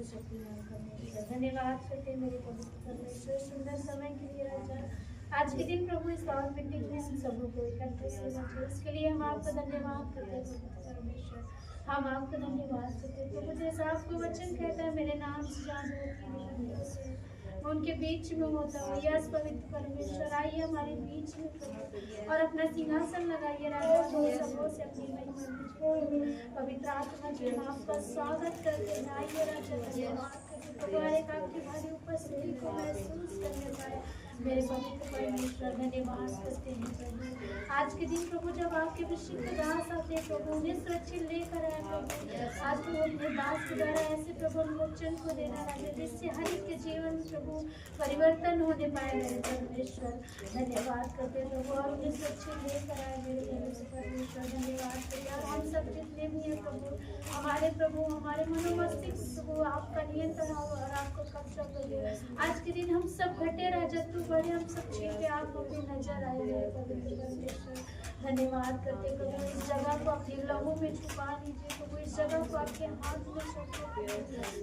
शक्तिमान परमेश्वर, धन्यवाद करते मेरे पवित्र परमेश्वर सुंदर समय के लिए राजा। आज के दिन प्रभु इस पावन मिट्टी में हम सब लोग को इकट्ठे से रखे, इसके लिए हम आपका धन्यवाद करते हैं पवित्र परमेश्वर। हम आपका धन्यवाद करते हैं प्रभु, जैसा आपको वचन कहता है मेरे नाम से जान उनके बीच में होता हूँ। यस पवित्र परमेश्वर, आइए हमारे बीच में प्रभु और अपना सिंहासन लगाइए राजा। सबों से अपनी महिमा पवित्र आत्मा जी हम आपका स्वागत करते हैं। आइए राजा, धन्यवाद करते प्रभु, हर एक आपकी भारी उपस्थिति को महसूस करने पाए मेरे पवित्र परमेश्वर, धन्यवाद करते हैं प्रभु। आज के दिन प्रभु जब आपके विशुद्ध दास आते हैं प्रभु, उन्हें सुरक्षित लेकर आए प्रभु। आज प्रभु अपने दास के द्वारा ऐसे प्रभु वचन को देना राजा, जिससे हर एक के जीवन प्रभु परिवर्तन होने पाए मेरे परमेश्वर, धन्यवाद करते हैं प्रभु। और उन्हें सुरक्षित लेकर आए मेरे पवित्र परमेश्वर, धन्यवाद करते। और हम सब जितने भी हैं प्रभु, हमारे प्रभु हमारे मनोमस्तिष्क प्रभु आपका नियंत्रण हो और आपको कब्जा करिए। आज के दिन हम सब घटे राजा, तू बड़े हम सब छीके आप अपनी नजर आए मेरे पवित्र परमेश्वर, धन्यवाद करते प्रभु। इस जगह को अपने लहू में छुपा लीजिए प्रभु, इस जगह को आपके हाथ में सौंपते,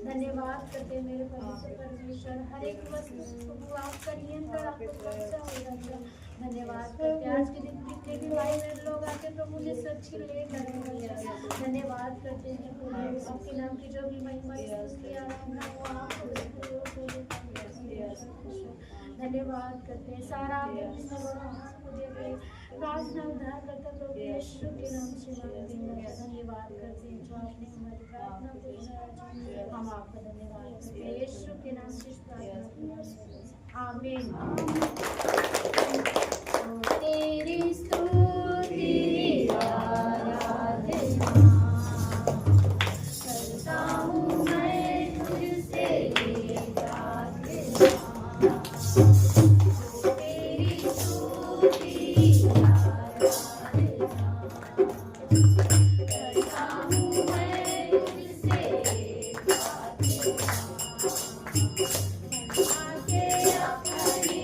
धन्यवाद करते मेरे पवित्र परमेश्वर। हर एक वस्तु प्रभु आपका नियंत्रण आपको कब्जा हो जाएगा, धन्यवाद करते। आज के दिन कितने भी भाई बहन लोग आते प्रभु ने सुरक्षित लेकर, धन्यवाद करते हैं प्रभु। आपके नाम की जो भी महिमा वो आपको धन्यवाद करते हैं। सारा प्रार्थना उद्धार करता प्रभु यीशु के नाम से मांगते हैं, धन्यवाद करते हैं जो आपने हमारी प्रार्थना को सुना। हम आपका धन्यवाद करते हैं यीशु के नाम से प्रार्थना, आमीन। तेरी स्तुति आराधना करता हूँ मैं तुझसे ये प्रार्थना, तेरी स्तुति आराधना करता हूँ मैं तुझसे ये प्रार्थना, आके अपनी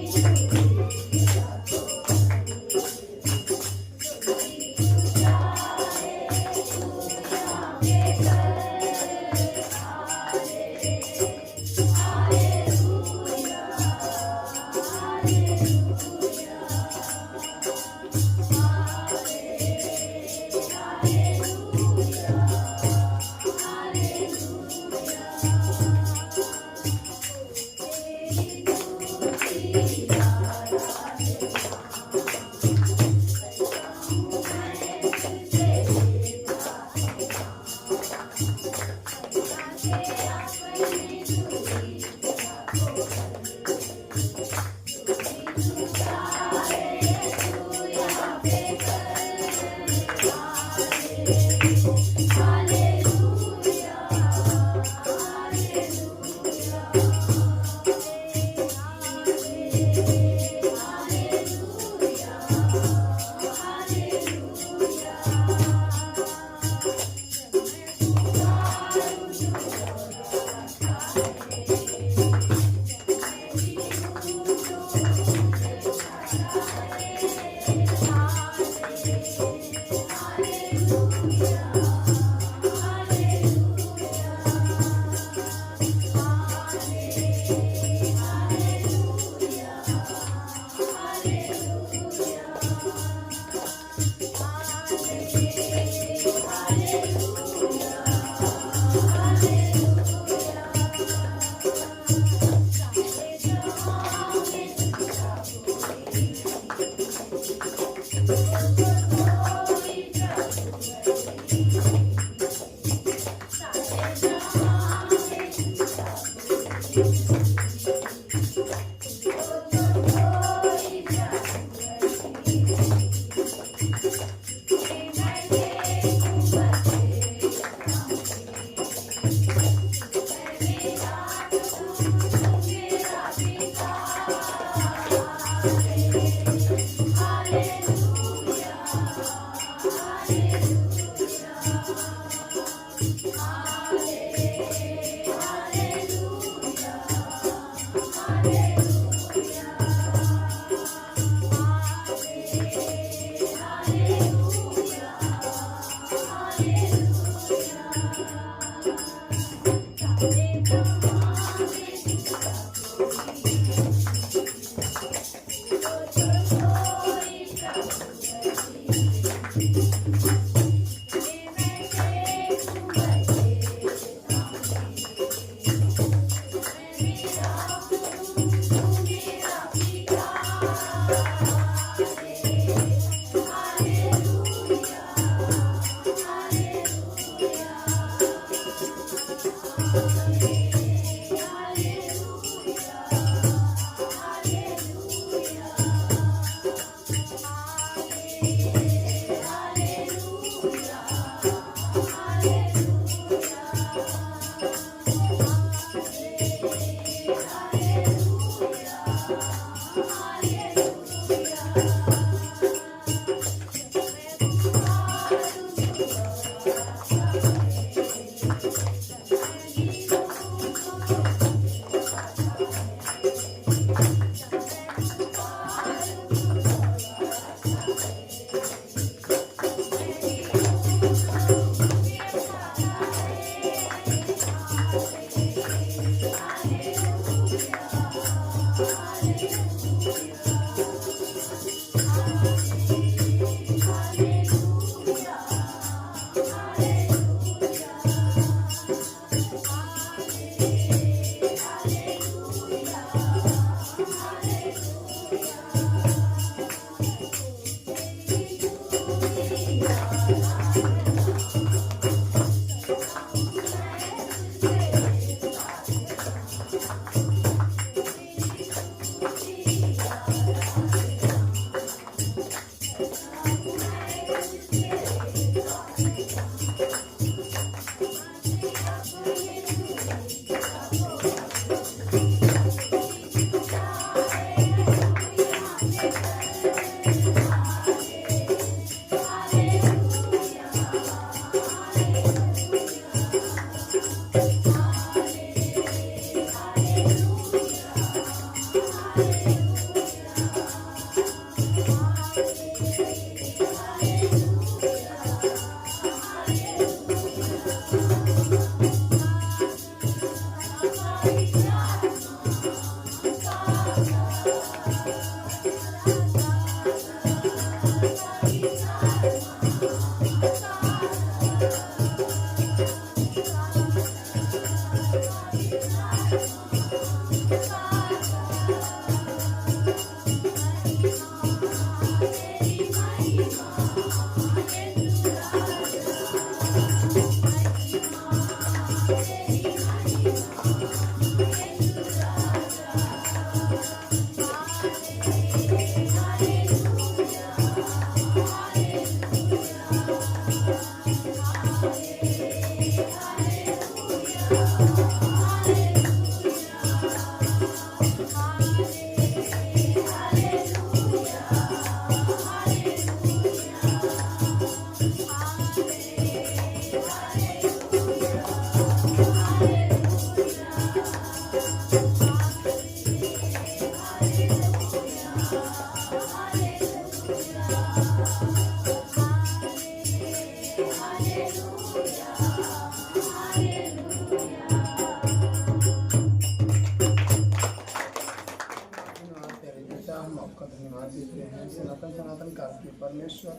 परमेश्वर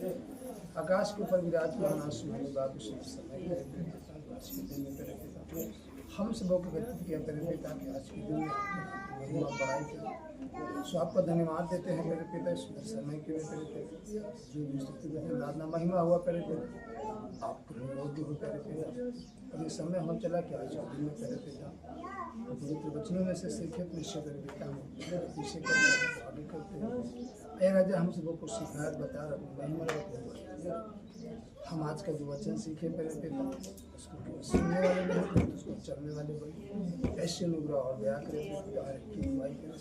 आकाश के ऊपर विराजमान आसमानी बाबू से समय आज के दिन में तेरे पिता हम सबों को व्यतीत किया तेरे पिता कि आज के दिन में महिमा बढ़ाई करें। सो आपका धन्यवाद देते हैं मेरे पिता इस समय के लिए तेरे पिता जो भी स्थिति में लादना महिमा हुआ तेरे पिता आपको योग्य हो तेरे पिता। अब ये समय हो चला कि आज के दिन में तेरे पिता पवित्र वचनों में से सीखे तो निश्चय तेरे पिता हम पीछे करते आगे करते हैं। ए राजा हम सबों को सिखाया बता महिमा हम आज का जो वचन सीखे मेरे पिता उसको सुनने वाले नहीं उसको चलने वाले बने ऐसे अनुग्रह और दया करें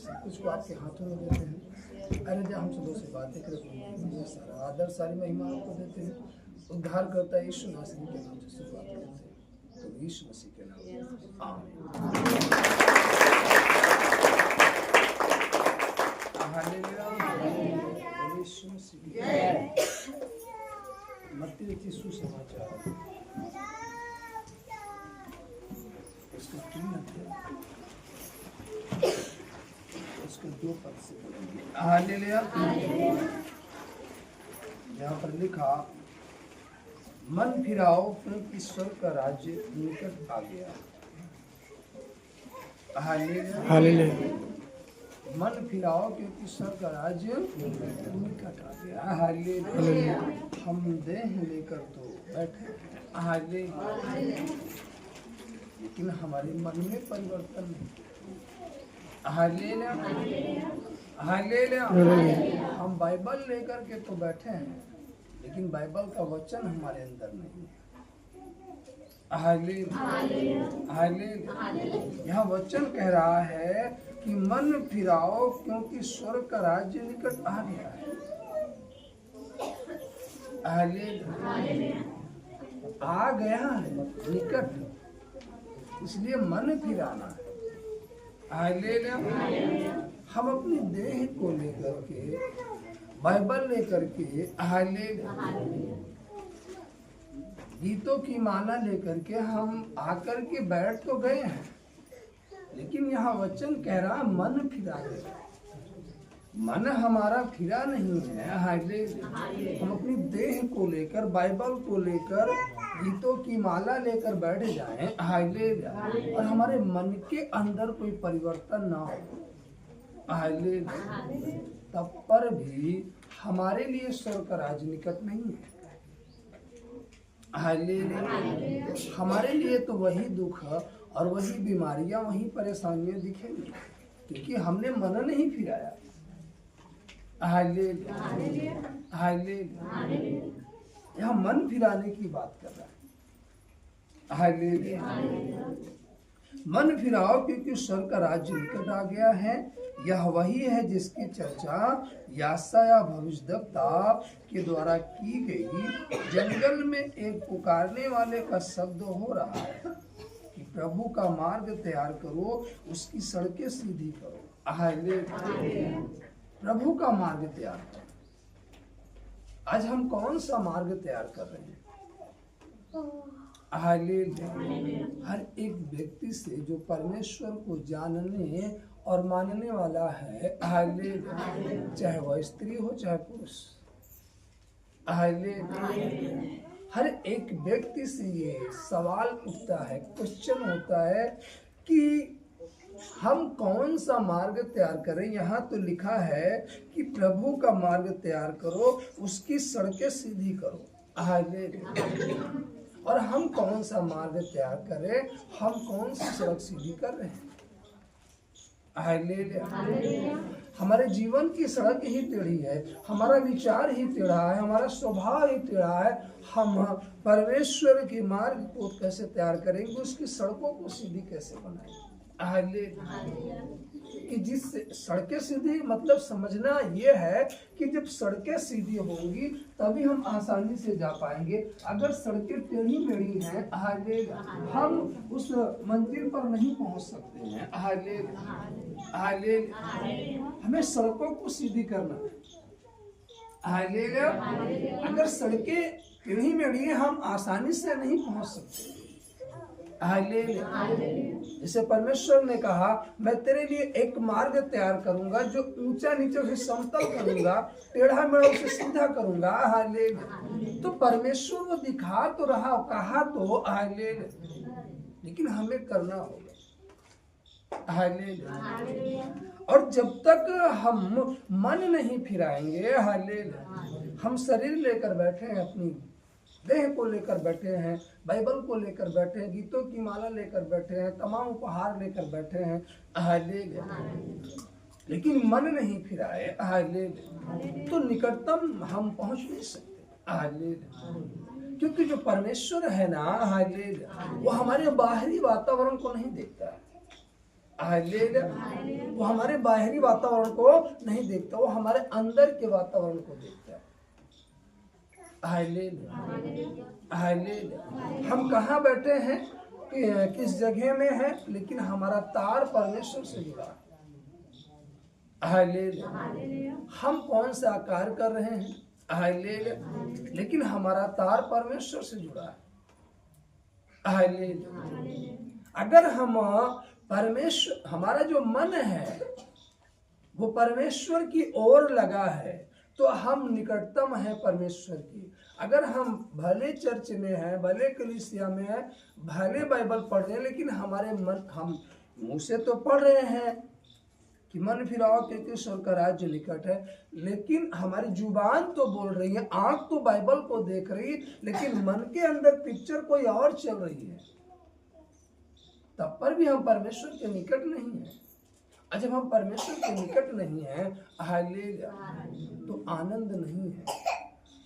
सब कुछ को आपके हाथों में देते हैं। अरे जब हम सबों से बातें करें सारा आदर सारी महिमा आपको देते हैं। उद्धार करता यीशु नासरी के नाम से शुरुआत करते हैं तो यीशु मसीह के नाम मत्ती सुसमाचार 3 अध्याय उसके 2 पद से बोलेंगे। हालेलुया। यहाँ पर लिखा, मन फिराओ क्योंकि स्वर्ग का राज्य निकट आ गया। हालेलुया। मन फिराओ क्योंकि स्वर्ग का राज्य निकट आ गया। हालेलुया। हम देह लेकर तो बैठे हैं, हालेलुया, लेकिन हमारे मन में परिवर्तन नहीं। हालेलुया। हालेलुया। हम बाइबल लेकर के तो बैठे हैं, लेकिन बाइबल का वचन हमारे अंदर नहीं है। हालेलुया। हालेलुया। यह वचन कह रहा है कि मन फिराओ क्योंकि स्वर्ग का राज्य निकट आ गया है। हालेलुया। आ गया है निकट, इसलिए मन फिराना है। हालेलुया। हम अपनी देह को लेकर के, बाइबल लेकर के, हालेलुया, गीतों की माला लेकर के हम आकर के बैठ तो गए हैं, लेकिन यहाँ वचन कह रहा मन फिरा गया। मन हमारा फिरा नहीं है। हालेलुया। हम अपनी देह को लेकर, बाइबल को लेकर, गीतों की माला लेकर बैठ जाएं, हालेलुया, और हमारे मन के अंदर कोई परिवर्तन ना हो, हालेलुया, तब पर भी हमारे लिए स्वर्ग का राज्य निकट नहीं है। हालेलुया। हमारे लिए तो वही दुख और वही बीमारियां, वही परेशानियां दिखेंगी, क्योंकि हमने मन नहीं फिराया। हालेलुया। हालेलुया। यहाँ मन फिराने की बात कर रहा है। हालेलुया। मन फिराओ क्योंकि स्वर्ग का राज्य निकट आ गया है। यह वही है जिसकी चर्चा यशायाह भविष्यद्वक्ता के द्वारा की गई। जंगल में एक पुकारने वाले का शब्द हो रहा है कि प्रभु का मार्ग तैयार करो, उसकी सड़कें सीधी करो। हालेलुया। प्रभु का मार्ग तैयार करो। आज हम कौन सा मार्ग तैयार कर रहे हैं? हालेलुया। हर एक व्यक्ति से जो परमेश्वर को जानने और मानने वाला है, हालेलुया, चाहे वह स्त्री हो चाहे पुरुष, हालेलुया, हर एक व्यक्ति से ये सवाल उठता है, क्वेश्चन होता है कि हम कौन सा मार्ग तैयार करें। यहाँ तो लिखा है कि प्रभु का मार्ग तैयार करो, उसकी सड़कें सीधी करो। हालेलुया। और हम कौन सा मार्ग तैयार करें, हम कौन सी सड़क सीधी कर रहे हैं? हालेलुया। हमारे जीवन की सड़क ही टेढ़ी है, हमारा विचार ही टेढ़ा है, हमारा स्वभाव ही टेढ़ा है। हम परमेश्वर के मार्ग को कैसे तैयार करेंगे, उसकी सड़कों को सीधी कैसे बनाएंगे? हालेलुया। कि जिस सड़कें सीधी, मतलब समझना ये है कि जब सड़कें सीधी होंगी तभी हम आसानी से जा पाएंगे। अगर सड़कें टेढ़ी मेढ़ी हैं, हालेलुया, हम उस मंजिल पर नहीं पहुंच सकते हैं। हालेलुया। हालेलुया। हमें सड़कों को सीधी करना है। हालेलुया। अगर सड़कें टेढ़ी मेढ़ी हैं, हम आसानी से नहीं पहुंच सकते। हालेलुया। जैसे परमेश्वर ने कहा, मैं तेरे लिए एक मार्ग तैयार करूंगा जो ऊंचा नीचे उसे समतल करूंगा, टेढ़ा मेढ़ा उसे सीधा करूंगा। हालेलुया। तो परमेश्वर वो दिखा तो रहा, कहा तो, हालेलुया, लेकिन हमें करना होगा। हालेलुया। और जब तक हम मन नहीं फिराएंगे, हालेलुया, हम शरीर लेकर बैठे हैं, अपनी देह को लेकर बैठे हैं, बाइबल को लेकर बैठे हैं, गीतों की माला लेकर बैठे हैं, तमाम उपहार लेकर बैठे हैं, हालेलुया, लेकिन मन नहीं फिराए, हालेलुया, तो निकटतम हम पहुंच नहीं सकते। हालेलुया। क्योंकि जो परमेश्वर है ना, हालेलुया, वो हमारे बाहरी वातावरण को नहीं देखता है। हालेलुया। वो हमारे बाहरी वातावरण को नहीं देखता, वो हमारे अंदर के वातावरण को देखता है। हालेलुया। हालेलुया। हम कहाँ बैठे हैं, किस जगह में है, लेकिन हमारा तार परमेश्वर से जुड़ा है। हालेलुया। हम कौन सा कार्य कर रहे हैं, हालेलुया, लेकिन हमारा तार परमेश्वर से जुड़ा है। हालेलुया। अगर हम परमेश्वर, हमारा जो मन है वो परमेश्वर की ओर लगा है तो हम निकटतम है परमेश्वर की। अगर हम भले चर्च में हैं, भले कलीसिया में हैं, भले बाइबल पढ़ रहे हैं, लेकिन हमारे मन, हम मुंह से तो पढ़ रहे हैं कि मन फिराओ क्योंकि ईश्वर का राज्य निकट है, लेकिन हमारी जुबान तो बोल रही है, आंख तो बाइबल को देख रही है, लेकिन मन के अंदर पिक्चर कोई और चल रही है, तब पर भी हम परमेश्वर के निकट नहीं है। और जब हम परमेश्वर के निकट नहीं है, हालेलुया, तो आनंद नहीं है।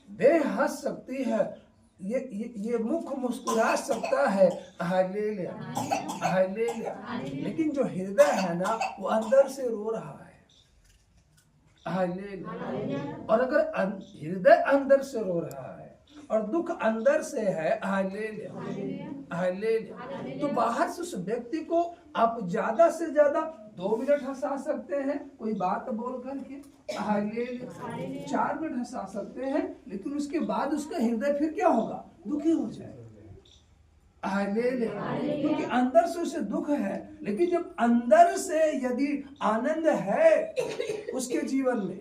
देह हंस सकती है, ये मुख मुस्कुरा सकता है, हालेलुया हालेलुया, लेकिन जो हृदय है ना वो अंदर से रो रहा है, हालेलुया। और अगर हृदय अंदर से रो रहा है और दुख अंदर से है, हालेलुया हालेलुया, तो बाहर से उस व्यक्ति को आप ज्यादा से ज्यादा 2 मिनट हंसा सकते हैं कोई बात बोल करके, 4 मिनट हंसा सकते हैं, लेकिन उसके बाद उसका हृदय फिर क्या होगा, दुखी हो जाएगा, क्योंकि अंदर से उसे दुख है। लेकिन जब अंदर से यदि आनंद है उसके जीवन में,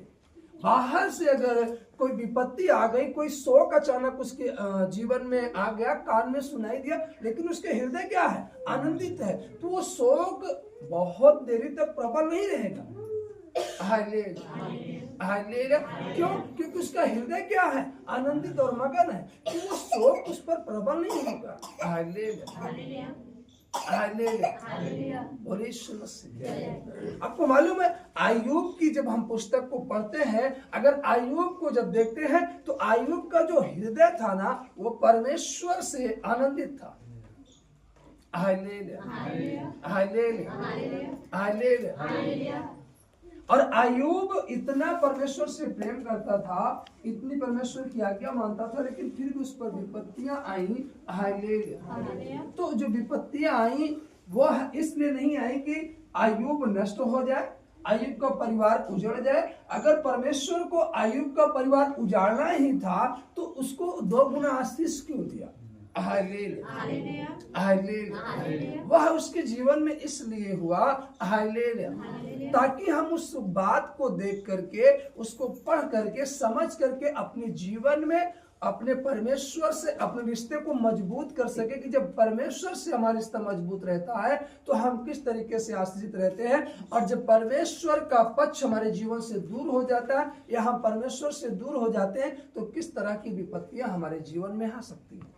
बाहर से अगर कोई विपत्ति आ गई, कोई शोक अचानक उसके जीवन में आ गया, कान में सुनाई दिया, लेकिन उसके हृदय क्या है, आनंदित है, तो वो शोक बहुत देरी तक प्रबल नहीं रहेगा, हालेलुया। क्यों? क्योंकि उसका हृदय क्या है, आनंदित और मगन है, कि वो शोक उस पर प्रबल नहीं होगा, हालेलुया हालेलुया। आपको मालूम है, अय्यूब की जब हम पुस्तक को पढ़ते हैं, अगर अय्यूब को जब देखते हैं तो अय्यूब का जो हृदय था ना वो परमेश्वर से आनंदित था, हालेलुया हालेलुया हालेलुया। और अय्यूब इतना परमेश्वर से प्रेम करता था, इतनी परमेश्वर की आज्ञा मानता था, लेकिन फिर भी उस पर विपत्तियां आई, हालेलुया। तो जो विपत्तियां आई वो इसलिए नहीं आई कि अय्यूब नष्ट हो जाए, अय्यूब का परिवार उजड़ जाए। अगर परमेश्वर को अय्यूब का परिवार उजाड़ना ही था तो उसको 2 गुना आशीष क्यों दिया, हालेलुया हालेलुया। वह उसके जीवन में इसलिए हुआ, हालेलुया, ताकि हम उस बात को देख करके, उसको पढ़ करके, समझ करके अपने जीवन में अपने परमेश्वर से अपने रिश्ते को मजबूत कर सके, कि जब परमेश्वर से हमारा रिश्ता मजबूत रहता है तो हम किस तरीके से आशीषित रहते हैं, और जब परमेश्वर का पक्ष हमारे जीवन से दूर हो जाता है या हम परमेश्वर से दूर हो जाते हैं तो किस तरह की विपत्तियां हमारे जीवन में आ सकती है,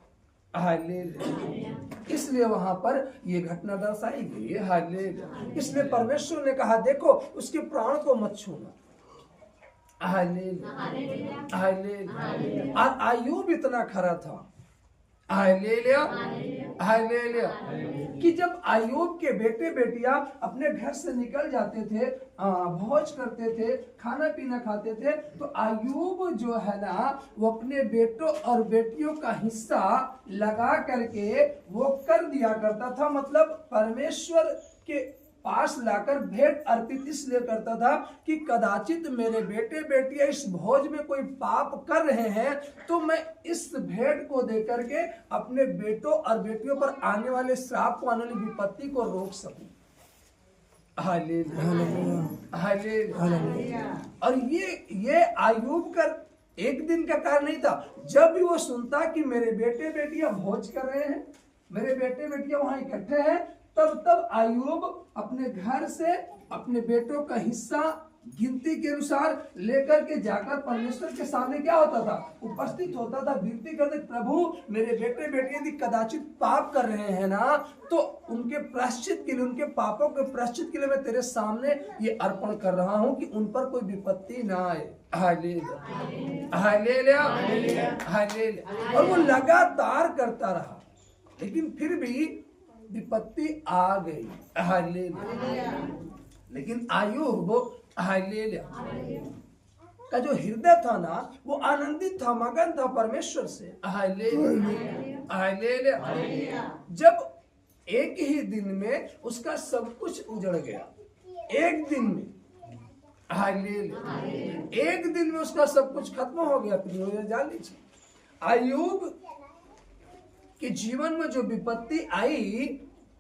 हालेलुया। इसलिए वहां पर ये घटना दर्शाई गई है, हालेलुया। इसलिए परमेश्वर ने कहा, देखो उसके प्राण को मत छूना, हालेलुया हालेलुया। और अय्यूब इतना खरा था, हालेलुया हालेलुया, कि जब अय्यूब के बेटे बेटियां अपने घर से निकल जाते थे, भोज करते थे, खाना पीना खाते थे, तो अय्यूब जो है ना वो अपने बेटों और बेटियों का हिस्सा लगा करके वो कर दिया करता था। मतलब परमेश्वर के पास लाकर भेंट अर्पित इसलिए करता था कि कदाचित मेरे बेटे बेटियां इस भोज में कोई पाप कर रहे हैं तो मैं इस भेंट को देकर के अपने बेटों और बेटियों पर आने वाले श्राप को, आने वाली विपत्ति को रोक सकूं, हालेलुया हालेलुया। और ये अय्यूब का एक दिन का कार्य नहीं था। जब भी वो सुनता कि मेरे बेटे बेटियां भोज कर रहे हैं, मेरे बेटे बेटियां वहां इकट्ठे हैं, तब अय्यूब अपने घर से अपने बेटों का हिस्सा गिनती के अनुसार लेकर के जाकर परमेश्वर के सामने क्या होता था, उपस्थित होता था, विनती करते, प्रभु मेरे बेटे बेटियां यदि कदाचित पाप कर रहे हैं ना, तो उनके प्रायश्चित के लिए, उनके पापों के प्रायश्चित के लिए मैं तेरे सामने ये अर्पण कर रहा हूं कि उन पर कोई विपत्ति ना आए, हालेलुया हालेलुया हालेलुया। और वो लगातार करता रहा, लेकिन फिर भी विपत्ति आ गई, हालेलुया। लेकिन अय्यूब, हालेलुया, का जो हृदय था ना वो आनंदित था, मगन था परमेश्वर से, हालेलुया हालेलुया। जब एक ही दिन में उसका सब कुछ उजड़ गया, एक दिन में, हालेलुया, एक दिन में उसका सब कुछ खत्म हो गया। प्रियो जान लीजिए, अय्यूब के जीवन में जो विपत्ति आई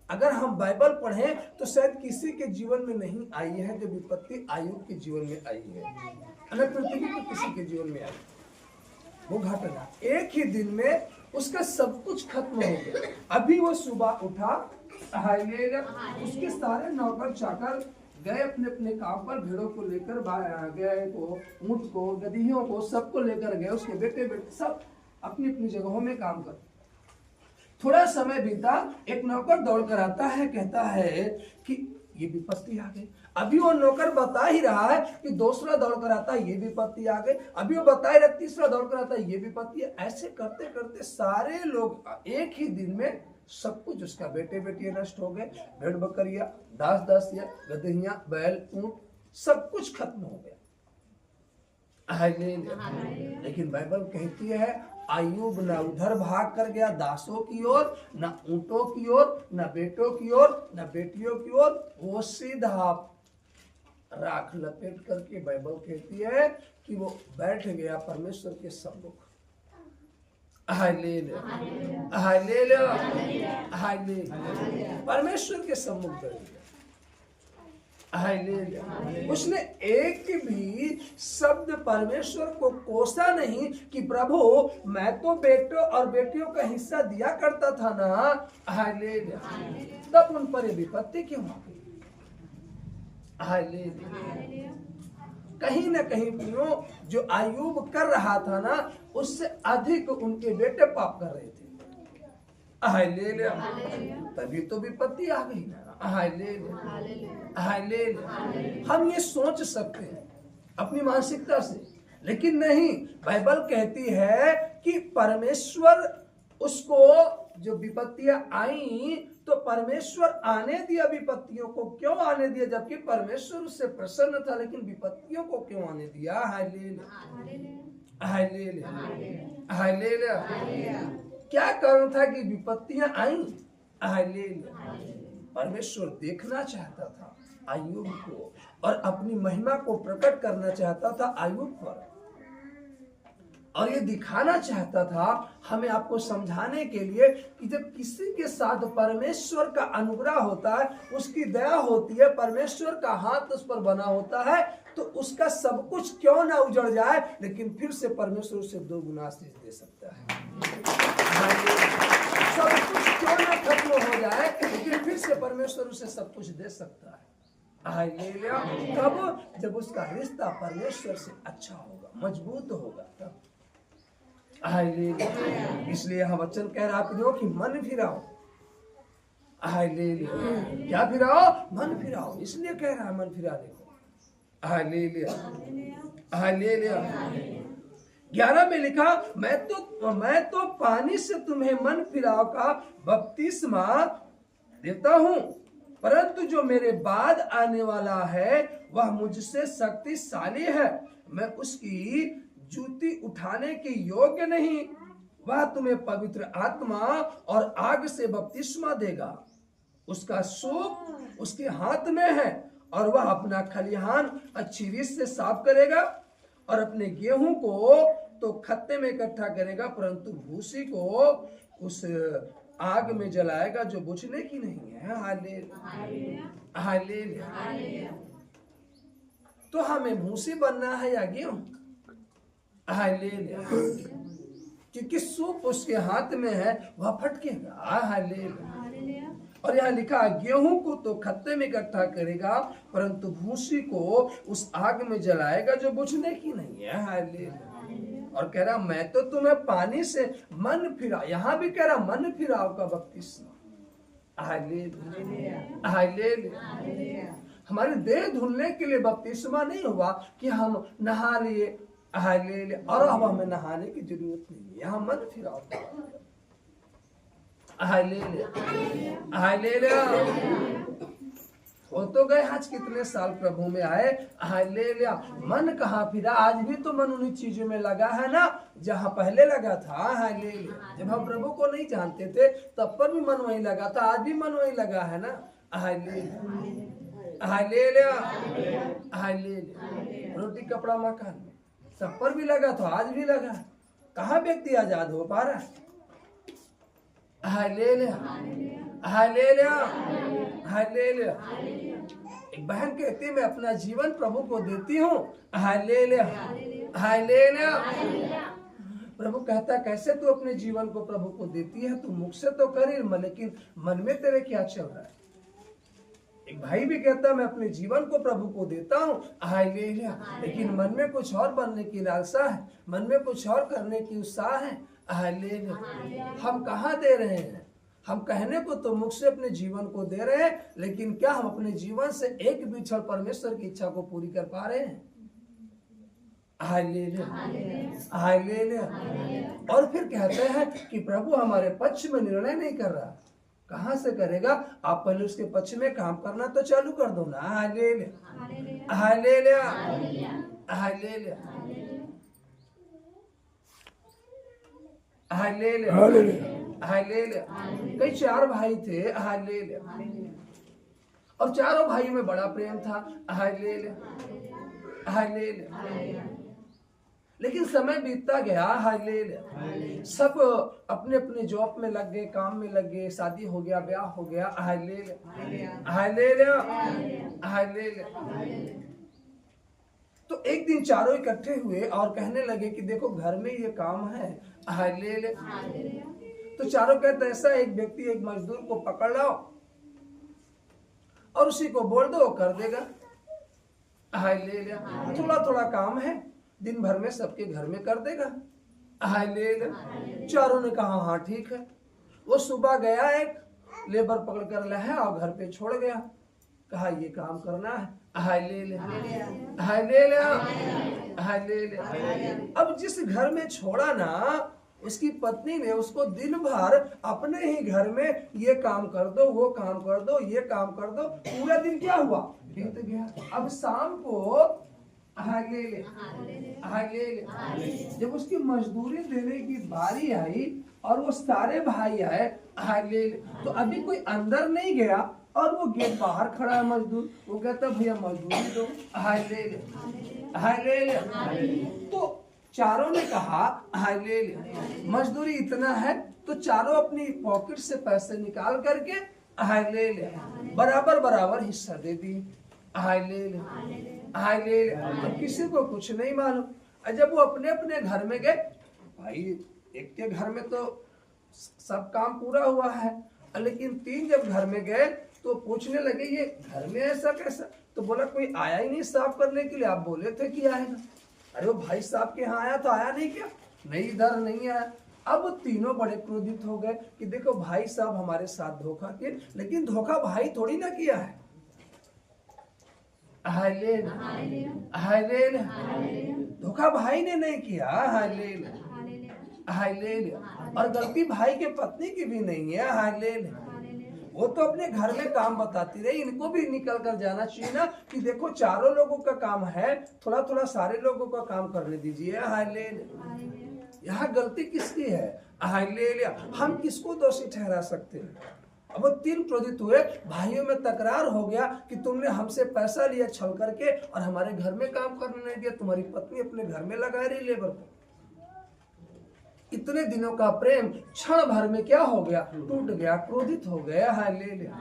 अगर हम बाइबल पढ़ें तो शायद किसी के जीवन में नहीं आई है जो विपत्ति आयुब के जीवन में आई है, न पृथ्वी पर किसी के जीवन में आई। वो घटना एक ही दिन में उसका सब कुछ खत्म हो गया। अभी वो सुबह उठा, उसके सारे नौकर चाकर गए अपने अपने काम पर, भेड़ों को लेकर, गाय को, ऊंट को, गदहियों को, सबको लेकर गए। उसके बेटे बेटे सब अपनी अपनी जगहों में काम कर। थोड़ा समय बीता, एक नौकर दौड़ कर आता है, कहता है कि ये विपत्ति आ गई। अभी वो नौकर बता ही रहा है कि दूसरा दौड़ कर आता है, ये विपत्ति आ गई। अभी वो बता ही रहा, तीसरा दौड़ कर आता है, ये विपत्ति है। ऐसे करते करते सारे लोग एक ही दिन में सब कुछ उसका बेटे बेटियां नष्ट हो गए, भेड़ बकरियां, दास दासियां, गदहियां, बैल, ऊंट, सब कुछ खत्म हो गया। लेकिन बाइबल कहती है आयुब ना उधर भाग कर गया दासों की ओर, ना ऊंटों की ओर, ना बेटों की ओर, ना बेटियों की ओर। वो सीधा राख लपेट करके, बाइबल कहती है कि वो बैठ गया परमेश्वर के सम्मुख। परमेश्वर के सम्मुख बैठ गया। उसने एक भी शब्द परमेश्वर को कोसा नहीं कि प्रभु मैं तो बेटों और बेटियों का हिस्सा दिया करता था ना, तब उन पर विपत्ति क्यों आ गई? कहीं ना कहीं जो आयुब कर रहा था ना, उससे अधिक उनके बेटे पाप कर रहे थे। तभी तो विपत्ति आ गई ना। हम ये सोच सकते हैं अपनी मानसिकता से, लेकिन नहीं, बाइबल कहती है कि परमेश्वर उसको जो विपत्तियां आई तो परमेश्वर आने दिया विपत्तियों को। क्यों आने दिया? जबकि परमेश्वर उससे प्रसन्न था, लेकिन विपत्तियों को क्यों आने दिया? क्या कारण था कि विपत्तियां आई? परमेश्वर देखना चाहता था आयुब को और अपनी महिमा को प्रकट करना चाहता था आयुब पर, और ये दिखाना चाहता था हमें, आपको समझाने के लिए कि जब किसी के साथ परमेश्वर का अनुग्रह होता है, उसकी दया होती है, परमेश्वर का हाथ उस पर बना होता है, तो उसका सब कुछ क्यों ना उजड़ जाए, लेकिन फिर से परमेश्वर उसे 2 गुना आशीष दे सकता है। सब कुछ क्यों ना खत्म हो जाए, लेकिन फिर से परमेश्वर उसे सब कुछ दे सकता है। कब? जब उसका रिश्ता परमेश्वर से अच्छा होगा, मजबूत होगा तब। इसलिए हम वचन कह रहा है कि मन फिराओ। क्या फिराओ? मन फिराओ। इसलिए कह रहा है मन फिराने को। 11 में लिखा, मैं तो पानी से तुम्हें मन फिराव का बपतिस्मा देता हूं, परंतु जो मेरे बाद आने वाला है वह मुझसे शक्तिशाली है, मैं उसकी जूती उठाने के योग्य नहीं। वह तुम्हें पवित्र आत्मा और आग से बपतिस्मा देगा। उसका सूप उसके हाथ में है और वह अपना खलिहान अच्छी रीत से साफ करेगा और अपने गेहूं को तो खत्ते में इकट्ठा करेगा, परंतु भूसी को उस आग में जलाएगा जो बुझने की नहीं है। हालेलुया। तो हमें भूसी बनना है या गेहूं? हालेलुया। क्योंकि सूप उसके हाथ में है, वह फटकेगा। हालेलुया। और यहाँ लिखा, गेहूं को तो खत्ते में इकट्ठा करेगा, परंतु भूसी को उस आग में जलाएगा जो बुझने की नहीं है। हालेलुया। और कह रहा, मैं तो तुम्हें पानी से मन फिरा, यहाँ भी कह रहा मन फिराव का बपतिस्मा। हालेलुया। हालेलुया। हमारे देह धुलने के लिए बपतिस्मा नहीं हुआ कि हम नहा लिए, हालेलुया, और अब हमें नहाने की जरूरत नहीं है। यहाँ मन फिराव। हालेलुया। हालेलुया। हो तो गए आज कितने साल प्रभु में आए। हालेलुया। मन कहाँ फिरा? आज भी तो मन उन्हीं चीजों में लगा है ना जहाँ पहले लगा था। हालेलुया। जब हम प्रभु को नहीं जानते थे तब पर भी मन वहीं लगा था, आज भी मन वहीं लगा है ना। हालेलुया। हालेलुया। हालेलुया। रोटी कपड़ा मकान सब पर भी लगा तो आज भी लगा। कहाँ व्यक्ति आजाद हो पा रहा है? हालेलुया। Hallelujah, hallelujah. एक बहन कहती है मैं अपना जीवन प्रभु को देती हूँ। Hallelujah, hallelujah. प्रभु कहता कैसे तू अपने जीवन को प्रभु को देती है? तू मुख से तो कर, लेकिन मन में तेरे क्या चल रहा है? एक भाई भी कहता मैं अपने जीवन को प्रभु को देता हूँ। हालेलुया, लेकिन मन में कुछ और बनने की लालसा है, मन में कुछ और करने की उत्साह है। हालेलुया। हम कहाँ दे रहे हैं? हम कहने को तो मुख से अपने जीवन को दे रहे हैं, लेकिन क्या हम अपने जीवन से एक भी क्षण परमेश्वर की इच्छा को पूरी कर पा रहे हैं? Hallelujah, hallelujah. और फिर कहते हैं कि प्रभु हमारे पक्ष में निर्णय नहीं कर रहा। कहां से करेगा? आप पहले उसके पक्ष में काम करना तो चालू कर दो ना। Hallelujah, hallelujah, hallelujah, hallelujah, hallelujah. कई 4 भाई थे। हालेलुया। और चारों भाइयों में बड़ा प्रेम था। Hallelujah, hallelujah. लेकिन समय बीतता गया। हालेलुया। सब अपने अपने जॉब में लग गए, काम में लग गए, शादी हो गया, ब्याह हो गया। Hallelujah, hallelujah, hallelujah. तो एक दिन चारों इकट्ठे हुए और कहने लगे कि देखो घर में ये काम है। हालेलुया। तो चारों कहते ऐसा, एक व्यक्ति एक मजदूर को पकड़ लाओ और उसी को बोल दो, कर देगा। हालेलुया। थोड़ा थोड़ा काम है, दिन भर में सबके घर में कर देगा। हालेलुया। चारों ने कहा हाँ ठीक है। वो सुबह गया, एक लेबर पकड़ कर लाया और घर पे छोड़ गया, कहा ये काम करना है। Hallelujah, hallelujah, hallelujah. अब जिस घर में छोड़ा ना, उसकी पत्नी ने उसको दिन भर अपने ही घर में ये काम कर दो, वो काम कर दो, ये काम कर दो, पूरा दिन क्या हुआ? बीत गया। अब शाम को हालेलुया, हालेलुया, जब उसकी मजदूरी देने की बारी आई और वो सारे भाई आए, हालेलुया, तो अभी कोई अंदर नहीं गया और वो गेट बाहर खड़ा है मजदूर। वो कहता भैया मजदूरी दो। Hallelujah, hallelujah. तो चारों ने कहा हालेलुया, मजदूरी इतना है, तो चारों अपनी पॉकेट से पैसे निकाल करके हालेलुया बराबर बराबर हिस्सा दे दिए। Hallelujah, hallelujah. अब किसी को कुछ नहीं मालूम। जब वो अपने अपने घर में गए, भाई एक के घर में तो सब काम पूरा हुआ है, लेकिन 3 जब घर में गए तो पूछने लगे ये घर में ऐसा कैसा? तो बोला कोई आया ही नहीं साफ करने के लिए, आप बोले थे कि आएगा। अरे वो भाई साहब के यहाँ आया तो आया नहीं क्या? नहीं, इधर नहीं आया। अब वो तीनों बड़े क्रोधित हो गए कि देखो भाई साहब हमारे साथ धोखा किए, लेकिन धोखा भाई थोड़ी ना किया है। Hallelujah, hallelujah. धोखा भाई ने नहीं किया। Hallelujah, hallelujah. और गलती भाई के पत्नी की भी नहीं है। हालेलुया। वो तो अपने घर में काम बताती रही, इनको भी निकल कर जाना चाहिए ना कि देखो चारों लोगों का काम है, थोड़ा थोड़ा सारे लोगों का काम करने दीजिए। हालेलुया। यहाँ गलती किसकी है? हालेलुया। हम किसको दोषी ठहरा सकते हैं? अब वो 3 क्रोधित हुए, भाइयों में तकरार हो गया कि तुमने हमसे पैसा लिया छल करके और हमारे घर में काम करने नहीं दिया, तुम्हारी पत्नी अपने घर में लगा रही लेबर को। इतने दिनों का प्रेम क्षण भर में क्या हो गया? टूट गया, क्रोधित हो गया। हालेलुया।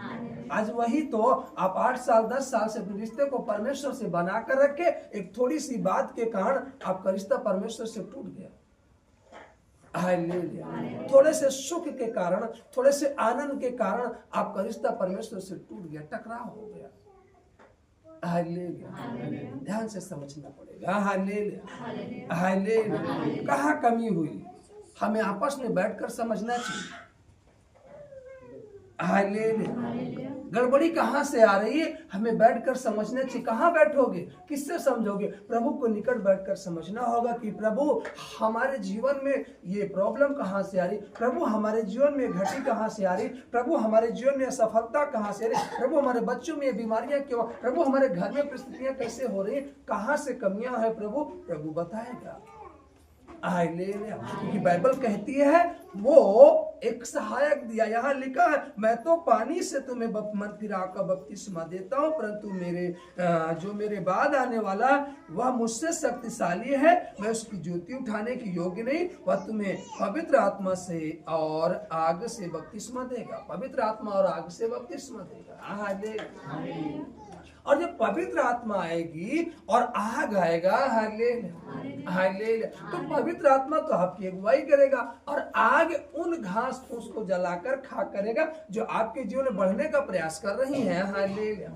आज वही तो आप 8 साल 10 साल से अपने रिश्ते को परमेश्वर से बना कर रखे, एक थोड़ी सी बात के कारण आपका रिश्ता परमेश्वर से टूट गया। हालेलुया। थोड़े से सुख के कारण, थोड़े से आनंद के कारण आपका रिश्ता परमेश्वर से टूट गया, टकराव हो गया। हालेलुया। ध्यान से समझना पड़ेगा। Hallelujah, hallelujah. कहाँ कमी हुई हमें आपस में बैठकर समझना चाहिए। हालेलुया। गड़बड़ी कहाँ से आ रही है हमें बैठकर समझना चाहिए। कहाँ बैठोगे? किससे समझोगे? प्रभु को निकट बैठकर समझना होगा कि प्रभु हमारे जीवन में ये प्रॉब्लम कहाँ से आ रही, प्रभु हमारे जीवन में घटी कहाँ से आ रही, प्रभु हमारे जीवन में असफलता कहाँ से आ रही, प्रभु हमारे बच्चों में बीमारियां क्यों, प्रभु हमारे घर में परिस्थितियां कैसे हो रही है, कहाँ से कमियां हैं प्रभु बताएगा। हालेलुया। क्योंकि बाइबल कहती है वो एक सहायक दिया, यहाँ लिखा है मैं तो पानी से तुम्हें मन फिराव का बपतिस्मा देता हूँ, परंतु जो मेरे बाद आने वाला वह मुझसे शक्तिशाली है, मैं उसकी ज्योति उठाने की योग्य नहीं, वह तुम्हें पवित्र आत्मा से और आग से बपतिस्मा देगा। पवित्र आत्मा और आग से बपतिस्मा देगा। हालेलुया। और जब पवित्र आत्मा आएगी और आग आएगा, हालेलुया हालेलुया, तो पवित्र आत्मा तो आपकी अगुवाई करेगा और आग उन घास फूस को जलाकर खा करेगा जो आपके जीवन में बढ़ने का प्रयास कर रही हैं। हालेलुया।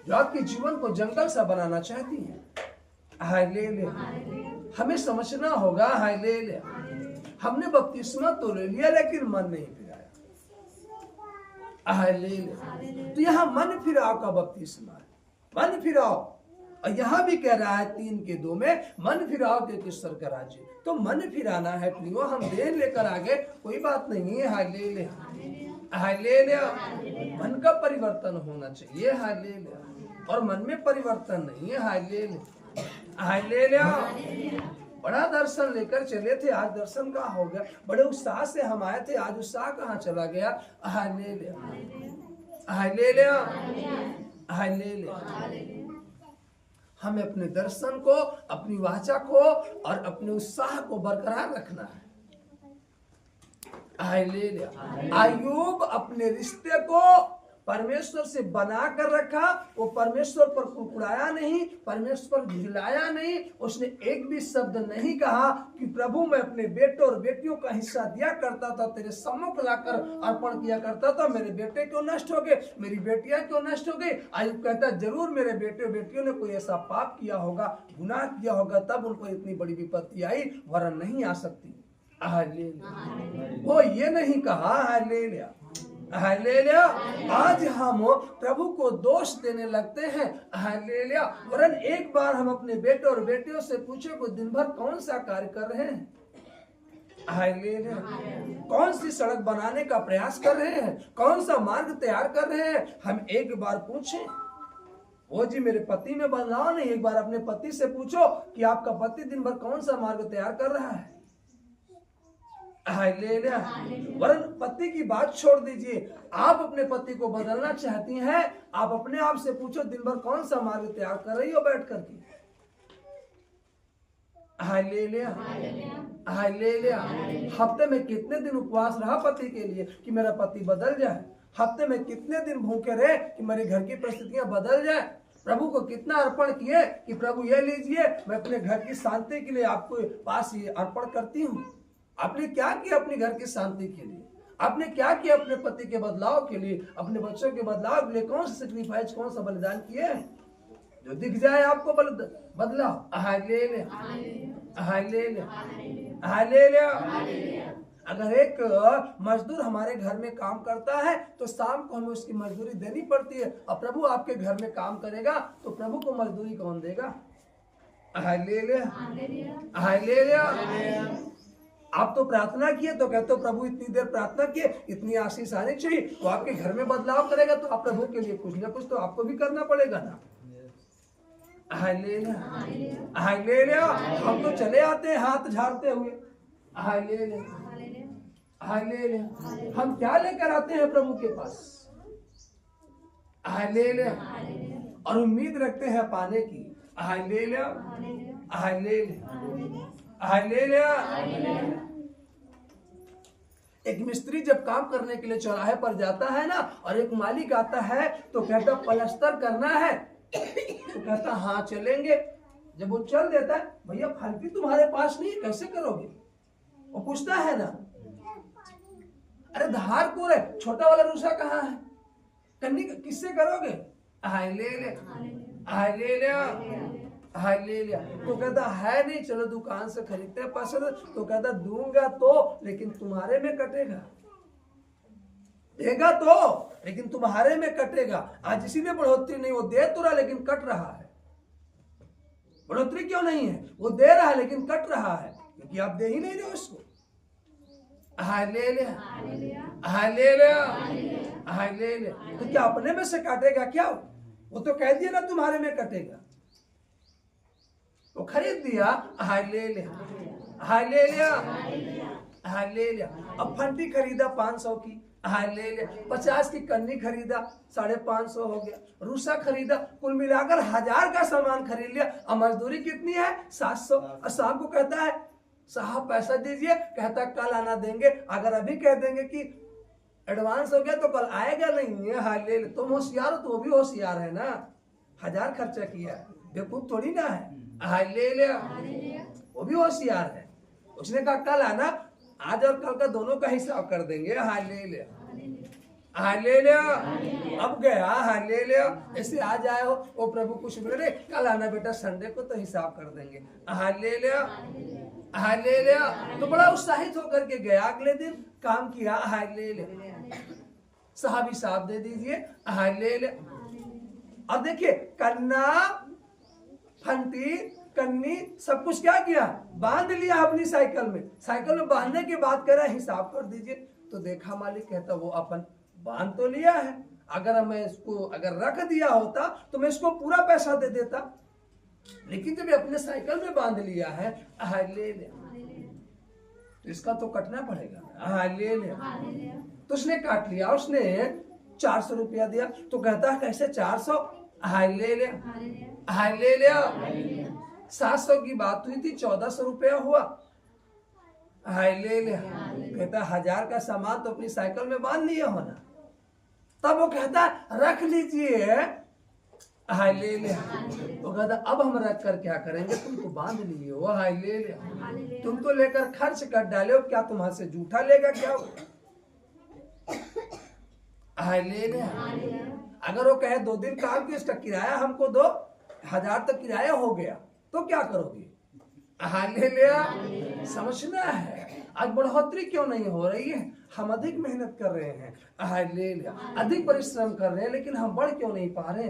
जो आपके जीवन को जंगल सा बनाना चाहती हैं। हालेलुया। हमें समझना होगा, हालेलुया, हमने बपतिस्मा तो ले लिया लेकिन मन नहीं फिराया। हालेलुया। तो यहाँ मन फिराव का बपतिस्मा है, मन फिराव। और यहाँ भी कह रहा है 3:2 में मन फिराव के ईश्वर का राज्य। तो मन फिराना है प्रियो, हम देर लेकर आगे कोई बात नहीं है। Hallelujah hallelujah. मन का परिवर्तन होना चाहिए। हालेलुया। और मन में परिवर्तन नहीं है। Hallelujah hallelujah. बड़ा दर्शन लेकर चले थे, आज दर्शन कहाँ हो गया। बड़े उत्साह से हम आए थे, आज उत्साह कहाँ चला गया। Hallelujah hallelujah hallelujah. हमें अपने दर्शन को, अपनी वाचा को और अपने उत्साह को बरकरार रखना है। हालेलुया। अय्यूब अपने रिश्ते को परमेश्वर से बना कर रखा, वो परमेश्वर पर कुड़कुड़ाया नहीं, परमेश्वर पर झिलाया नहीं, उसने एक भी शब्द नहीं कहा कि प्रभु मैं अपने बेटों और बेटियों का हिस्सा दिया करता था, तेरे सम्मुख लाकर अर्पण किया करता था, मेरे बेटे क्यों नष्ट हो गए, मेरी बेटियां क्यों नष्ट हो गई। अय्यूब कहता जरूर मेरे बेटे बेटियों ने कोई ऐसा पाप किया होगा, गुनाह किया होगा, तब उनको इतनी बड़ी विपत्ति आई, वरन नहीं आ सकती। हालेलुया। वो ये नहीं कहा। Hallelujah hallelujah. आज हम प्रभु को दोष देने लगते हैं। हालेलुया। वरन एक बार हम अपने बेटे और बेटियों से पूछे को दिन भर कौन सा कार्य कर रहे हैं। हालेलुया। कौन सी सड़क बनाने का प्रयास कर रहे हैं, कौन सा मार्ग तैयार कर रहे हैं। हम एक बार पूछें, वो जी मेरे पति में बदलाव नहीं, एक बार अपने पति से पूछो कि आपका पति दिन भर कौन सा मार्ग तैयार कर रहा है। हालेलुया। वरन पति की बात छोड़ दीजिए, आप अपने पति को बदलना चाहती हैं, आप अपने आप से पूछो दिन भर कौन सा मार्ग तैयार कर रही हो बैठ करके। Hallelujah hallelujah. हफ्ते में कितने दिन उपवास रहा पति के लिए कि मेरा पति बदल जाए। हफ्ते में कितने दिन भूखे रहे कि मेरे घर की परिस्थितियां बदल जाए। प्रभु को कितना अर्पण किए कि प्रभु ये लीजिए, मैं अपने घर की शांति के लिए आपको पास ये अर्पण करती हूँ। आपने क्या किया अपने घर की शांति के लिए, आपने क्या किया अपने पति के बदलाव के लिए, अपने बच्चों के बदलाव के लिए, कौन सा सेक्रीफाइस, कौन सा बलिदान किए जो दिख जाए आपको बदलाव। Hallelujah hallelujah hallelujah. अगर एक मजदूर हमारे घर में काम करता है तो शाम को हमें उसकी मजदूरी देनी पड़ती है, और प्रभु आपके घर में काम करेगा तो प्रभु को मजदूरी कौन देगा। Hallelujah hallelujah. आप तो प्रार्थना किए तो कहते हो प्रभु इतनी देर प्रार्थना किए, इतनी आशीष आनी चाहिए, तो आपके घर में बदलाव करेगा तो आप प्रभु के लिए कुछ ना कुछ तो आपको भी करना पड़ेगा ना। Hallelujah hallelujah. हम तो चले आते हैं हाथ झाड़ते हुए। Hallelujah hallelujah. हम क्या लेकर आते हैं प्रभु के पास। हालेलुया। और उम्मीद रखते हैं पाने की। Hallelujah hallelujah hallelujah. एक मिस्त्री जब काम करने के लिए चौराहे पर जाता है ना, और एक मालिक आता है तो कहता पलस्तर करना है, तो कहता हाँ चलेंगे। जब वो चल देता है, भैया फलकी तुम्हारे पास नहीं है, कैसे करोगे। वो पूछता है ना, अरे धार को रे, छोटा वाला रूसा कहाँ है, कन्नी किससे करोगे। Hallelujah hallelujah hallelujah. तो कहता है नहीं, चलो दुकान से खरीदते हैं पैसे। तो कहता दूंगा तो, लेकिन तुम्हारे में कटेगा, देगा तो लेकिन तुम्हारे में कटेगा। आज इसीलिए बढ़ोतरी नहीं, वो दे तो रहा लेकिन कट रहा है। बढ़ोतरी क्यों नहीं है, वो दे रहा है लेकिन कट रहा है, क्योंकि आप दे ही नहीं रहे उसको। Hallelujah hallelujah hallelujah. तो क्या अपने में से काटेगा क्या, वो तो कह दिया ना तुम्हारे में कटेगा। वो खरीद दिया, हाय ले लिया, हाय ले लिया, हाय ले लिया। अब फंटी खरीदा 500 की, हाय ले लिया। 50 की कन्नी खरीदा, 550 हो गया। रूसा खरीदा, कुल मिलाकर 1000 का सामान खरीद लिया। अब मजदूरी कितनी है? 700। और साहब को कहता है साहब पैसा दीजिए, कहता कल आना देंगे। अगर अभी कह देंगे कि एडवांस हो गया तो कल आएगा नहीं है, हाय ले ले। तुम होशियार हो तो वो भी होशियार है ना, 1000 खर्चा किया, बेवकूफ थोड़ी ना है, हाय ले ले, वो भी होशियार है। उसने कहा कल आना, आज और कल का दोनों का हिसाब कर देंगे, हाय ले ले, हाय ले ले। अब गया, हाय ले ले। ऐसे आज आए हो, ओ प्रभु कुछ बोले, कल आना बेटा संडे को तो हिसाब कर देंगे, हाय ले ले, हाय ले ले। तो बड़ा उत्साहित होकर के गया। अगले दिन काम किया, हाय ले ले। साहब हिसाब दे दीजिए, हाय ले ले। अब देखिए कन्ना फंटी कन्नी सब कुछ क्या किया, बांध लिया अपनी साइकिल में। साइकिल में बांधने के बाद कह रहा हिसाब कर दीजिए। तो देखा मालिक कहता वो अपन बांध तो लिया है, अगर मैं इसको अगर रख दिया होता तो मैं इसको पूरा पैसा दे देता, लेकिन जब अपने साइकिल में बांध लिया है, हाय ले ले, तो इसका तो कटना पड़ेगा, हाय ले ले। तो उसने काट लिया, उसने 400 रुपया दिया। तो कहता है कैसे 400, हाय ले ले, हाय ले ले। 700 की बात हुई थी, 1400 रुपया हुआ, हाय ले ले। कहता 1000 का सामान तो अपनी साइकिल में बांध लिया होना। तब वो कहता रख लीजिए, हाय ले ले। वो कहता अब हम रख कर क्या करेंगे, तुम तो बांध लिए हो, हाय ले ले। तुम तो लेकर खर्च कर डाले हो, क्या तुम्हारे से जूठा लेगा क्या, हाय ले ले। अगर वो कहे 2 दिन काम की, इसका किराया हमको दो, 1000 तक किराया हो गया, तो क्या करोगे, हाय ले ले। समझना है आज बढ़ोतरी क्यों नहीं हो रही है, हम अधिक मेहनत कर रहे हैं, हाय ले ले, अधिक परिश्रम कर रहे हैं, लेकिन हम बढ़ क्यों नहीं पा रहे,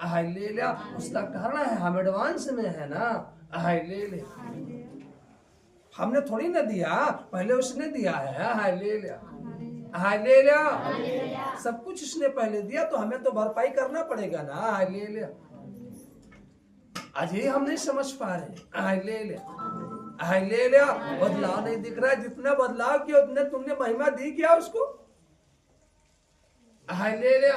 हाय ले ले। उसका कारण है हम एडवांस में है ना, हाय ले ले। हमने थोड़ी ना दिया, पहले उसने दिया है, हाय ले ले, हाय ले ले। सब कुछ उसने पहले दिया तो हमें तो भरपाई करना पड़ेगा ना, हाय ले ले। आज ये हम नहीं समझ पा रहे, हाय ले ले, हाय ले ले। बदलाव नहीं दिख रहा है, जितना बदलाव किया उतने तुमने महिमा दी क्या उसको, हाय ले ले।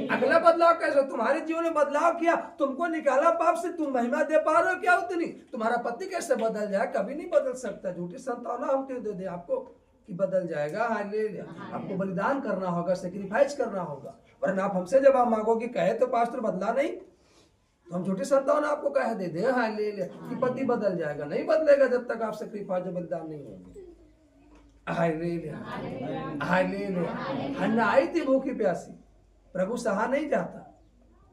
अगला बदलाव कैसे, तुम्हारे जीवन में बदलाव किया, तुमको निकाला पाप से, तुम महिमा दे पा रहे हो क्या उतनी, तुम्हारा पति कैसे बदल जाए, कभी नहीं बदल सकता। झूठी संतावना हम क्यों दे दे आपको कि बदल जाएगा, हाय ले ले। आपको बलिदान करना होगा, सेक्रीफाइस करना होगा, वरना आप हमसे जब आप मांगोगे कहे तो पास्टर बदला नहीं, तो हम झूठी संतावना आपको कह दे दे, हाय ले ले, कि पति बदल जाएगा। नहीं बदलेगा जब तक आप सेक्रीफाइस बलिदान नहीं होंगे, हाय ले ले, हाय ले ले। हन्ना आई थी भूखी प्यासी, प्रभु सहा नहीं जाता,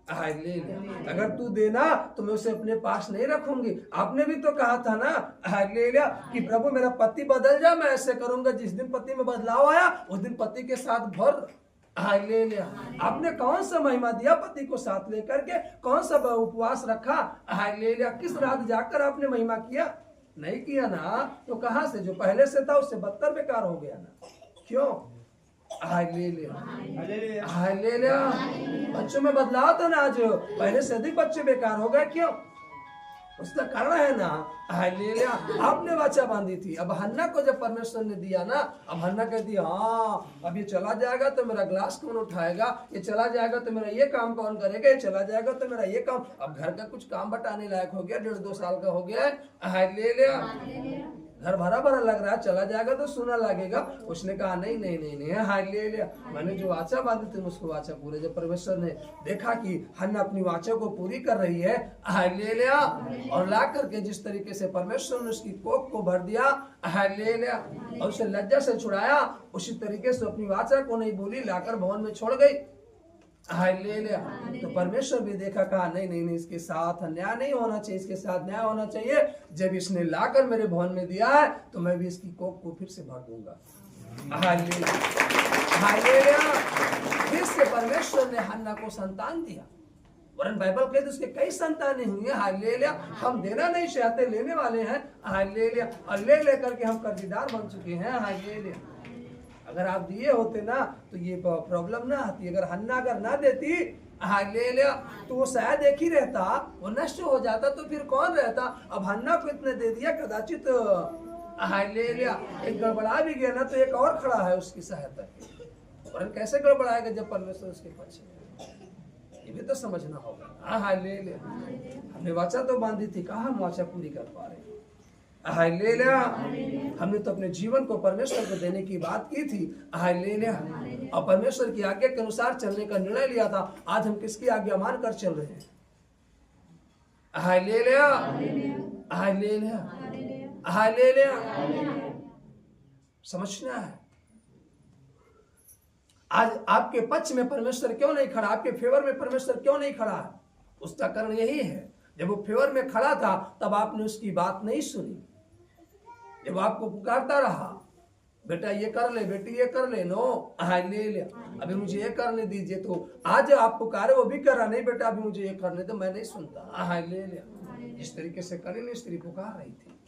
हाय ले ले। अगर तू देना तो मैं उसे अपने पास नहीं रखूंगी। आपने भी तो कहा था ना, हाय ले ले, कि प्रभु मेरा पति बदल जा, मैं ऐसे करूंगा। जिस दिन पति में बदलाव आया उस दिन पति के साथ भर, हाय ले ले। आपने कौन सा महिमा दिया पति को साथ लेकर के, कौन सा उपवास रखा, हाय ले ले। किस रात जाकर आपने महिमा किया, नहीं किया ना, तो कहां से, जो पहले से था उससे बदतर बेकार हो गया ना, क्यों, हाय ले ले, हाय ले ले। बच्चों में बदलाव था ना, आज पहले से अधिक बच्चे बेकार हो गए, क्यों, उसका कारण है ना, हाय ले ले। आपने वाचा बांधी थी, अब हन्ना को जब परमेश्वर ने दिया ना, अब हन्ना कहती हाँ अब ये चला जाएगा तो मेरा ग्लास कौन उठाएगा, ये चला जाएगा तो मेरा ये काम कौन करेगा, ये चला जाएगा तो मेरा ये काम। अब घर का कुछ काम बटाने लायक हो गया, 1.5-2 साल का हो गया, हाय ले ले। घर भरा भरा लग रहा है, चला जाएगा तो सोना लगेगा। उसने कहा नहीं नहीं नहीं नहीं, हाय ले लिया। मैंने जो वाचा बांधी थी उसको वाचा पूरे। जब परमेश्वर ने देखा कि हन्ना अपनी वाचा को पूरी कर रही है, हाय ले लिया, और ला करके जिस तरीके से परमेश्वर ने उसकी कोख को भर दिया, हाय ले लिया, और उसे लज्जा से छुड़ाया, उसी तरीके से अपनी वाचा को नहीं बोली, लाकर भवन में छोड़ गई, हाय ले लिया। तो परमेश्वर भी देखा, कहा नहीं नहीं नहीं, इसके साथ अन्याय नहीं होना चाहिए, इसके साथ न्याय होना चाहिए। जब इसने लाकर मेरे भवन में दिया है तो मैं भी इसकी कोख को फिर से भर दूंगा, हाय ले लिया, हाय ले लिया। फिर से परमेश्वर ने हन्ना को संतान दिया, वरन बाइबल कहते उसके कई संतानें हुई हैं, हाय ले लिया। हम देना नहीं चाहते, लेने वाले हैं, हाय ले लिया, और ले लेकर के हम कर्जदार बन चुके हैं, हाय ले लिया। अगर आप दिए होते ना तो ये प्रॉब्लम ना आती। अगर हन्ना अगर ना देती हाँ ले लिया। तो वो शायद एक ही रहता, वो नष्ट हो जाता तो फिर कौन रहता। अब हन्ना को इतने दे दिया, कदाचित हाँ ले लिया। एक गड़बड़ा भी गया ना तो एक और खड़ा है उसकी सहायता के, और कैसे गड़बड़ाएगा जब परमेश्वर उसके पक्ष में, ये भी तो समझना होगा। हाँ ले लिया, हमने वाचा तो बांधी थी, कहाँ हम वाचा पूरी कर पा रहे। हाँ ले लिया, हमने तो अपने जीवन को परमेश्वर को देने की बात की थी। हाँ ले लिया, और परमेश्वर की आज्ञा के अनुसार चलने का निर्णय लिया था। आज हम किसकी आज्ञा मानकर चल रहे हैं। हाँ ले लिया, हाँ ले लिया, हाँ ले लिया। समझना है, आज आपके पक्ष में परमेश्वर क्यों नहीं खड़ा, आपके फेवर में परमेश्वर क्यों नहीं खड़ा है। उसका कारण यही है, जब वो फेवर में खड़ा था तब आपने उसकी बात नहीं सुनी। जब आपको पुकारता रहा, बेटा ये कर ले, बेटी ये कर ले, नो हाँ ले लिया, अभी मुझे ये करने दीजिए, तो आज आप पुकारे वो भी कर रहा, नहीं बेटा अभी मुझे ये करने दो, मैं नहीं सुनता, हाँ ले लिया। इस तरीके से करीन स्त्री पुकार रही थी,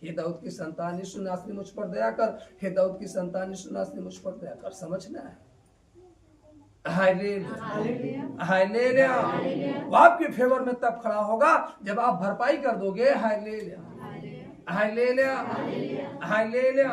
हे दाऊद की संतान यीशु नासरी मुझ पर दया कर, हे दाऊद की संतान यीशु नासरी मुझ पर दया कर। समझना है, हालेलुया। वो आपके फेवर में तब खड़ा होगा जब आप भरपाई कर दोगे। Hallelujah, hallelujah, hallelujah.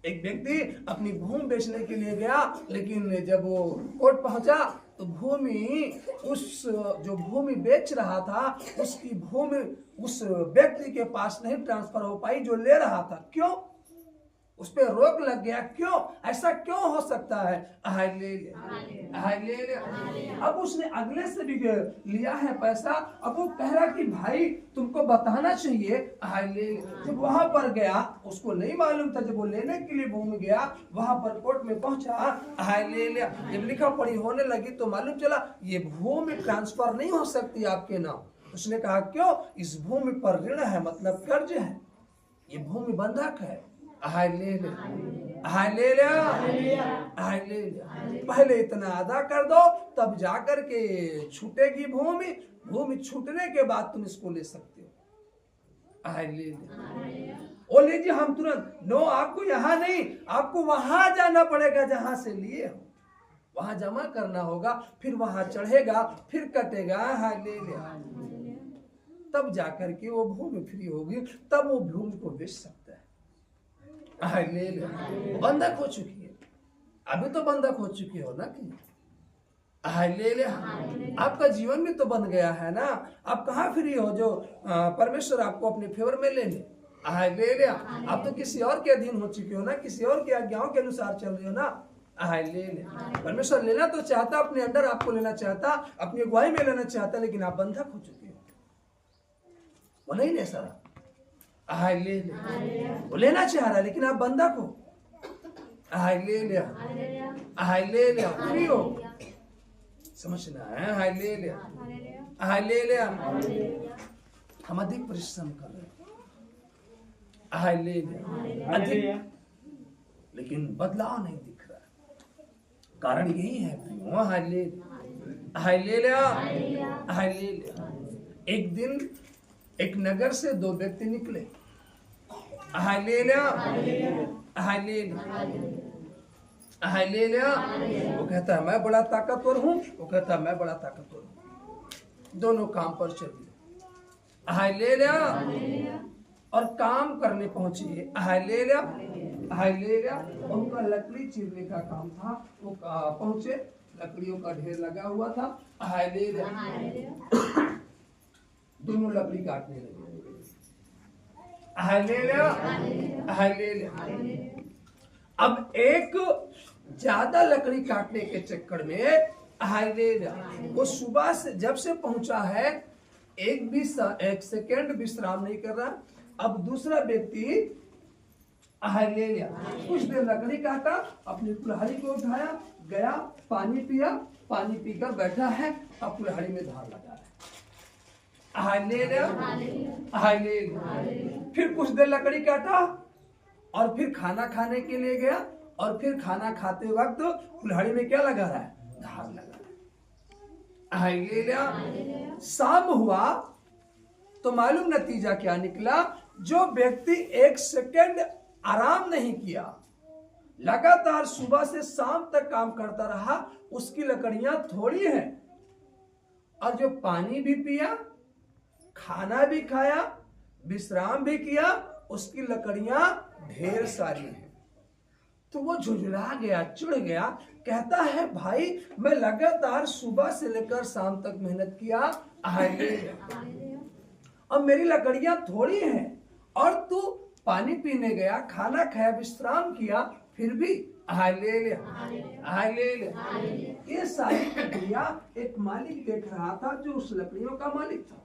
एक व्यक्ति अपनी भूमि बेचने के लिए गया, लेकिन जब वो कोर्ट पहुंचा तो भूमि, उस जो भूमि बेच रहा था उसकी भूमि उस व्यक्ति के पास नहीं ट्रांसफर हो पाई जो ले रहा था। क्यों? उस पे रोक लग गया। क्यों? ऐसा क्यों हो सकता है? अब उसने अगले से भी लिया है पैसा, अब वो कह रहा कि भाई तुमको बताना चाहिए। जब वहां पर गया, उसको नहीं मालूम था, जब वो लेने के लिए भूमि गया, वहां पर कोर्ट में पहुंचा, जब लिखा पढ़ी होने लगी तो मालूम चला ये भूमि ट्रांसफर नहीं हो सकती आपके नाम। उसने कहा क्यों? इस भूमि पर ऋण है, मतलब कर्ज है, ये भूमि बंधक है। पहले इतना अदा कर दो, तब जाकर के छूटेगी भूमि। भूमि छूटने के बाद तुम इसको ले सकते हो। ओ लीजिए हम तुरंत, नो आपको यहाँ नहीं, आपको वहां जाना पड़ेगा जहां से लिए हो, वहां जमा करना होगा, फिर वहां चढ़ेगा, फिर कटेगा। तब जाकर के वो भूमि फ्री होगी, तब वो भूमि को बेच सकता है। बंधक हो चुकी है, अभी तो बंधक हो चुकी हो ना कि आपका जीवन भी तो बन गया है ना। आप कहाँ फ्री हो जो परमेश्वर आपको अपने फेवर में ले ले। आप तो किसी और के अधीन हो चुके हो ना, किसी और के आज्ञाओं के अनुसार चल रहे हो ना। परमेश्वर लेना तो चाहता, अपने अंडर आपको लेना चाहता, अपनी अगुवाई में लेना चाहता, लेकिन आप बंधक हो चुके हो, वो नहीं ले सकता। वो लेना चाह रहा है लेकिन आप बंधक हो। फ्री हो, समझना है। हम अधिक परिश्रम कर रहे हैं, अधिक, लेकिन बदलाव नहीं दिख रहा है। कारण यही है। एक दिन एक नगर से दो व्यक्ति निकले। वो कहता है मैं बड़ा ताकतवर हूँ, वो कहता है मैं बड़ा ताकतवर हूँ। दोनों काम पर चलिए। और काम करने पहुंचे। उनका लकड़ी चीरने का काम था। वो पहुंचे, लकड़ियों का ढेर लगा हुआ था। दोनों लकड़ी काटने लगे। अब एक ज्यादा लकड़ी काटने के चक्कर में वो सुबह से जब से पहुंचा है, एक सेकंड विश्राम नहीं कर रहा। अब दूसरा व्यक्ति कुछ देर लकड़ी काटा, अपनी कुल्हाड़ी को उठाया, गया, पानी पिया, पानी पीकर बैठा है, अब कुल्हाड़ी में धार लगा है। फिर कुछ देर लकड़ी काटा और फिर खाना खाने के लिए गया, और फिर खाना खाते वक्त कुल्हाड़ी में क्या लगा रहा है? धार लगा रहा है। शाम हुआ तो मालूम नतीजा क्या निकला? जो व्यक्ति एक सेकंड आराम नहीं किया, लगातार सुबह से शाम तक काम करता रहा, उसकी लकड़ियां थोड़ी हैं, और जो पानी भी पिया, खाना भी खाया, विश्राम भी किया, उसकी लकड़ियां ढेर सारी हैं। तो वो झुंझुला गया, चिढ़ गया, कहता है भाई मैं लगातार सुबह से लेकर शाम तक मेहनत किया, और मेरी लकड़ियां थोड़ी हैं, और तू पानी पीने गया, खाना खाया, विश्राम किया, फिर भी ये सारी प्रक्रिया एक मालिक देख रहा था जो उस लकड़ियों का मालिक था।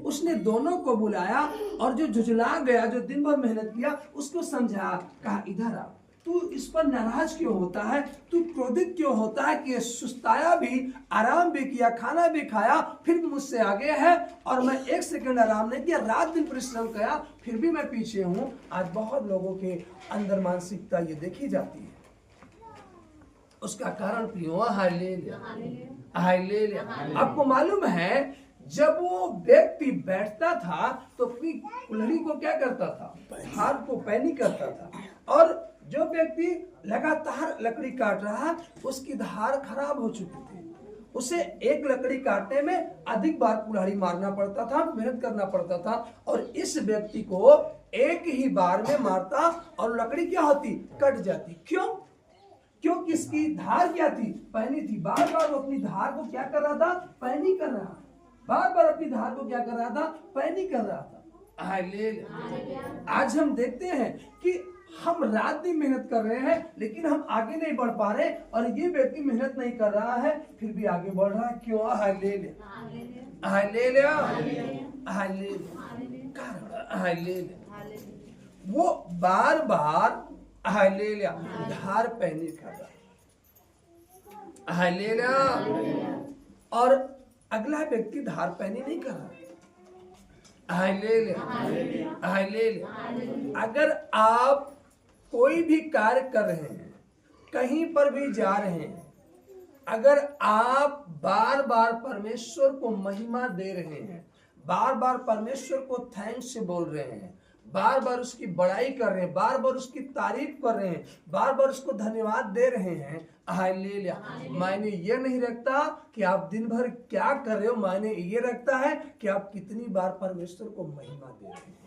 उसने दोनों को बुलाया, और जो झुझला गया, जो दिन भर मेहनत किया, उसको समझा, कहा इधर आ, तू इस पर नाराज क्यों होता है, तू क्रोधित क्यों होता है कि सुस्ताया भी, आराम भी किया, खाना भी खाया, फिर मुझसे आगे है, और मैं एक सेकंड आराम नहीं किया, रात दिन परिश्रम किया, फिर भी मैं पीछे हूं। आज बहुत लोगों के अंदर मानसिकता ये देखी जाती है। उसका कारण प्रियो आपको मालूम है, जब वो व्यक्ति बैठता था तो अपनी कुल्हड़ी को क्या करता था, धार को पैनी करता था, और जो व्यक्ति लगातार लकड़ी काट रहा, उसकी धार खराब हो चुकी थी, उसे एक लकड़ी काटने में अधिक बार कुल्हाड़ी मारना पड़ता था, मेहनत करना पड़ता था, और इस व्यक्ति को एक ही बार में मारता और लकड़ी क्या होती, कट जाती। क्यों? क्योंकि इसकी धार क्या थी, पैनी थी। बार बार वो अपनी धार को क्या कर रहा था, पैनी कर रहा, बार बार अपनी धार को क्या कर रहा था, पैनी कर रहा था। आज हम देखते हैं कि हम रात दिन मेहनत कर रहे हैं, लेकिन हम आगे नहीं बढ़ पा रहे, और ये व्यक्ति मेहनत नहीं कर रहा है, फिर भी आगे बढ़ रहा है। क्यों? वो बार बार धार पहनी कर रहा, और अगला व्यक्ति धार पहनी नहीं कर रहा। अगर आप कोई भी कार्य कर रहे हैं, कहीं पर भी जा रहे हैं, अगर आप बार बार परमेश्वर को महिमा दे रहे हैं, बार बार परमेश्वर को थैंक्स से बोल रहे हैं, बार बार उसकी बड़ाई कर रहे हैं, बार बार उसकी तारीफ कर रहे हैं, बार बार उसको धन्यवाद दे रहे हैं, मायने ये नहीं रखता कि आप दिन भर क्या कर रहे हो, मायने ये रखता है कि आप कितनी बार परमेश्वर को महिमा दे रहे हैं।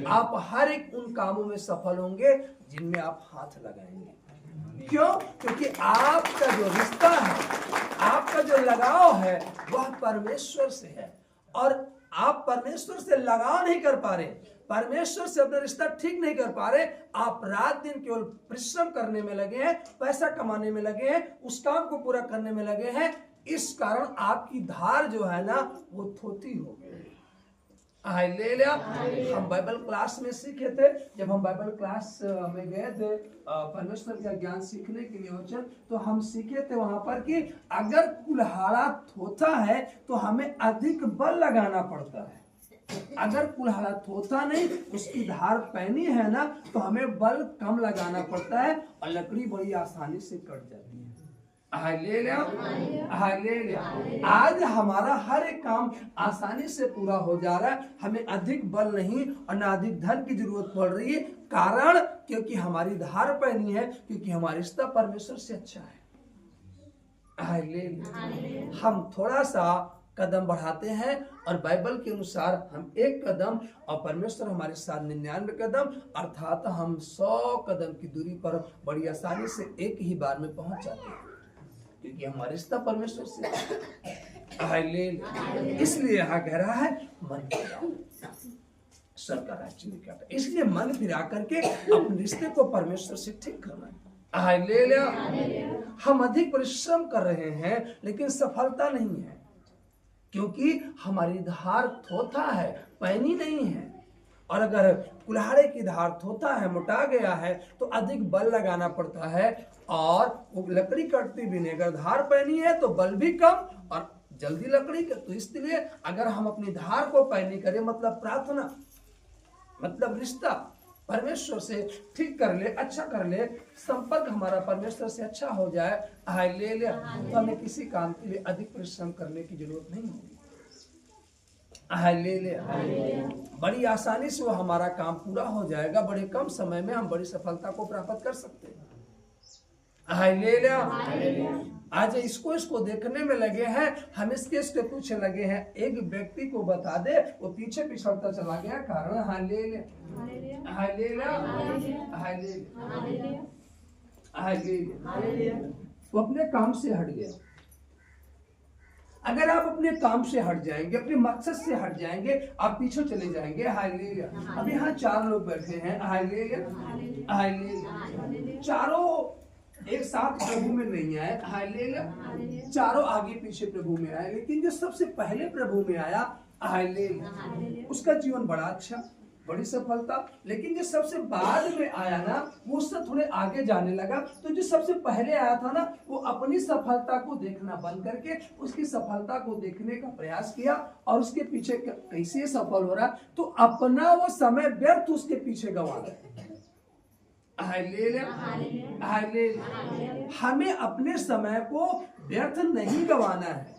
आप हर एक उन कामों में सफल होंगे जिनमें आप हाथ लगाएंगे। क्यों? क्योंकि आपका जो रिश्ता है, आपका जो लगाव है, वह परमेश्वर से है, और आप परमेश्वर से लगाव नहीं कर पा रहे, परमेश्वर से अपना रिश्ता ठीक नहीं कर पा रहे, आप रात दिन केवल परिश्रम करने में लगे हैं, पैसा कमाने में लगे हैं, उस काम को पूरा करने में लगे हैं, इस कारण आपकी धार जो है ना, वो थोथी हो गई। हम बाइबल क्लास में सीखे थे, जब हम बाइबल क्लास में गए थे परमेश्वर का ज्ञान सीखने के लिए वचन, तो हम सीखे थे वहां पर कि अगर कुल्हाड़ा थोथा है तो हमें अधिक बल लगाना पड़ता है, अगर कुल्हाड़ा थोथा नहीं, उसकी धार पैनी है ना, तो हमें बल कम लगाना पड़ता है, और लकड़ी बड़ी आसानी से कट जाती है। आज हमारा हर एक काम आसानी से पूरा हो जा रहा है, हमें अधिक बल नहीं और ना अधिक धन की जरूरत पड़ रही है। कारण क्योंकि हमारी धार पैनी है, क्योंकि हमारा रिश्ता परमेश्वर से अच्छा है। हम थोड़ा सा कदम बढ़ाते हैं, और बाइबल के अनुसार हम एक कदम, और परमेश्वर हमारे साथ 99 कदम, अर्थात हम 100 कदम की दूरी पर बड़ी आसानी से एक ही बार में पहुंच जाते हैं, क्योंकि हमारा रिश्ता परमेश्वर से। इसलिए यहाँ कह रहा है मन फिराओ, स्वर्ग का राज्य निकट है। इसलिए मन फिरा करके अपने रिश्ते को परमेश्वर से ठीक करना है। हम अधिक परिश्रम कर रहे हैं, लेकिन सफलता नहीं है, क्योंकि हमारी धार थोथा है, पैनी नहीं है। और अगर कुल्हाड़े की धार थोथा है, मोटा गया है, तो अधिक बल लगाना पड़ता है, और वो लकड़ी कटती भी नहीं। अगर धार पैनी है तो बल भी कम और जल्दी लकड़ी का। तो इसलिए अगर हम अपनी धार को पैनी करें, मतलब प्रार्थना, मतलब रिश्ता परमेश्वर से ठीक कर ले, अच्छा कर ले, संपर्क हमारा परमेश्वर से अच्छा हो जाए, तो हमें किसी काम के लिए अधिक परिश्रम करने की जरूरत नहीं होगी। बड़ी आसानी से वो हमारा काम पूरा हो जाएगा, बड़े कम समय में हम बड़ी सफलता को प्राप्त कर सकते हैं। हालेलुया। आज इसको देखने में लगे हैं, हम इसके पीछे लगे हैं। एक व्यक्ति को बता दे, वो पीछे पिछड़ता चला गया, कारण हालेलुया हालेलुया हालेलुया हालेलुया। वो अपने काम से हट गया। अगर आप अपने काम से हट जाएंगे, अपने मकसद से हट जाएंगे, आप पीछे चले जाएंगे। हालेलुया। अब यहाँ 4 लोग बैठे हैं। Hallelujah hallelujah. चारों एक साथ प्रभु में नहीं आए। हालेलुया। चारों आगे पीछे प्रभु में आए, लेकिन जो सबसे पहले प्रभु में आया, हालेलुया, उसका जीवन बड़ा अच्छा, बड़ी सफलता। लेकिन जो सबसे बाद में आया ना, वो उससे थोड़े आगे जाने लगा। तो जो सबसे पहले आया था ना, वो अपनी सफलता को देखना बंद करके उसकी सफलता को देखने का प्रयास किया, और उसके पीछे कैसे सफल हो रहा, तो अपना वो समय व्यर्थ उसके पीछे गंवा रहे। हमें अपने समय को व्यर्थ नहीं गंवाना है।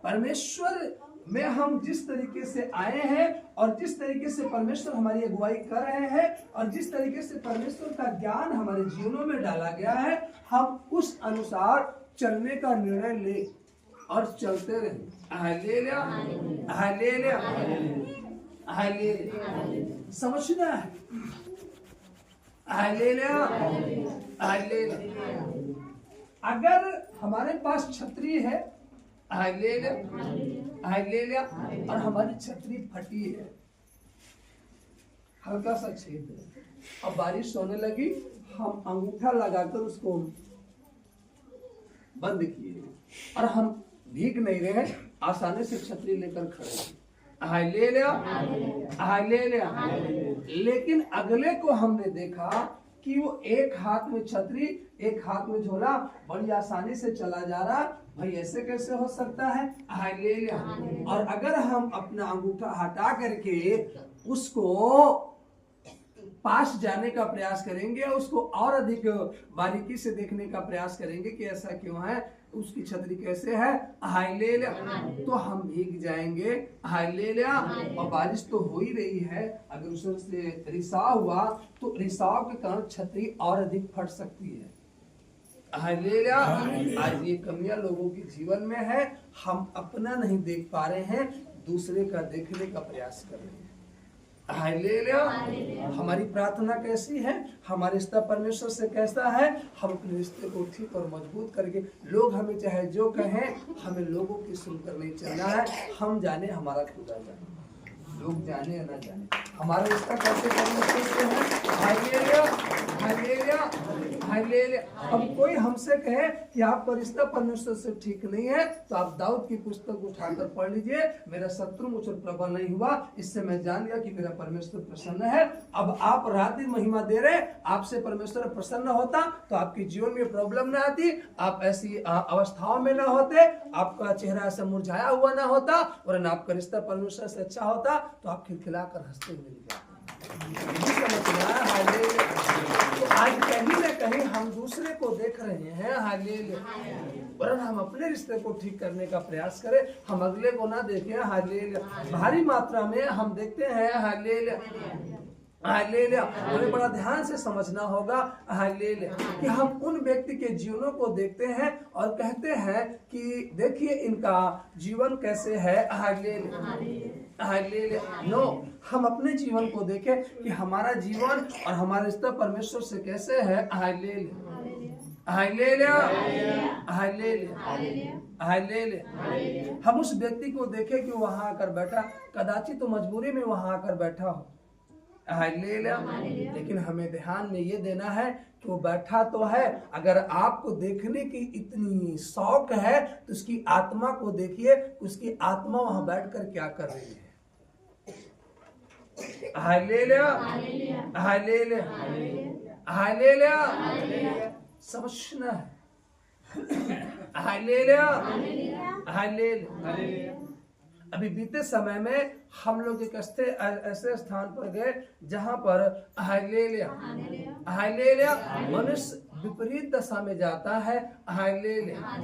परमेश्वर में हम जिस तरीके से आए हैं, और जिस तरीके से परमेश्वर हमारी अगुवाई कर रहे हैं, और जिस तरीके से परमेश्वर का ज्ञान हमारे जीवनों में डाला गया है, हम उस अनुसार चलने का निर्णय ले और चलते रहे। Hallelujah hallelujah hallelujah. समझना है। Hallelujah hallelujah. अगर हमारे पास छतरी है, हालेलुया हालेलुया, और हमारी छतरी फटी है, हल्का सा छेद है, अब बारिश होने लगी, हम अंगूठा लगाकर उसको बंद किए, और हम भीग नहीं रहे, आसानी से छतरी लेकर खड़े हैं। Hallelujah hallelujah. लेकिन अगले को हमने देखा कि वो एक हाथ में छतरी, एक हाथ में झोला, बड़ी आसानी से चला जा रहा। भाई ऐसे कैसे हो सकता है? हालेलुया। और अगर हम अपना अंगूठा हटा करके उसको पास जाने का प्रयास करेंगे, उसको और अधिक बारीकी से देखने का प्रयास करेंगे कि ऐसा क्यों है, उसकी छतरी कैसे है, हालेलुया, तो हम भीग जाएंगे। हालेलुया। और बारिश तो हो ही रही है, अगर उससे रिसाव हुआ तो रिसाव के कारण छतरी और अधिक फट सकती है। हालेलुया। आज ये कमियां लोगों के जीवन में है, हम अपना नहीं देख पा रहे हैं, दूसरे का देखने का प्रयास कर रहे हैं। हालेलुया। हमारी प्रार्थना कैसी है, हमारा रिश्ता परमेश्वर से कैसा है, हम अपने रिश्ते को ठीक और मजबूत करके, लोग हमें चाहे जो कहें, हमें लोगों की सुनकर नहीं चलना है। हम जाने, हमारा खुदा जाने, लोग जाने या ना जाने, हमारा रिश्ता कैसे परमेश्वर से है। Hallelujah hallelujah hallelujah. अब कोई हमसे कहे कि आपका रिश्ता परमेश्वर से ठीक नहीं है, तो आप दाऊद की पुस्तक उठाकर पढ़ लीजिए, मेरा शत्रु मुझ पर प्रबल नहीं हुआ, इससे मैं जान गया कि मेरा परमेश्वर प्रसन्न है। अब आप रात दिन महिमा दे रहे, आपसे परमेश्वर प्रसन्न होता तो आपके जीवन में प्रॉब्लम ना आती, आप ऐसी अवस्थाओं में ना होते, आपका चेहरा ऐसा मुरझाया हुआ ना होता, और आपका रिश्ता परमेश्वर से अच्छा होता तो आप खिलखिलाकर हंसते हुए निकल जाते। तो आज कहीं न कहीं हम दूसरे को देख रहे हैं। हालेलुया। वरन हम अपने रिश्ते को ठीक करने का प्रयास करें, हम अगले को ना देखें। हालेलुया। भारी मात्रा में हम देखते हैं। Hallelujah hallelujah. हमें बड़ा ध्यान से समझना होगा। हालेलुया। कि हम उन व्यक्ति के जीवनों को देखते हैं और कहते हैं कि देखिए इनका जीवन कैसे है। Hallelujah hallelujah. नो, हम अपने जीवन को देखें कि हमारा जीवन और हमारा रिश्ता परमेश्वर से कैसे है। Hallelujah hallelujah hallelujah hallelujah. हम उस व्यक्ति को देखें कि वहां आकर बैठा, कदाचित तो मजबूरी में वहां आकर बैठा हो। हालेलुया। लेकिन हमें ध्यान में ये देना है कि वो बैठा तो है, अगर आपको देखने की इतनी शौक है तो उसकी आत्मा को देखिए, उसकी आत्मा वहां बैठकर क्या कर रही है। Hallelujah hallelujah hallelujah. समझना है। Hallelujah hallelujah. अभी बीते समय में हम लोग एक ऐसे स्थान पर गए जहां पर हालेलुया हालेलुया मनुष्य विपरीत दशा में जाता है। हालेलुया।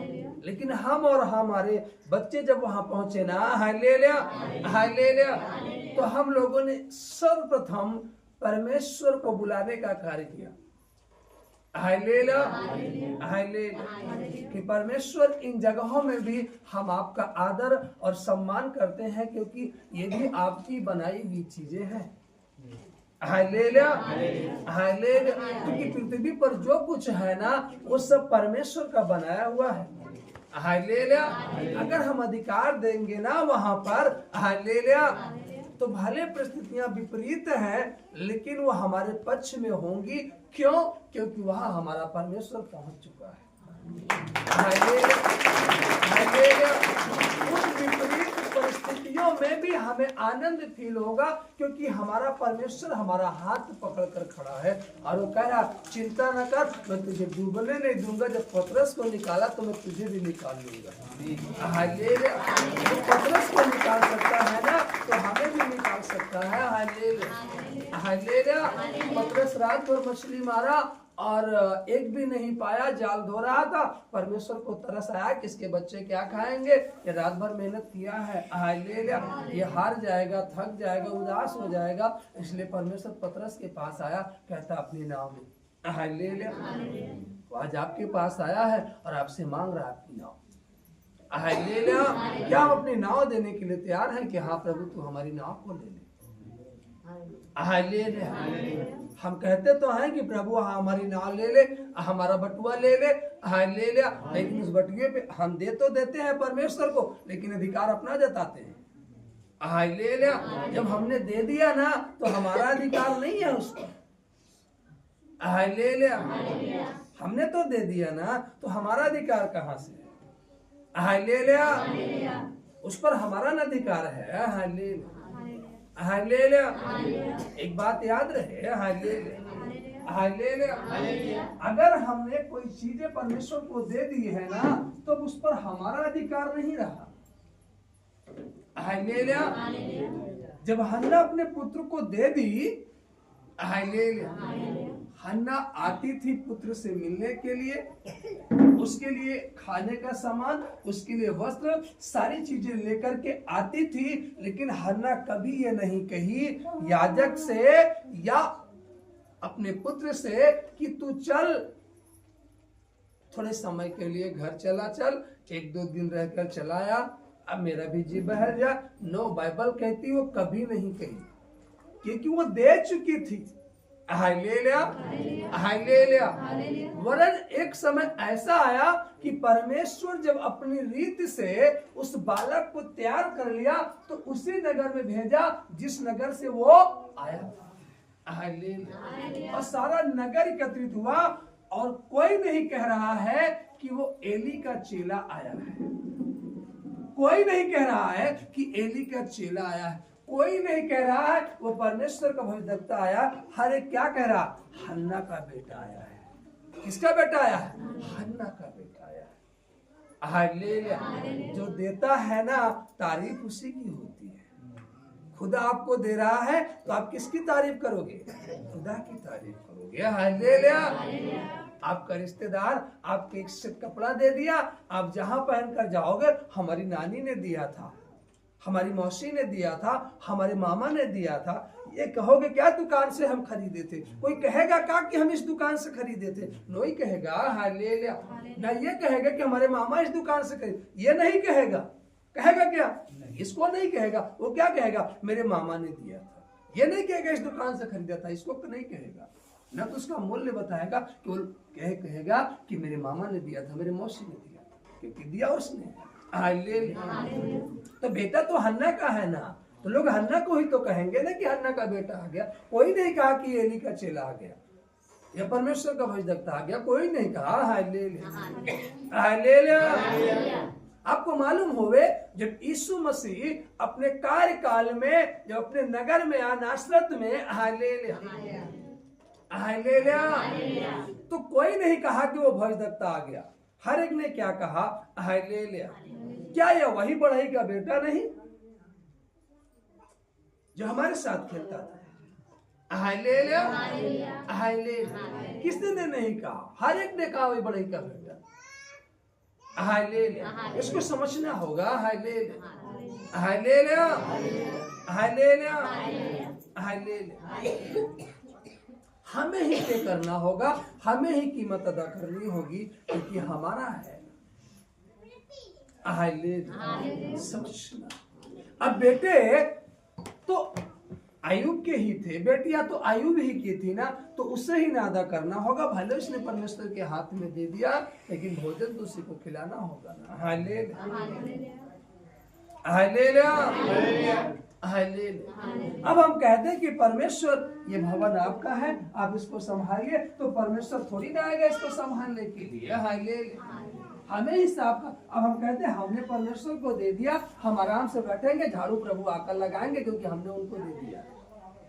लेकिन हम और हमारे बच्चे जब वहां पहुंचे ना, हालेलुया हालेलुया, तो हम लोगों ने सर्वप्रथम परमेश्वर को बुलाने का कार्य किया। Hallelujah, hallelujah. कि परमेश्वर इन जगहों में भी हम आपका आदर और सम्मान करते हैं, क्योंकि ये भी आपकी बनाई हुई चीजें हैं। Hallelujah, hallelujah. क्योंकि पृथ्वी पर जो कुछ है ना, वो सब परमेश्वर का बनाया हुआ है। हालेलुया। अगर हम अधिकार देंगे ना वहां पर, हालेलुया, तो भले परिस्थितियां विपरीत हैं, लेकिन वो हमारे पक्ष में होंगी। क्यों? क्योंकि वहां हमारा परमेश्वर पहुंच चुका है। Hallelujah, hallelujah. उस विपरीत परिस्थितियों में भी हमें आनंद फील होगा, क्योंकि हमारा परमेश्वर हमारा हाथ पकड़ कर खड़ा है और वो कह रहा, चिंता न कर, मैं तुझे डूबने नहीं दूंगा। जब पतरस को निकाला तो मैं तुझे भी निकाल लूंगा। हालेलुया। जो पतरस को निकाल सकता है ना, तो हमें भी निकाल सकता है। Hallelujah, hallelujah. पतरस रात भर मछली मारा और एक भी नहीं पाया, जाल धो रहा था। परमेश्वर को तरस आया कि इसके बच्चे क्या खाएंगे, ये रात भर मेहनत किया है, हालेलुया, ये हार जाएगा, थक जाएगा, उदास हो जाएगा। इसलिए परमेश्वर पतरस के पास आया, कहता अपनी नाव में। हालेलुया। वो आज आपके पास आया है और आपसे मांग रहा है अपनी नाव। हालेलुया। क्या हम अपनी नाव देने के लिए तैयार हैं कि हाँ प्रभु तू हमारी नाव को ले ले। हालेलुया। हम कहते तो हैं कि प्रभु हमारी नाव ले ले, हमारा बटुआ ले ले, हालेलुया, लेकिन उस बटुए पे हम दे तो देते हैं परमेश्वर को, लेकिन अधिकार अपना जताते हैं। हालेलुया। जब हमने दे दिया ना, तो हमारा अधिकार नहीं है उस पर। हालेलुया। हमने तो दे दिया ना, तो हमारा अधिकार कहाँ से? हालेलुया। उस पर हमारा न अधिकार है। Hallelujah, hallelujah. एक बात याद रहे, हालेलुया, हालेलुया। अगर हमने कोई चीजें परमेश्वर को दे दी है ना, तो उस पर हमारा अधिकार नहीं रहा। हालेलुया। जब हन्ना अपने पुत्र को दे दी, हालेलुया, हन्ना आती थी पुत्र से मिलने के लिए, उसके लिए खाने का सामान, उसके लिए वस्त्र, सारी चीजें लेकर के आती थी। लेकिन हन्ना कभी ये नहीं कही याजक से या अपने पुत्र से कि तू चल थोड़े समय के लिए घर चला चल, 1-2 दिन रहकर चलाया, अब मेरा भी जी बहल जा। नो, बाइबल कहती वो कभी नहीं कही, क्योंकि वो दे चुकी थी। Hallelujah, hallelujah. वरन एक समय ऐसा आया कि परमेश्वर जब अपनी रीत से उस बालक को तैयार कर लिया, तो उसी नगर में भेजा जिस नगर से वो आया था। हालेलुया। और सारा नगर एकत्रित हुआ, और कोई नहीं कह रहा है कि वो एली का चेला आया है। कोई नहीं कह रहा है कि एली का चेला आया है। कोई नहीं कह रहा है वो परमेश्वर का भविष्यद्वक्ता आया। हर एक क्या कह रहा? हन्ना का बेटा आया है। किसका बेटा आया है? हन्ना का बेटा आया है। हालेलुया। जो देता है ना, तारीफ उसी की होती है। खुदा आपको दे रहा है तो आप किसकी तारीफ करोगे? खुदा की तारीफ करोगे। हालेलुया। आपका रिश्तेदार आपको एक सेट कपड़ा दे दिया, आप जहां पहनकर जाओगे, हमारी नानी ने दिया था, हमारी मौसी ने दिया था, हमारे मामा ने दिया था, ये कहोगे क्या दुकान से हम खरीदे थे? कोई कहेगा क्या कि हम इस दुकान से खरीदे थे? नहीं कहेगा। हालेलुया। ना ये कहेगा कि हमारे मामा इस दुकान से खरीदे, ये नहीं कहेगा। कहेगा क्या? इसको नहीं कहेगा। वो क्या कहेगा? मेरे मामा ने दिया था। ये नहीं कहेगा इस दुकान से खरीदा था, इसको नहीं कहेगा। ना तो उसका मूल्य बताएगा, केवल कहेगा कि मेरे मामा ने दिया था, मेरे मौसी ने दिया था, क्योंकि दिया उसने। तो बेटा तो हन्ना का है ना, तो लोग हन्ना को ही तो कहेंगे ना कि हन्ना का बेटा आ गया। कोई नहीं कहा कि एली का चेला आ गया या परमेश्वर का भविष्यद्वक्ता आ गया, कोई नहीं कहा। Hallelujah, hallelujah. आपको मालूम होवे, जब यीशु मसीह अपने कार्यकाल में, जब अपने नगर में आया नासरत में, हालेलुया, हालेलुया, तो कोई नहीं कहा कि वो भविष्यद्वक्ता आ गया। हर एक ने क्या कहा? हालेलुया। क्या यह वही बढ़ई का बेटा नहीं जो हमारे साथ खेलता था? Hallelujah, hallelujah. किसने नहीं कहा? हर एक ने कहा वही बढ़ई का बेटा। हालेलुया। इसको समझना होगा। Hallelujah, hallelujah, hallelujah, hallelujah. हमें ही पे करना होगा, हमें ही कीमत अदा करनी होगी, क्योंकि हमारा है। समझना। अब बेटे तो आयुब के ही थे, बेटियां तो आयुब ही की थी ना, तो उससे ही ना अदा करना होगा। भले उसने परमेश्वर के हाथ में दे दिया, लेकिन भोजन तो उसी को खिलाना होगा ना। अब हम कहते हैं कि परमेश्वर ये भवन आपका है, आप इसको संभालिए, तो परमेश्वर थोड़ी ना आएगा इसको संभालने के लिए। हमें हिसाब का। अब हम कहते हैं हमने परमेश्वर को दे दिया, हम आराम से बैठेंगे, झाड़ू प्रभु आकर लगाएंगे, क्योंकि हमने उनको दे दिया।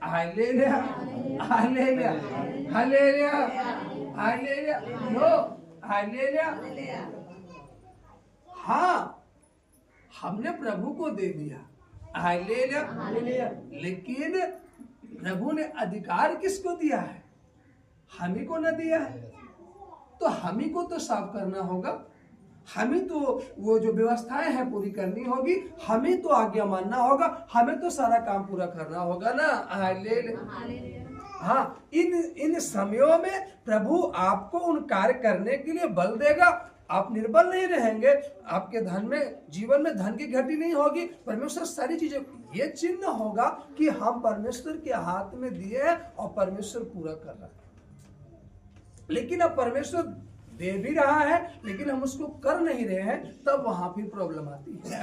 हालेलुया, हालेलुया, हालेलुया, हालेलुया, लो हालेलुया। हाँ, हमने प्रभु को दे दिया, हालेलुया, लेकिन प्रभु ने अधिकार किसको दिया है? हम ही को न दिया है, तो हम ही को तो साफ करना होगा, हमें तो वो जो व्यवस्थाएं हैं पूरी करनी होगी, हमें तो आज्ञा मानना होगा, हमें तो सारा काम पूरा करना होगा ना। हाँ, इन समयों में प्रभु आपको उन कार्य करने के लिए बल देगा। आप निर्बल नहीं रहेंगे, आपके धन में, जीवन में धन की घटी नहीं होगी। परमेश्वर सारी चीजें, ये चिन्ह होगा कि हम परमेश्वर के हाथ में दिए हैं और परमेश्वर पूरा कर रहा है। लेकिन अब परमेश्वर दे भी रहा है, लेकिन हम उसको कर नहीं रहे हैं, तब वहां फिर प्रॉब्लम आती है।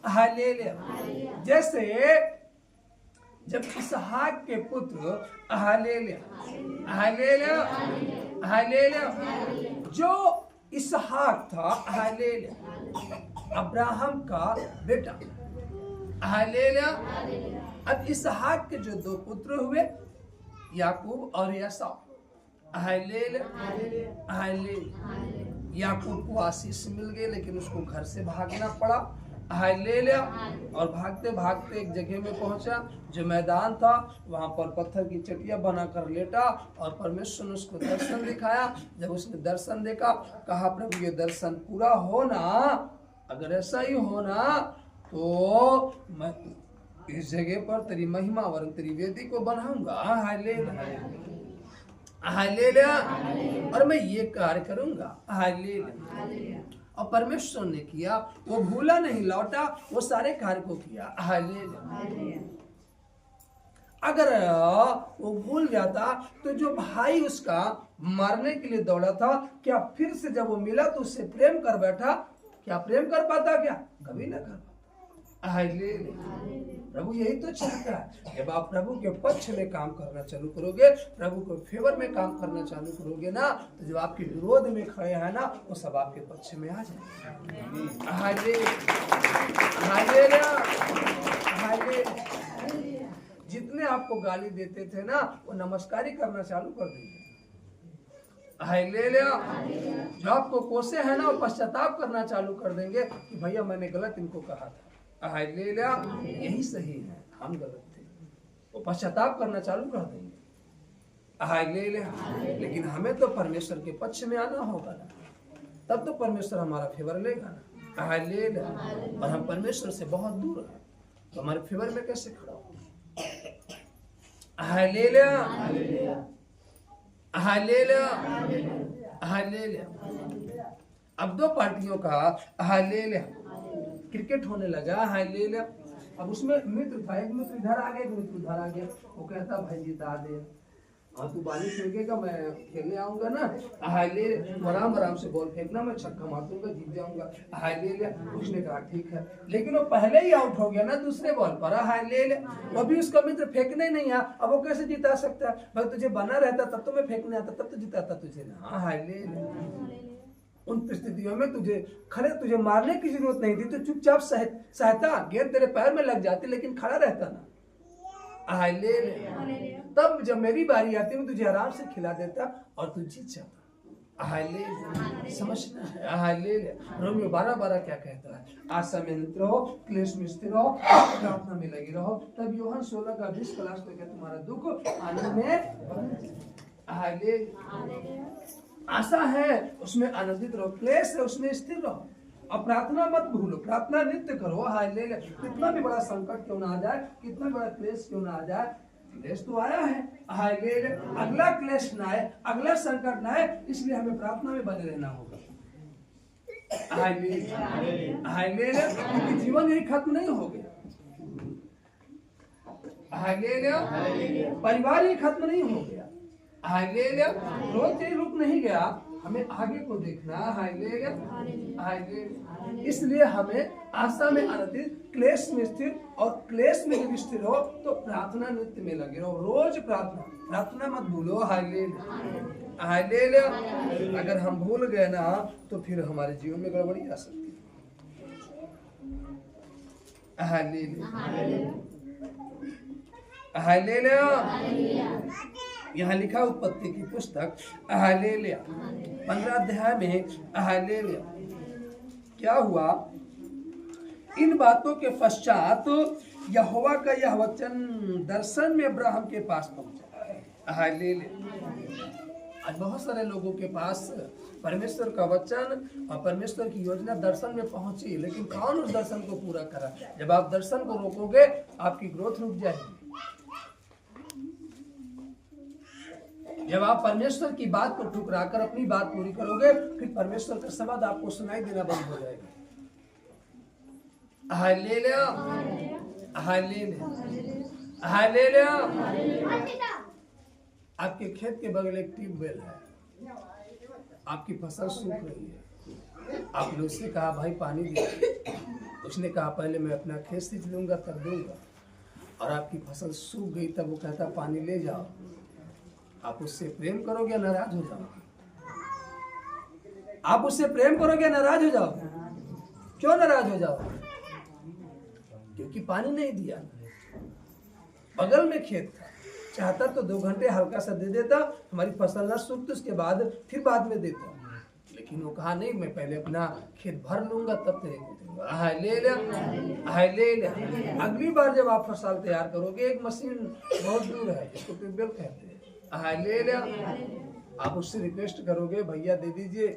हालेलुया। जैसे जब इसहाक के पुत्र, हालेलुया, जो इसहाक था, अब्राहम का बेटा, अब इसहाक के जो दो पुत्र हुए, याकूब और एसाव, याकूब को आशीष मिल गई, लेकिन उसको घर से भागना पड़ा। और भागते भागते एक जगह में पहुंचा जो मैदान था, वहां पर पत्थर की चटिया बनाकर लेटा और परमेश्वर ने उसको दर्शन दिखाया। जब उसने दर्शन देखा, कहा प्रभु ये दर्शन पूरा हो ना, अगर ऐसा ही हो ना तो मैं इस जगह पर तेरी महिमा वरन तेरी वेदी को बनाऊंगा। हालेलुया, और मैं ये कार्य करूंगा। हालेलुया। और परमेश्वर ने किया, वो भूला नहीं, लौटा, वो सारे कार्य को किया। हालेलुया। अगर वो भूल जाता तो जो भाई उसका मारने के लिए दौड़ा था, क्या फिर से जब वो मिला तो उससे प्रेम कर बैठा? क्या प्रेम कर पाता? क्या कभी ना कर पाता। प्रभु यही तो चाहता है। जब आप प्रभु के पक्ष में काम करना चालू करोगे, प्रभु के फेवर में काम करना चालू करोगे ना, तो जो आपके विरोध में खड़े हैं ना, वो सब आपके पक्ष में आ जाएंगे। जितने आपको गाली देते थे ना, वो नमस्कारी करना चालू कर देंगे। जो आपको कोसे है ना, वो पश्चाताप करना चालू कर देंगे कि भैया मैंने गलत इनको कहा था। यही सही है, हम गलत थे, वो पश्चाताप करना चालू कर देंगे। लेकिन हमें तो परमेश्वर के पक्ष में आना होगा ना, तब तो परमेश्वर हमारा फेवर लेगा ना। और हम परमेश्वर से बहुत दूर हैं, तो हमारे फेवर में कैसे खड़ा होगा? अब दो पार्टियों का क्रिकेट होने लगा। अब उसमें मित्र था, एक मित्र इधर आ गया, एक मित्र उधर आ गया। वो कहता भाई जिता दे, और तू बाली फेंकेगा, मैं खेलने आऊंगा ना। आराम आराम से बॉल फेंकना, मैं छक्का मार दूंगा, जीत जाऊंगा। उसने कहा ठीक है, लेकिन वो पहले ही आउट हो गया ना दूसरे बॉल पर। अभी उसका मित्र फेंकने नहीं आया, अब वो कैसे जिता सकता है? भाई तुझे बना रहता तब तो मैं फेंकने आता, तब तो जिताता तुझे ना। उन परिस्थितियों में तुझे मारने की जरूरत नहीं थी, तो चुपचाप सहता, गेंद तेरे पैर में लग जाती, लेकिन खड़ा रहता ना। तब जब मेरी बारी आती, मैं तुझे आराम से खिला देता और तू जीत जाता। समझना है। रोमियो 12:12 क्या कहता है? आशा में निरत रहो, क्लेश में स्थिर रहो, प्रार्थना में लगी रहो, तब यूहन्ना 16:20 क्लास में कहता तुम्हारा दुख आनंद में। आशा है उसमें आनंदित रहो, क्लेश है उसमें स्थिर रहो, और प्रार्थना मत भूलो, प्रार्थना नित्य करो। कितना भी बड़ा संकट क्यों ना आ जाए, कितना बड़ा क्लेश क्यों ना आ जाए, क्लेश तो आया है, हालेलुया। अगला क्लेश ना आए, अगला संकट ना आए, इसलिए हमें प्रार्थना में बने रहना होगा। Hallelujah, hallelujah. क्योंकि जीवन यही खत्म नहीं हो गया। हालेलुया, परिवार ही खत्म नहीं हो गया। हालेलुया, रोज यही रुक नहीं गया, हमें आगे को देखना। Hallelujah, hallelujah. इसलिए हमें आशा में आनंदित, क्लेश में स्थिर, और क्लेश में जब स्थिर हो तो प्रार्थना नित्य में लगे रहो। रोज प्रार्थना मत भूलो। Hallelujah, hallelujah. अगर हम भूल गए ना तो फिर हमारे जीवन में गड़बड़ी आ सकती है। Hallelujah, hallelujah. यहाँ लिखा उत्पत्ति की पुस्तक हालेलुया 15 अध्याय में हालेलुया क्या हुआ। इन बातों के पश्चात यहोवा का यह वचन दर्शन में अब्राहम के पास पहुंचा। हालेलुया। आज बहुत सारे लोगों के पास परमेश्वर का वचन और परमेश्वर की योजना दर्शन में पहुंची, लेकिन कौन उस दर्शन को पूरा करा। जब आप दर्शन को रोकोगे आपकी ग्रोथ रुक जाएगी। जब आप परमेश्वर की बात को ठुकराकर अपनी बात पूरी करोगे, फिर परमेश्वर का शब्द आपको सुनाई देना बंद हो जाएगा। Hallelujah, hallelujah, hallelujah. आपके खेत के बगल एक ट्यूबवेल है, आपकी फसल सूख रही है। आपने उससे कहा भाई पानी दे, उसने कहा पहले मैं अपना खेत सींच लूंगा तब दूंगा, और आपकी फसल सूख गई तब वो कहता पानी ले जाओ। आप उससे प्रेम करोगे या नाराज हो जाओगे? आप उससे प्रेम करोगे या नाराज हो जाओगे? क्यों नाराज हो जाओगे? क्योंकि पानी नहीं दिया। बगल में खेत था, चाहता तो 2 घंटे हल्का सा दे देता, हमारी फसल ना सूखती, उसके बाद फिर बाद में देता, लेकिन वो कहा नहीं, मैं पहले अपना खेत भर लूंगा तब तेरे को दूंगा। Hallelujah, hallelujah. अगली बार जब आप फसल तैयार करोगे, एक मशीन बहुत दूर है जिसको ट्यूबवेल कहते हैं। हालेलुया। आप उससे रिक्वेस्ट करोगे भैया दे दीजिए,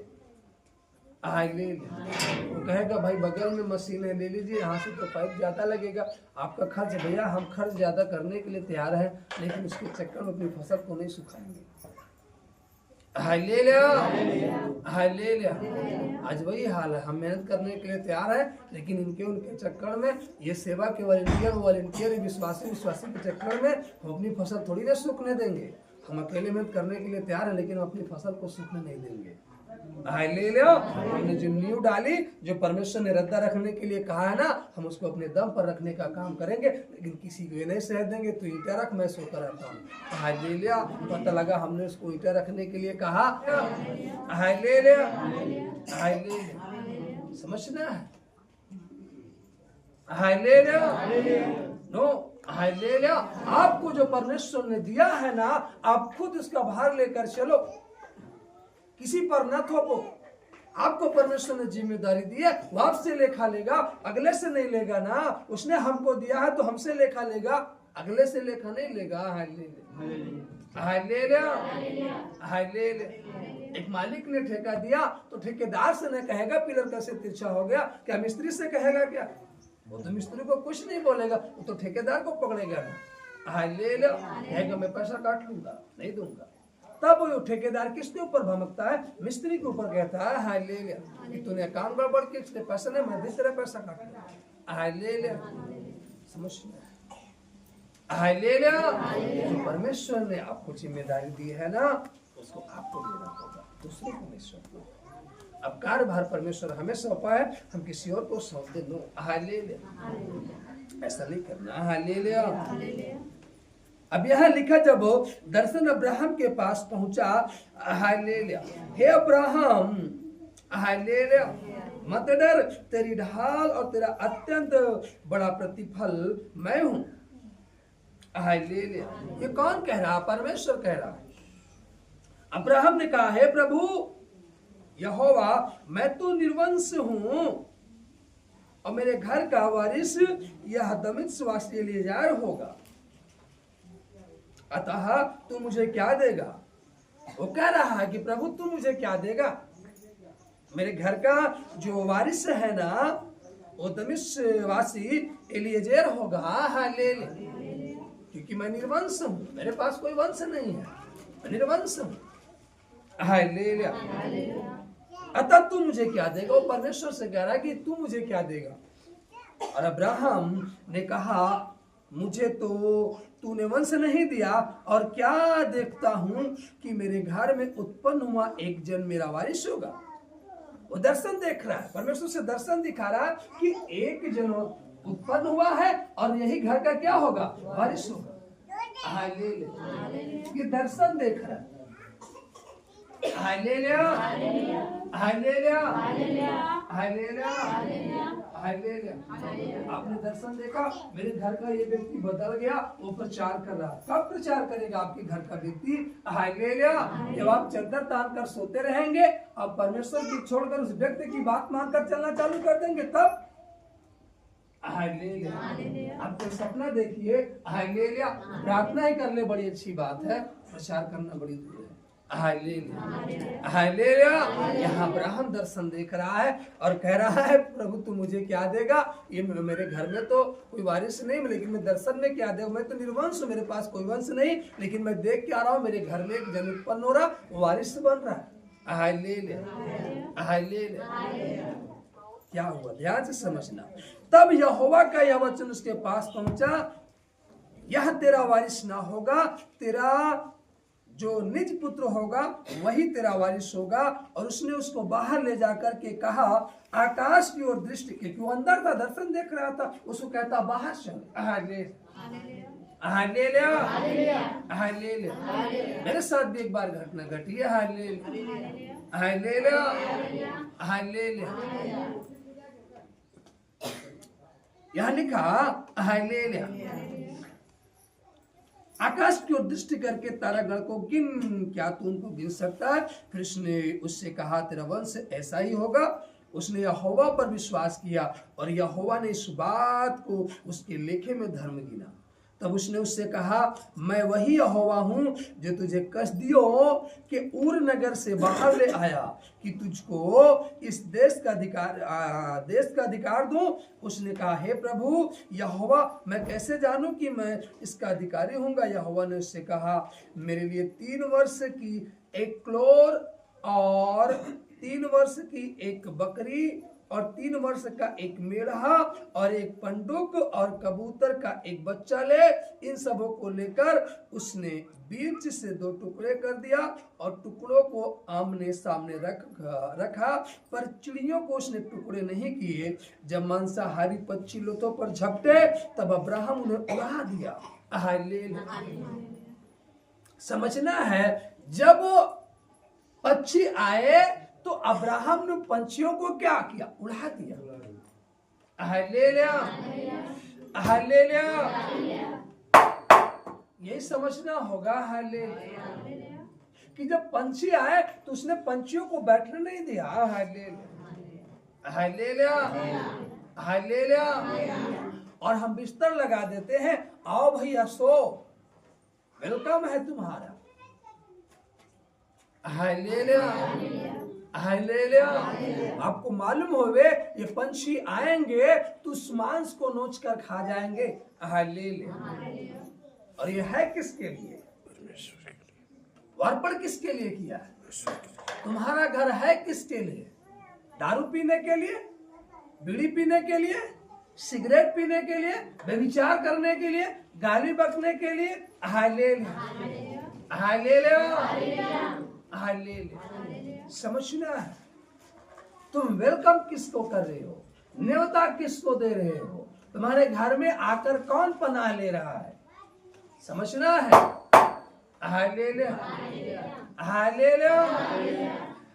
हालेलुया। वो कहेगा भाई बगल में मशीन है ले लीजिए, यहाँ से तो पाइप ज्यादा लगेगा, आपका खर्च। भैया हम खर्च ज्यादा करने के लिए तैयार हैं, लेकिन उसके चक्कर में अपनी फसल को नहीं सुखाएंगे। Hallelujah, hallelujah. आज वही हाल है, हम मेहनत करने के लिए तैयार हैं, लेकिन उनके चक्कर में, ये सेवा के वॉलंटियर विश्वासी के चक्कर में हम अपनी फसल थोड़ी ना सूखने देंगे। हम अकेले मेहनत करने के लिए तैयार हैं, लेकिन हम अपनी फसल को सूखने नहीं देंगे। हालेलुया। हमने जो नींव डाली, जो परमेश्वर ने रद्दा रखने के लिए कहा है ना, हम उसको अपने दम पर रखने का काम करेंगे, लेकिन किसी को ये नहीं सह देंगे तो ईंटा रख, मैं सोकर रहता हूँ। हालेलुया। पता लगा हमने उसको ईंटा रखने के लिए कहा। Hallelujah, hallelujah. समझना है? हालेलुया। No, hallelujah. आपको जो परमेश्वर ने दिया है ना, आप खुद उसका भार लेकर चलो, किसी पर न थोपो। आपको परमेश्वर ने जिम्मेदारी दी है, वो आपसे लेखा लेगा, अगले से नहीं लेगा ना। उसने हमको दिया है तो हमसे लेखा लेगा, अगले से लेखा नहीं लेगा। Hallelujah, hallelujah, hallelujah. एक मालिक ने ठेका दिया तो ठेकेदार से न कहेगा पिलर कैसे तिरछा हो गया, क्या मिस्त्री से कहेगा? क्या वो तो मिस्त्री को कुछ नहीं बोलेगा, वो तो ठेकेदार को पकड़ेगा ना। हालेलुया। कहेगा मैं पैसा काट लूंगा, नहीं दूंगा। तब वो ठेकेदार किसके ऊपर भमकता है? मिस्त्री के ऊपर कहता है हालेलुया कि तूने काम गड़बड़ किया, इसलिए पैसा नहीं, मैं भी तेरा पैसा काटूंगा। हालेलुया। समझना है? हालेलुया। जो परमेश्वर ने आपको जिम्मेदारी दी है ना, उसको आपको देना होगा, दूसरे को नहीं सौंपना। अब कार्यभार परमेश्वर हमें सौंपा है, हम किसी और को सौंप दे नो। हालेलुया। ऐसा नहीं करना। हालेलुया। अब यहाँ लिखा जब दर्शन अब्राहम के पास पहुंचा, हालेलुया, हे अब्राहम, हालेलुया, मत डर, तेरी ढाल और तेरा अत्यंत बड़ा प्रतिफल मैं हूं। हालेलुया। ये कौन कह रहा? परमेश्वर कह रहा है। अब्राहम ने कहा, हे प्रभु यहोवा, मैं तो निर्वंश हूं और मेरे घर का वारिस यह दमिश्कवासी एलीआजर होगा, अतः तू मुझे क्या देगा? वो कह रहा है कि प्रभु तू मुझे क्या देगा? मेरे घर का जो वारिस है ना, वो दमिश्कवासी एलीआजर होगा। हालेलुया। क्योंकि मैं निर्वंश हूँ, मेरे पास कोई वंश नहीं है, मैं निर्वंश हूँ। हालेलुया। अतः तू मुझे क्या देगा? वो परमेश्वर से कह रहा है कि तू मुझे क्या देगा? और अब्राहम ने कहा मुझे तो तूने वंश नहीं दिया, और क्या देखता हूं कि मेरे घर में उत्पन्न हुआ एक जन मेरा वारिस होगा। वो दर्शन देख रहा है, परमेश्वर से दर्शन दिखा रहा है कि एक जन उत्पन्न हुआ है और यही घर का क्या होगा? वारिस होगा। हालेलुया। ये दर्शन देख रहा है। Hallelujah, hallelujah, hallelujah, hallelujah. आपने दर्शन देखा, मेरे घर का ये व्यक्ति बदल गया, वो प्रचार कर रहा है। कब प्रचार करेगा आपके घर का व्यक्ति? हालेलुया। जब आप चादर तान कर सोते रहेंगे, अब परमेश्वर की छोड़कर उस व्यक्ति की बात मानकर चलना चालू कर देंगे, तब हालेलुया। आप कोई सपना देखिए, हालेलुया, प्रार्थना ही कर ले, बड़ी अच्छी बात है, प्रचार करना बड़ी दूर है। Hallelujah, hallelujah. यहाँ अब्राहम दर्शन देख रहा है और कह रहा है प्रभु तू मुझे क्या देगा? ये मेरे घर में तो कोई वारिस नहीं, लेकिन मैं दर्शन में क्या देगा? मैं तो निर्वंश हूँ, मेरे पास कोई वंश नहीं, लेकिन मैं देख के आ रहा हूँ मेरे घर में एक जन उत्पन्न हो रहा, वो वारिस बन रहा है। Hallelujah, hallelujah. क्या हुआ? ध्यान से समझना। तब यहोवा का यह वचन उसके पास पहुंचा, यह तेरा वारिस ना होगा, तेरा जो निज पुत्र होगा वही तेरा वारिस होगा। और उसने उसको बाहर ले जाकर के कहा, आकाश की ओर दृष्टि, क्योंकि वो अंदर था, दर्शन देख रहा था, उसको कहता बाहर चल। Hallelujah, hallelujah. मेरे साथ भी एक बार घटना घटी है। Hallelujah, hallelujah, hallelujah. यहाँ लिखा हालेलुया, आकाश की ओर दृष्टि करके तारागण को गिन, क्या तू उनको गिन सकता है? फिर उसने उससे कहा तेरा वंश ऐसा ही होगा। उसने यहोवा पर विश्वास किया और यहोवा ने इस बात को उसके लेखे में धर्म गिना। तब उसने उससे कहा, मैं वही यहोवा हूँ जो तुझे कसदियों के ऊर नगर से बाहर ले आया कि तुझको इस देश का अधिकार दूं। उसने कहा, हे प्रभु यहोवा, मैं कैसे जानूं कि मैं इसका अधिकारी हूँगा? यहोवा ने उससे कहा, मेरे लिए 3 वर्ष की एक क्लोर और 3 वर्ष की एक बकरी और 3 वर्ष का एक मेढ़ा और एक पंडुक और कबूतर का एक बच्चा ले। इन सबों को लेकर उसने बीच से 2 टुकड़े कर दिया और टुकड़ों को आमने सामने रखा, पर चिड़ियों को उसने टुकड़े नहीं किए। जब मांसाहारी पक्षी लोथों पर झपटे तब अब्राहम उन्हें उड़ा दिया। हालेलुया। समझना है, जब पक्षी आए तो अब्राहम ने पंछियों को क्या किया? उड़ा दिया। Hallelujah, hallelujah. यही समझना होगा। हालेलुया, कि जब पंछी आए तो उसने पंछियों को बैठने नहीं दिया। Hallelujah, hallelujah, hallelujah. और हम बिस्तर लगा देते हैं, आओ भैया सो, वेलकम है तुम्हारा। Hallelujah, hallelujah. आपको मालूम होवे ये पंछी आएंगे तो उस मांस को नोच कर खा जाएंगे। हालेलुया। और ये है किसके लिए? अर्पण किसके लिए किया है? तुम्हारा घर है किसके लिए? दारू पीने के लिए, बीड़ी पीने के लिए, सिगरेट पीने के लिए, व्यभिचार करने के लिए, गाली बकने के लिए? Hallelujah, hallelujah, hallelujah. समझना है, तुम वेलकम किसको कर रहे हो? न्योता किसको दे रहे हो? तुम्हारे घर में आकर कौन पनाह ले रहा है? समझना है। Hallelujah, hallelujah.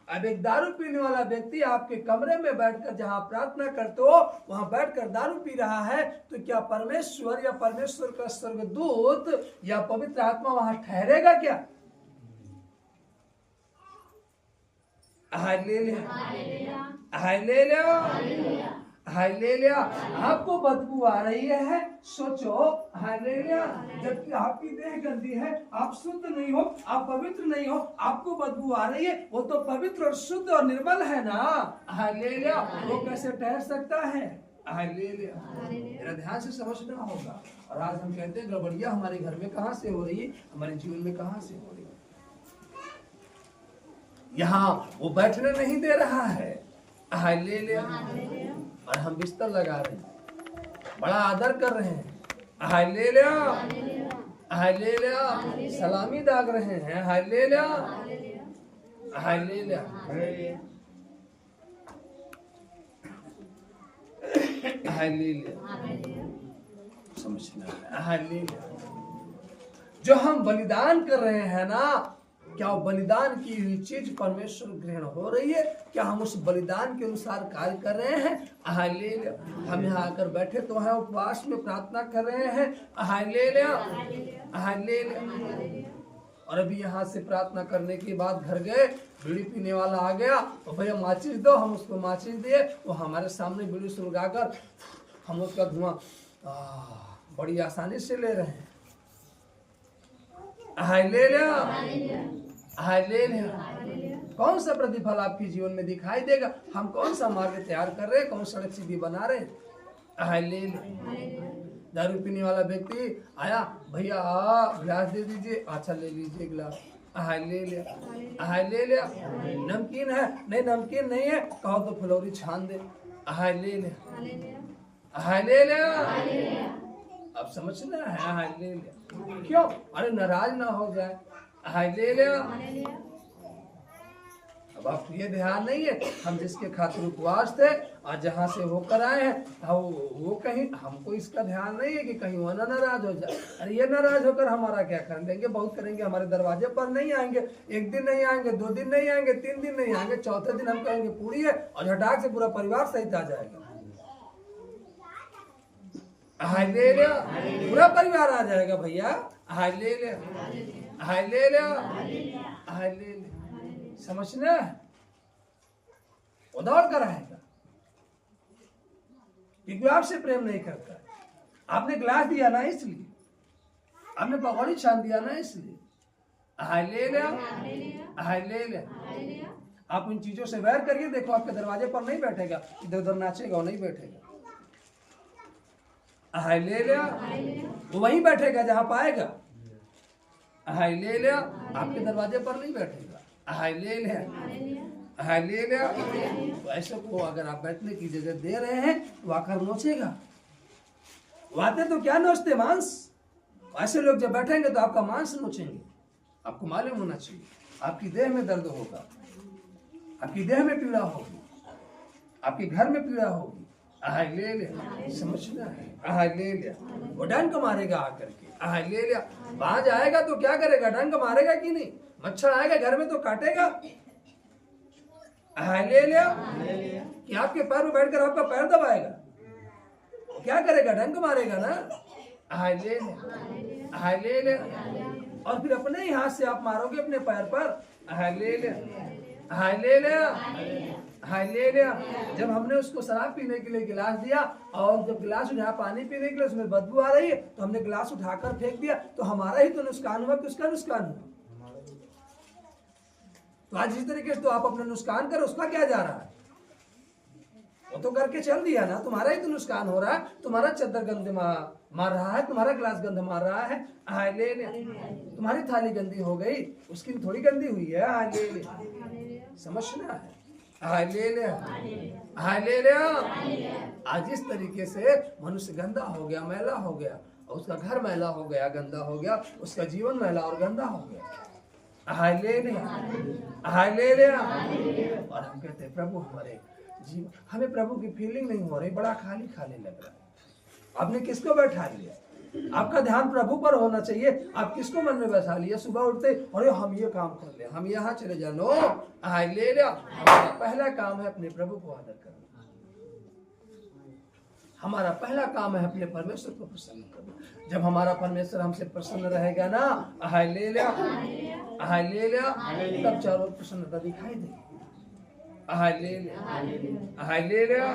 अब एक दारू पीने वाला व्यक्ति आपके कमरे में बैठकर जहां प्रार्थना करते हो वहां बैठकर दारू पी रहा है, तो क्या परमेश्वर या परमेश्वर का स्वर्गदूत या पवित्र आत्मा वहां ठहरेगा क्या? Hallelujah, hallelujah, hallelujah. आपको बदबू आ रही है, सोचो हालेलुया, जबकि आपकी देह गंदी है, आप शुद्ध नहीं हो, आप पवित्र नहीं हो, आपको बदबू आ रही है। वो तो पवित्र और शुद्ध और निर्मल है ना। हालेलुया, वो कैसे ठहर सकता है? मेरा ध्यान से समझना होगा। और आज हम कहते हैं गड़बड़िया हमारे घर में कहाँ से हो रही है, हमारे जीवन में कहाँ से हो रही है। यहाँ वो बैठने नहीं दे रहा है, हालेलुया। और हम बिस्तर लगा रहे हैं, बड़ा आदर कर रहे हैं, हालेलुया हालेलुया। सलामी दाग रहे हैं, हालेलुया हालेलुया। हालेलुया, समझना, हालेलुया। जो हम बलिदान कर रहे हैं ना, क्या वो बलिदान की हुई चीज परमेश्वर ग्रहण हो रही है? क्या हम उस बलिदान के अनुसार कार्य कर रहे हैं? हालेलुया। हम यहाँ आकर बैठे तो हैं, उपवास में प्रार्थना कर रहे हैं, हालेलुया हालेलुया। और अभी यहाँ से प्रार्थना करने के बाद घर गए, बीड़ी पीने वाला आ गया, तो भैया माचिस दो, हम उसको माचिस दिए, वो हमारे सामने बीड़ी सुलगाकर हम उसका धुआं बड़ी आसानी से ले रहे हैं, हालेलुया हालेलुया। कौन सा प्रतिफल आपके जीवन में दिखाई देगा? हम कौन सा मार्ग तैयार कर रहे हैं, कौन सड़क सीधी बना रहे हैं, हालेलुया। दारू पीने वाला व्यक्ति आया, भैया गिलास दे दीजिए, अच्छा ले लीजिए गिलास, हालेलुया हालेलुया। नमकीन है? नहीं नमकीन नहीं है, कहो तो फुलौरी छान दे, हालेलुया हालेलुया। अब समझना है, हालेलुया। क्यों? अरे नाराज ना हो जाए, हालेलुया। अब आपको ये ध्यान नहीं है, हम जिसके खातिर उपवास थे आज जहाँ से होकर आए हैं, वो कहीं हमको इसका ध्यान नहीं है कि कहीं वो ना नाराज हो जाए। अरे ये नाराज होकर हमारा क्या कर लेंगे? बहुत करेंगे, हमारे दरवाजे पर नहीं आएंगे, एक दिन नहीं आएंगे, 2 दिन नहीं आएंगे, 3 दिन नहीं आएंगे, चौथे दिन हम कहेंगे पूरी है, और झटाक से पूरा परिवार सहित आ जाएगा, हालेलुया। पूरा परिवार आ जाएगा भैया, हालेलुया हालेलुया हालेलुया। समझना है, वो दौड़ कर आएगा, क्योंकि आपसे प्रेम नहीं करता। आपने गिलास दिया ना इसलिए, आपने पकौड़ी छान दिया ना इसलिए, हालेलुया हालेलुया। आप उन चीजों से वैर करिए, देखो आपके दरवाजे पर नहीं बैठेगा, इधर उधर नाचेगा, वो नहीं बैठेगा, हालेलुया। वो वहीं बैठेगा जहां पाएगा, हालेलुया। आपके दरवाजे पर नहीं बैठेगा, हालेलुया हालेलुया। तो ऐसे को अगर आप बैठने की जगह दे रहे हैं तो आकर नोचेगा। वाते तो क्या नोचते? मांस। ऐसे लोग जब बैठेंगे तो आपका मांस नोचेंगे। आपको मालूम होना चाहिए, आपकी देह में दर्द होगा, आपकी देह में पीड़ा होगी, आपके घर में पीड़ा होगी, हालेलुया। समझना है, हालेलुया। वो डंक मारेगा आकर के, हालेलुया। वहां जाएगा तो क्या करेगा? डंक मारेगा कि नहीं? मच्छर आएगा घर में तो काटेगा, हालेलुया। कि आपके पैर में बैठकर आपका पैर दबाएगा, क्या करेगा? डंक मारेगा ना, हालेलुया हालेलुया। और फिर अपने ही हाथ से आप मारोगे अपने पैर पर, हालेलुया हालेलुया हालेलुया। जब हमने उसको शराब पीने के लिए गिलास दिया, और जब गिलास उठाया पानी पीने के लिए, उसमें बदबू आ रही है, तो हमने गिलास उठाकर फेंक दिया, तो हमारा ही तो नुकसान हुआ कि उसका नुकसान हुआ? तो आज इस तरीके से तो आप अपना नुकसान करो, उसका क्या जा रहा है? वो तो करके चल दिया ना, तुम्हारा ही तो नुकसान हो रहा है। तुम्हारा चद्दर गंद मार रहा है, तुम्हारा गिलास गंद मार रहा है, हालेलुया। तुम्हारी थाली गंदी हो गई, उसकी थोड़ी गंदी हुई है, हालेलुया। समझना है, हालेलुया हालेलुया। आज इस तरीके से मनुष्य गंदा हो गया, मैला हो गया, उसका घर मैला हो गया, गंदा हो गया, उसका जीवन मैला और गंदा हो गया, हालेलुया हालेलुया। और हम कहते हैं प्रभु हमारे जीवन, हमें प्रभु की फीलिंग नहीं हो रही, बड़ा खाली खाली लग रहा है। आपने किसको बैठा लिया? आपका ध्यान प्रभु पर होना चाहिए। आप किसको मन में बैठा लिया? सुबह उठते अरे हम ये काम कर ले, हम यहाँ चले जा, नो, हालेलुया। हमारा पहला काम है अपने प्रभु को आदर करना। हमारा पहला काम है अपने परमेश्वर को प्रसन्न करना। जब हमारा परमेश्वर हमसे प्रसन्न रहेगा ना, हालेलुया हालेलुया, तब चारों ओर प्रसन्नता दिखाई देगी, हालेलुया हालेलुया।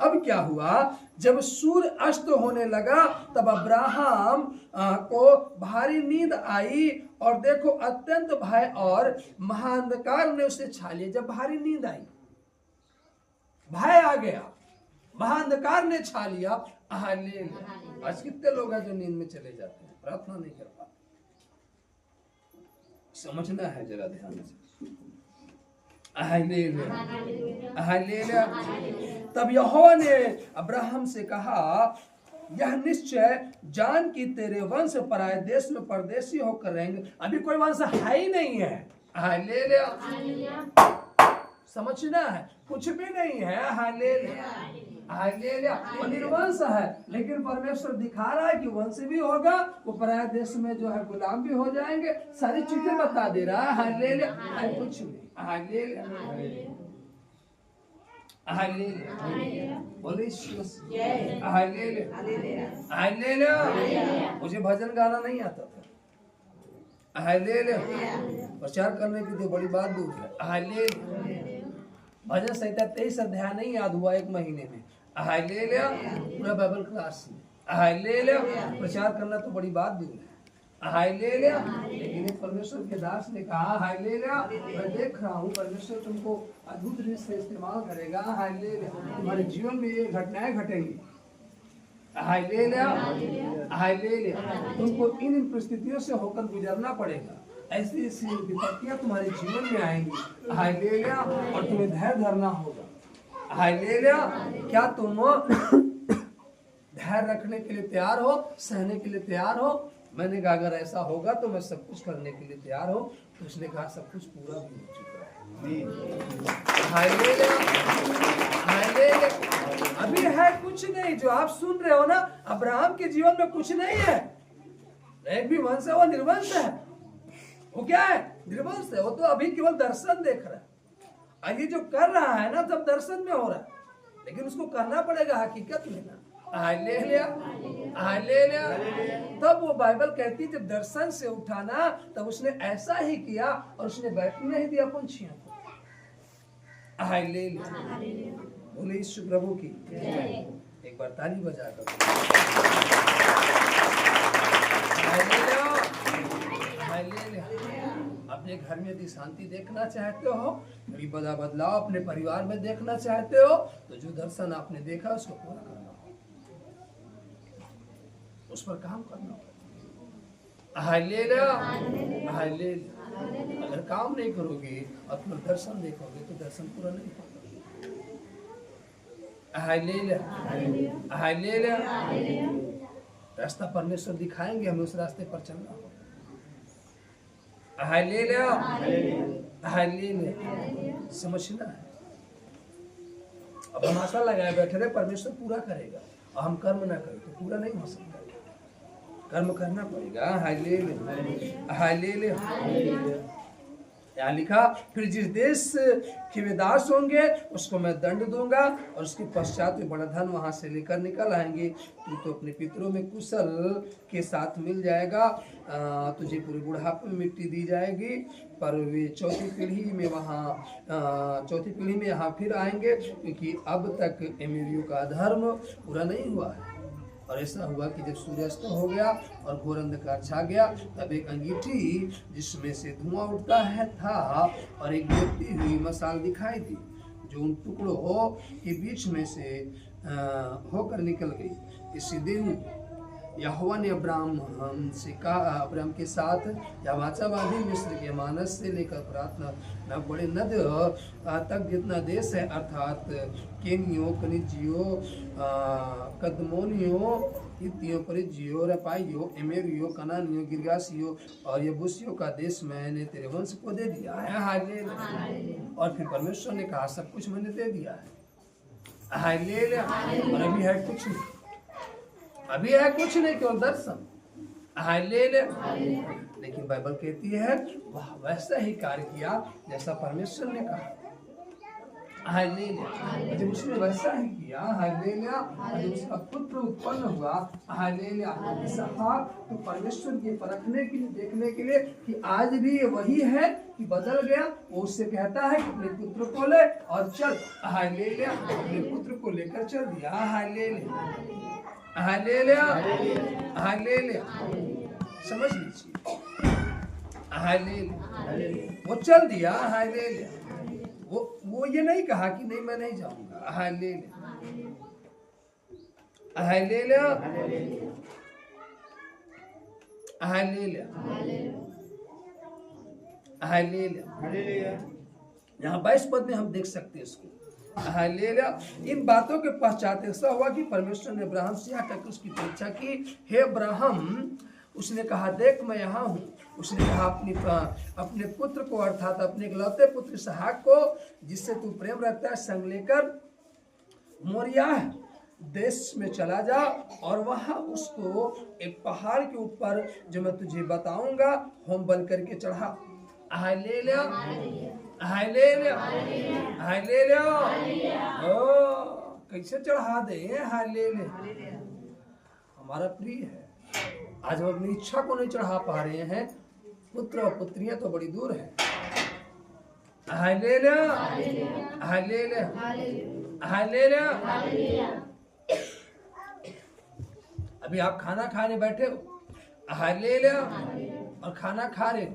अब क्या हुआ? जब सूर्य अस्त होने लगा, तब अब्राहम को भारी नींद आई, और देखो अत्यंत भय और महाअंधकार ने उसे छा लिया। जब भारी नींद आई, भय आ गया, महाअंधकार ने छा लिया। हालेलुया। आज कितने लोग हैं जो नींद में चले जाते हैं, प्रार्थना नहीं कर पाते। समझना है जरा ध्यान से। Hallelujah, hallelujah. तब यहोवा ने अब्राहम से कहा, यह निश्चय जान कि तेरे वंश पराये देश में परदेशी होकर रहेंगे। अभी कोई वंश है ही नहीं है। हालेलुया। समझना है, कुछ भी नहीं है। Hallelujah, hallelujah. वो निर्वंश है, लेकिन परमेश्वर दिखा रहा है कि वंश भी होगा, वो पराये देश में जो है गुलाम भी हो जाएंगे। सारी चीजें बता दे रहा है। हालेलुया, कुछ नहीं। Hallelujah, hallelujah. बोले हालेलुया, हालेलुया। मुझे भजन गाना नहीं आता था। हालेलुया। प्रचार करने की तो बड़ी बात दूर है। हालेलुया। भजन संहिता 23 अध्याय नहीं याद हुआ एक महीने में। हालेलुया। पूरा बाइबल क्लास में। हालेलुया। प्रचार करना तो बड़ी बात दूर है। हालेलुया। लेकिन एक परमेश्वर के दास ने कहा, हालेलुया, मैं देख रहा हूँ परमेश्वर तुमको अद्भुत रीति से इस्तेमाल करेगा। हालेलुया। तुम्हारे जीवन में ये घटनाएं घटेंगी। Hallelujah, hallelujah. तुमको इन परिस्थितियों से होकर गुजरना पड़ेगा। ऐसी ऐसी विपत्तियां तुम्हारे जीवन में आएंगी। हालेलुया। और तुम्हें धैर्य धरना होगा। हालेलुया। क्या तुम धैर्य रखने के लिए तैयार हो, सहने के लिए तैयार हो? मैंने कहा अगर ऐसा होगा तो मैं सब कुछ करने के लिए तैयार हो। तो उसने कहा सब कुछ पूरा भी हो चुका है। Hallelujah, hallelujah. अभी है कुछ नहीं जो आप सुन रहे हो ना, अब्राहम के जीवन में कुछ नहीं है। एक भी वंश है, वो निर्वंश है। वो क्या है? निर्वंश है। वो तो अभी केवल दर्शन देख रहा है। और ये जो कर रहा है ना, सब दर्शन में हो रहा है, लेकिन उसको करना पड़ेगा हकीकत में ना। Hallelujah, hallelujah. तब वो बाइबल कहती जब दर्शन से उठाना, तब उसने ऐसा ही किया और उसने बैठने नहीं दिया पंछियों को। हालेलुया। बोले यीशु प्रभु की। एक बार ताली बजा कर। Hallelujah, hallelujah. अपने घर में यदि शांति देखना चाहते हो, बड़ी बड़ा बदलाव अपने परिवार में देखना चाहते हो, तो जो दर्शन आपने देखा उसको पूरा करना, उस पर काम करना। Hallelujah, hallelujah. अगर काम नहीं करोगे और तुम दर्शन देखोगे तो दर्शन पूरा नहीं होगा। Hallelujah, hallelujah. रास्ता परमेश्वर दिखाएंगे, हमें उस रास्ते पर चलना होगा। Hallelujah, hallelujah. समझना है। अब हम आशा लगाए बैठे रहे परमेश्वर पूरा करेगा, और हम कर्म ना करें तो पूरा नहीं हो सकता। कर्म करना पड़ेगा। Hallelujah, hallelujah. यहाँ लिखा, फिर जिस देश के वे दास होंगे उसको मैं दंड दूंगा, और उसके पश्चात वे बड़ा धन वहां से लेकर निकल आएंगे। तू तो अपने पितरों में कुशल के साथ मिल जाएगा। तुझे पूरे बुढ़ापे में मिट्टी दी जाएगी। पर वे चौथी पीढ़ी में यहाँ फिर आएंगे, क्योंकि अब तक एमेरियों का धर्म पूरा नहीं हुआ है। और ऐसा हुआ कि जब सूर्यास्त हो गया और घोर अंधकार छा गया, तब एक अंगीठी जिसमें से धुआं उठता है था, और एक जलती हुई मशाल दिखाई दी, जो उन टुकड़ों के बीच में से होकर निकल गई। इसी दिन यहोवा ने अब्राहम के साथ यह वाचा बांधी, मिस्र के मानस से लेकर प्रार्थना न बड़े नद तक जितना देश है, अर्थात केनियो, कनिजियो, कदमोनियो, हित्तियों, परिज्जियों, रपाइयों, एमेरियों, कनानियों, गिरगासियों और यबूसियों का देश मैंने तेरे वंश को दे दिया है। हालेलुया। और फिर परमेश्वर ने कहा सब कुछ मैंने दे दिया है। हालेलुया। और अभी है कुछ नहीं, अभी है कुछ नहीं, केवल दर्शन। हालेलुया। लेकिन बाइबल कहती है वह वैसा ही कार्य किया जैसा परमेश्वर ने कहा। हालेलुया। जब उसने वैसा ही किया, हालेलुया, जब उसका पुत्र उत्पन्न हुआ, हालेलुया, इसहाक, तो परमेश्वर के परखने के लिए, देखने के लिए कि आज भी ये वही है कि बदल गया, वो उससे कहता है कि अपने पुत्र को ले और चल। हालेलुया। अपने पुत्र को लेकर चल दिया। Hallelujah, hallelujah, hallelujah. समझ लीजिए। हालेलुया। वो चल दिया। हालेलुया। वो ये नहीं कहा कि नहीं मैं नहीं जाऊंगा। हालेलुया। Hallelujah, hallelujah, hallelujah. यहाँ 22 पद में हम देख सकते हैं इसको। हालेलुया। इन बातों के पश्चात ऐसा हुआ कि परमेश्वर ने अब्राहम से आकर उसकी परीक्षा की। हे अब्राहम, उसने कहा देख मैं यहाँ हूँ। उसने कहा अपने पुत्र को अर्थात अपने इकलौते पुत्र इसहाक को जिससे तू प्रेम रखता है संग लेकर मोरिया देश में चला जा और वहां उसको एक पहाड़ के ऊपर जो मैं तुझे बताऊंगा होम बल करके चढ़ा। Hallelujah, hallelujah, hallelujah. कैसे चढ़ा दे? हालेलुया। हमारा प्रिय है, आज हम अपनी इच्छा को नहीं चढ़ा पा रहे हैं। पुत्र और पुत्रियां तो बड़ी दूर है। Hallelujah, hallelujah, hallelujah. अभी आप खाना खाने बैठे हो, हालेलुया, और खाना खा रहे हो,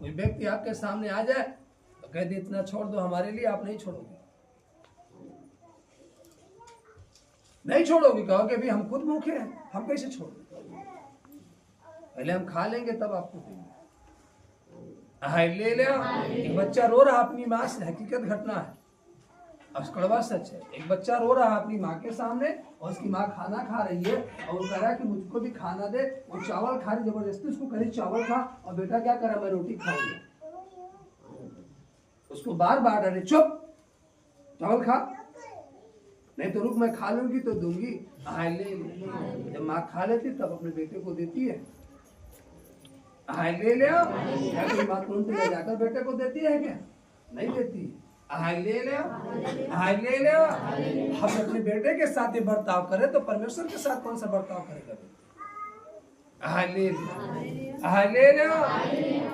कोई व्यक्ति आपके सामने आ जाए तो कह दे इतना छोड़ दो हमारे लिए, आप नहीं छोड़ोगे, नहीं छोड़ोगे। कहोगे भी हम खुद भूखे हैं, हम कैसे छोड़ोगे? पहले हम खा लेंगे तब आपको देंगे। हालेलुया। एक बच्चा रो रहा अपनी माँ से, हकीकत घटना है, अब कड़वा सच है। एक बच्चा रो रहा अपनी माँ के सामने और उसकी माँ खाना खा रही है और वो कह रहा है कि मुझको भी खाना दे। वो चावल खा रही, जबरदस्ती उसको कह रही चावल खा, और बेटा क्या कर रहा, मैं रोटी खाऊंगी। उसको बार बार अरे चुप, चावल खा, नहीं तो रुक मैं खा लूंगी तो दूंगी। जब माँ खा लेती तब अपने बेटे को देती है। हालेलुया। क्या कोई माँ तुरंत ले जाकर बेटे को देती है क्या? नहीं देती। Hallelujah, hallelujah. हम अपने बेटे के साथ ही बर्ताव करें तो परमेश्वर के साथ कौन सा बर्ताव करेगा? Hallelujah, hallelujah,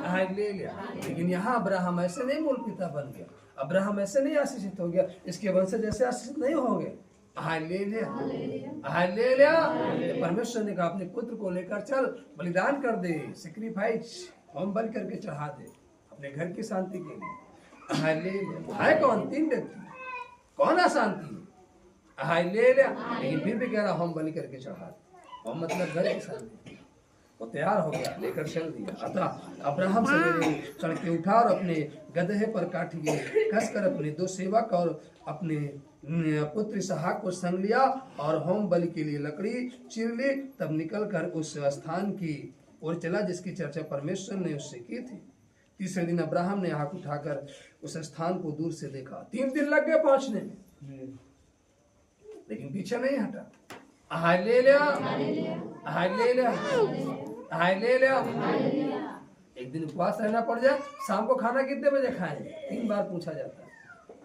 hallelujah. लेकिन यहाँ अब्राहम ऐसे नहीं मूल पिता बन गया, अब्राहम ऐसे नहीं आशीषित हो गया, इसके वंशज जैसे आशीषित नहीं होंगे। Hallelujah, hallelujah. परमेश्वर ने कहा अपने पुत्र को लेकर चल, बलिदान कर दे, सैक्रिफाइस होम बलि करके चढ़ा दे अपने घर की शांति के लिए। हालेलुया। है कौन? 3 व्यक्ति, कौन अशांति? हालेलुया। लेकिन फिर भी कह रहा होम बलि करके चढ़ा दे, होम मतलब घर की शांति। वो तैयार हो गया, लेकर चल दिया। अतः अब्राहम सवेरे चढ़ के उठा और अपने गदहे पर काठिए कसकर अपने 2 सेवक और अपने पुत्र इसहाक को संग लिया और होम बलि के लिए लकड़ी चीर ली। तब निकलकर उस स्थान की ओर चला जिसकी चर्चा परमेश्वर ने उससे की थी। तीसरे दिन अब्राहम ने आंख उठाकर उस स्थान को दूर से देखा। 3 दिन लग गए पहुंचने में, लेकिन पीछे नहीं हटा। Hallelujah, hallelujah, hallelujah. एक दिन उपवास रहना पड़ जाए, शाम को खाना कितने बजे खाएंगे 3 बार पूछा जाता है।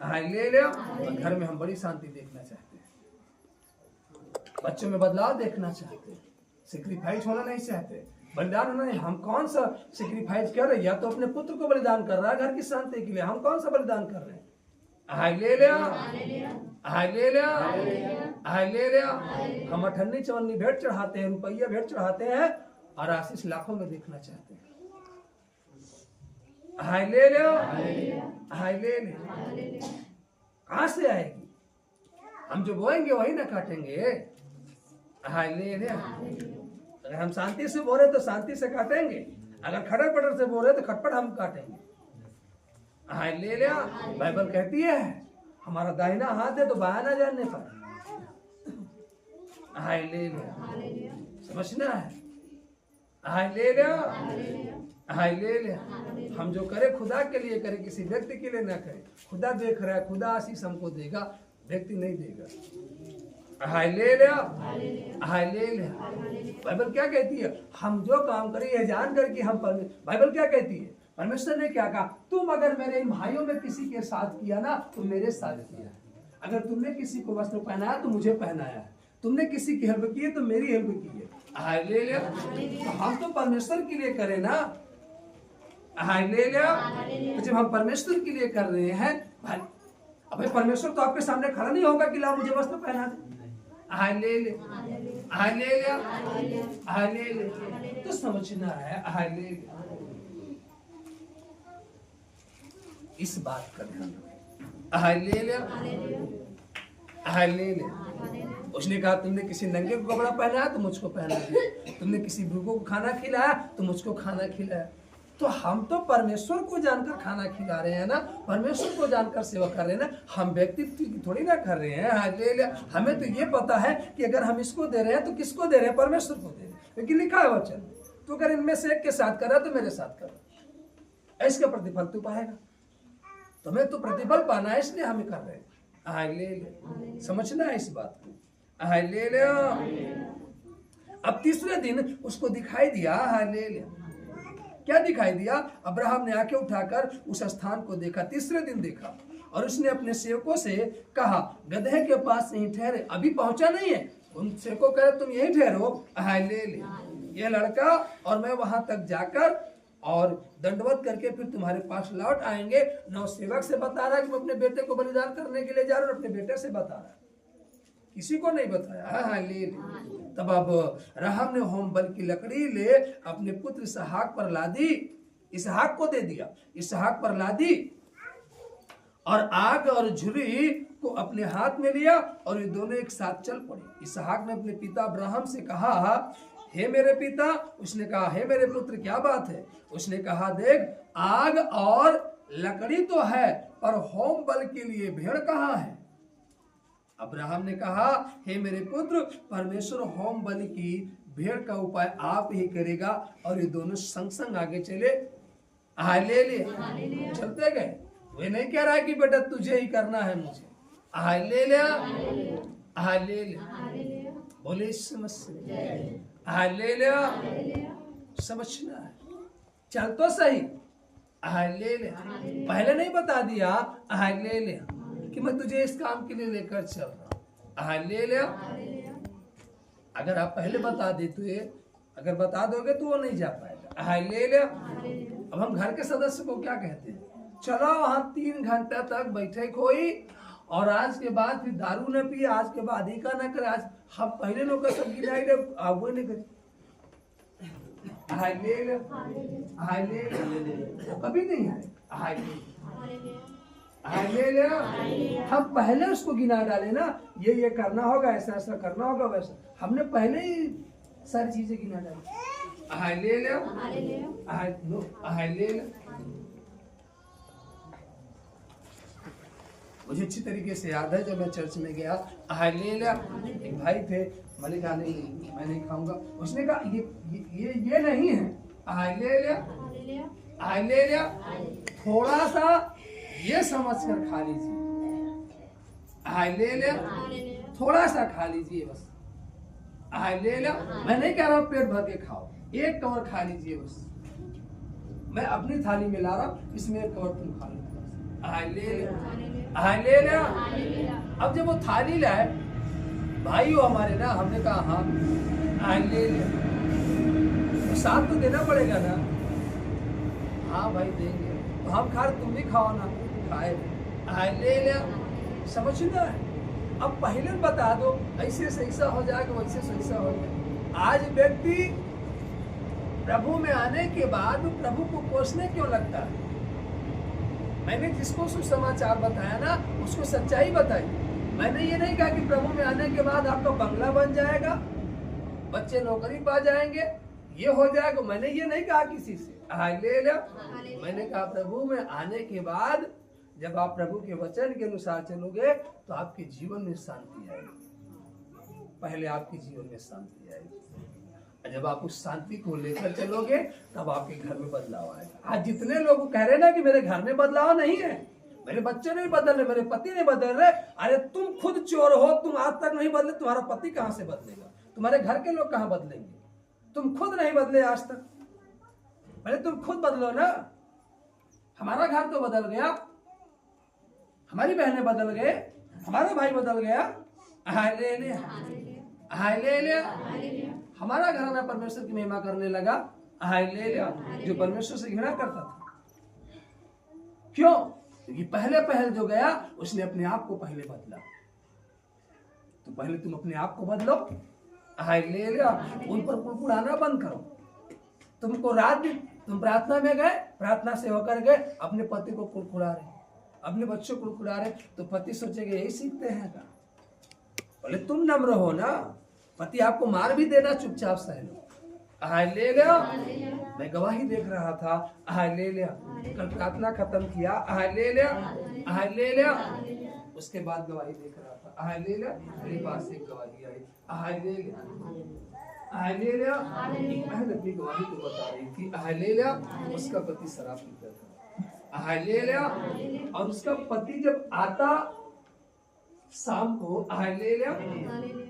हालेलुया। और घर में हम बड़ी शांति देखना चाहते हैं, बच्चों में बदलाव देखना चाहते हैं, सैक्रिफाइस होना नहीं चाहते, बलिदान होना नहीं। हम कौन सा सैक्रिफाइस कर रहे हैं? या तो अपने पुत्र को बलिदान कर रहा है घर की शांति के लिए, हम कौन सा बलिदान कर रहे हैं? Hallelujah, hallelujah, hallelujah. हम 98-54 भेंट चढ़ाते हैं, रुपया भेंट चढ़ाते हैं और आशीष लाखों में देखना चाहते हैं। Hallelujah, hallelujah. कहां से आएगी? हम जो बोएंगे वही ना काटेंगे। हालेलुया। अगर हम शांति से बोले तो शांति से काटेंगे, अगर खटर पटर से बोले तो खटपट हम काटेंगे। हालेलुया। बाइबल कहती है हमारा दाहिना हाथ है तो बायां ना जानने पर। हालेलुया। समझना है। Hallelujah, hallelujah. हम जो करें खुदा के लिए करें, किसी व्यक्ति के लिए ना करें। खुदा देख रहा है, खुदा आशीष हमको देगा, व्यक्ति नहीं देगा। Hallelujah, hallelujah. बाइबल क्या कहती है? हम जो काम करें ये जान कर कि हम बाइबल क्या कहती है? परमेश्वर ने क्या कहा? तुम अगर मेरे इन भाइयों में किसी के साथ किया ना तो मेरे साथ किया है। अगर तुमने किसी को वस्त्र पहनाया तो मुझे पहनाया है, तुमने किसी की हेल्प की है तो मेरी हेल्प की है। हालेलुया। तो हम तो परमेश्वर के लिए करें ना। हालेलुया। तो जब हम परमेश्वर के लिए कर रहे हैं, अबे परमेश्वर तो आपके सामने खड़ा नहीं होगा कि ला मुझे वस्त्र पहना दे। Hallelujah, hallelujah, hallelujah. तो समझना है। हालेलुया। इस बात का ध्यान रखें। Hallelujah, hallelujah. उसने कहा तुमने किसी नंगे को कपड़ा पहनाया तो मुझको पहना दिया, तुमने किसी भूखों को खाना खिलाया तो मुझको खाना खिलाया। तो हम तो परमेश्वर को जानकर खाना खिला रहे हैं ना, परमेश्वर को जानकर सेवा कर रहे हैं ना, हम व्यक्तित्व की थोड़ी ना कर रहे हैं। हालेलुया। हमें तो ये पता है कि अगर हम इसको दे रहे हैं तो किसको दे रहे हैं, परमेश्वर को दे रहे हैं, क्योंकि लिखा है वचन, तो अगर इनमें से एक के साथ कर रहा है तो मेरे साथ कर रहा है, इसका प्रतिफल तू पाएगा। तुम्हें तो प्रतिफल पाना है, इसलिए हमें कर रहे हैं। हालेलुया। समझना है इस बात को। हालेलुया। अब तीसरे दिन उसको दिखाई दिया। हालेलुया। क्या दिखाई दिया? अब्राहम ने आंखें उठाकर उस स्थान को देखा, तीसरे दिन देखा, और उसने अपने सेवकों से कहा गदहे के पास यहीं ठहरे। अभी पहुंचा नहीं है, उन सेवकों कह तुम यहीं ठहरो। हालेलुया। ये लड़का और मैं वहां तक जाकर और दंडवत करके फिर तुम्हारे पास लौट आएंगे। नौ सेवक से बता रहा है कि मैं अपने बेटे को बलिदान करने के लिए जा रहा हूं, अपने बेटे से बता रहा है, किसी को नहीं बताया। हालेलुया। तब अब अब्राहम ने होम बल की लकड़ी ले अपने पुत्र इसहाक पर लादी, इसहाक को दे दिया, इसहाक पर लादी और आग और झुरी को अपने हाथ में लिया और ये दोनों एक साथ चल पड़े। इसहाक ने अपने पिता अब्राहम से कहा हे मेरे पिता। उसने कहा हे मेरे पुत्र क्या बात है? उसने कहा देख आग और लकड़ी तो है पर होम बल के लिए भेड़ कहाँ है? अब्राहम ने कहा हे मेरे पुत्र, परमेश्वर होम बलि की भेड़ का उपाय आप ही करेगा। और ये दोनों संग संग आगे चले। हालेलुया। चलते गए। वे नहीं कह रहा है कि बेटा तुझे ही करना है मुझे। हालेलुया। हालेलुया। बोले समझ। हालेलुया। समझना है, चल तो सही। हालेलुया। पहले नहीं बता दिया हालेलुया कि मैं तुझे इस काम के लिए लेकर चल रहा हूं। हालेलुया। अगर आप पहले बता देते, अगर बता दोगे तो वो नहीं जा पाएगा। हालेलुया। अब हम घर के सदस्य को क्या कहते हैं? चलो वहां 3 घंटा तक बैठे कोई, और आज के बाद फिर दारू न पिए, आज के बाद ही का न करे। आज हम पहले लोग का सब गिनाई आगे नहीं करे। हालेलुया। हालेलुया। कभी नहीं आए। हालेलुया। हम पहले उसको गिना डाले ना, ये करना होगा, ऐसा ऐसा करना होगा, वैसा हमने पहले ही सारी चीजें गिना डाली। हालेलुया। हालेलुया। मुझे अच्छी तरीके से याद है जब मैं चर्च में गया। हालेलुया। एक भाई थे, मैंने कहा नहीं मैं नहीं खाऊंगा। उसने कहा ये नहीं है। हालेलुया। हालेलुया। थोड़ा सा ये समझ कर खा लीजिए। हालेलुया। थोड़ा सा खा लीजिए बस। हालेलुया। मैं नहीं कह रहा हूँ पेट भर के खाओ, एक कवर खा लीजिए बस। मैं अपनी थाली में ला रहा हूँ, इसमें एक कवर तुम खा लो। हालेलुया। हालेलुया। अब जब वो थाली लाए भाई हो हमारे ना, हमने कहा हाँ हालेलुया, तो साथ तो देना पड़ेगा ना। हाँ भाई देंगे, तो हम खा रहे तुम भी खाओ ना। खाए। हालेलुया। समझना है। अब पहले बता दो ऐसे से ऐसा हो जाएगा, वैसे से ऐसा हो जाएगा। आज व्यक्ति प्रभु में आने के बाद प्रभु को कोसने क्यों लगता है? मैंने जिसको सुसमाचार बताया ना उसको सच्चाई बताई। मैंने ये नहीं कहा कि प्रभु में आने के बाद आपका बंगला बन जाएगा, बच्चे नौकरी पा जाएंगे, ये हो जाएगा। मैंने ये नहीं कहा किसी से। हालेलुया। मैंने कहा प्रभु में आने के बाद जब आप प्रभु के वचन के अनुसार चलोगे तो आपके जीवन में शांति आएगी। पहले आपके जीवन में शांति आएगी, जब आप उस शांति को लेकर चलोगे तब आपके घर में बदलाव आएगा। आज जितने लोग कह रहे ना कि मेरे घर में बदलाव नहीं है, मेरे बच्चे नहीं बदल रहे, मेरे पति नहीं बदल रहे। अरे तुम खुद चोर हो, तुम आज तक नहीं बदले, तुम्हारा पति कहां से बदलेगा? तुम्हारे घर के लोग कहां बदलेंगे? तुम खुद नहीं बदले आज तक, पहले तुम खुद बदलो ना। हमारा घर तो बदल गया, हमारी बहनें बदल गए, हमारा भाई बदल गया। हालेलुया। हालेलुया। हमारा घराना परमेश्वर की महिमा करने लगा। हालेलुया। जो परमेश्वर से घृणा करता था, क्यों? क्योंकि पहले जो गया उसने अपने आप को पहले बदला। तो पहले तुम अपने आप को बदलो। हालेलुया। उन पर कुड़कुड़ाना बंद करो। तुमको रात भी तुम प्रार्थना में गए, प्रार्थना से होकर गए, अपने पति को कुड़कुड़ा रहे, अपने बच्चों को कुड़कुड़ा रहे, तो पति सोचेगा यही सीखते हैं का? बोले तुम नम्र हो ना, पति आपको मार भी देना, चुपचाप सह लो। हालेलुया, मैं गवाही देख रहा था। हालेलुया, कल प्रार्थना खत्म किया। हालेलुया, हालेलुया, उसके बाद गवाही देख रहा था। हालेलुया, मेरे पास एक गवाही आई। हालेलुया, हालेलुया, एक बहन अपनी गवाही को बता रही थी। हालेलुया, उसका पति शराब पीता था। हालेलुया, और उसका पति जब आता शाम को, हालेलुया,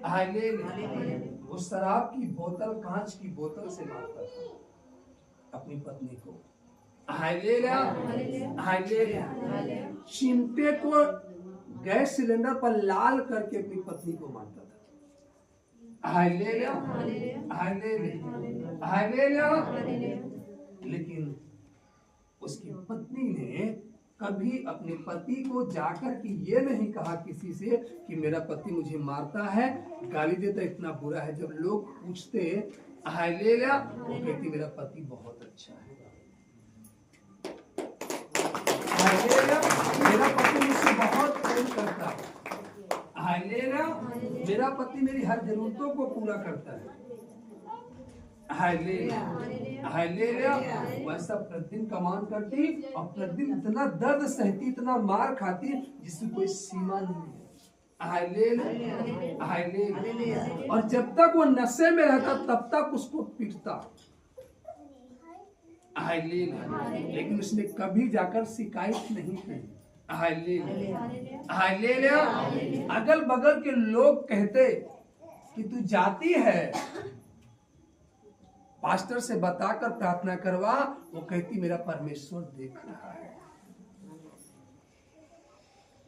हालेलुया, वो शराब की बोतल, कांच की बोतल से मारता था अपनी पत्नी को। हालेलुया, हालेलुया, चिमटे को गैस सिलेंडर पर लाल करके अपनी पत्नी को मारता था। हालेलुया, हालेलुया, हालेलुया, लेकिन उसकी पत्नी ने कभी अपने पति को जाकर के ये नहीं कहा किसी से कि मेरा पति मुझे मारता है, गाली देता, इतना बुरा है। जब लोग पूछते हालेलुया, वो कहती मेरा पति बहुत अच्छा है। हालेलुया, मेरा पति मुझसे बहुत प्रेम करता है। हालेलुया, मेरा पति मेरी हर जरूरतों को पूरा करता है। हालेलुया, हालेलुया, वैसा प्रतिदिन कमान करती और प्रतिदिन इतना दर्द सहती, इतना मार खाती जिसकी कोई सीमा नहीं है। हालेलुया, हालेलुया, और जब तक वो नशे में रहता तब तक उसको पीटता। हालेलुया, लेकिन उसने कभी जाकर शिकायत नहीं की। हालेलुया, हालेलुया, अगल बगल के लोग कहते कि तू जाती है, पास्टर से बताकर प्रार्थना करवा, वो कहती मेरा परमेश्वर देख रहा है।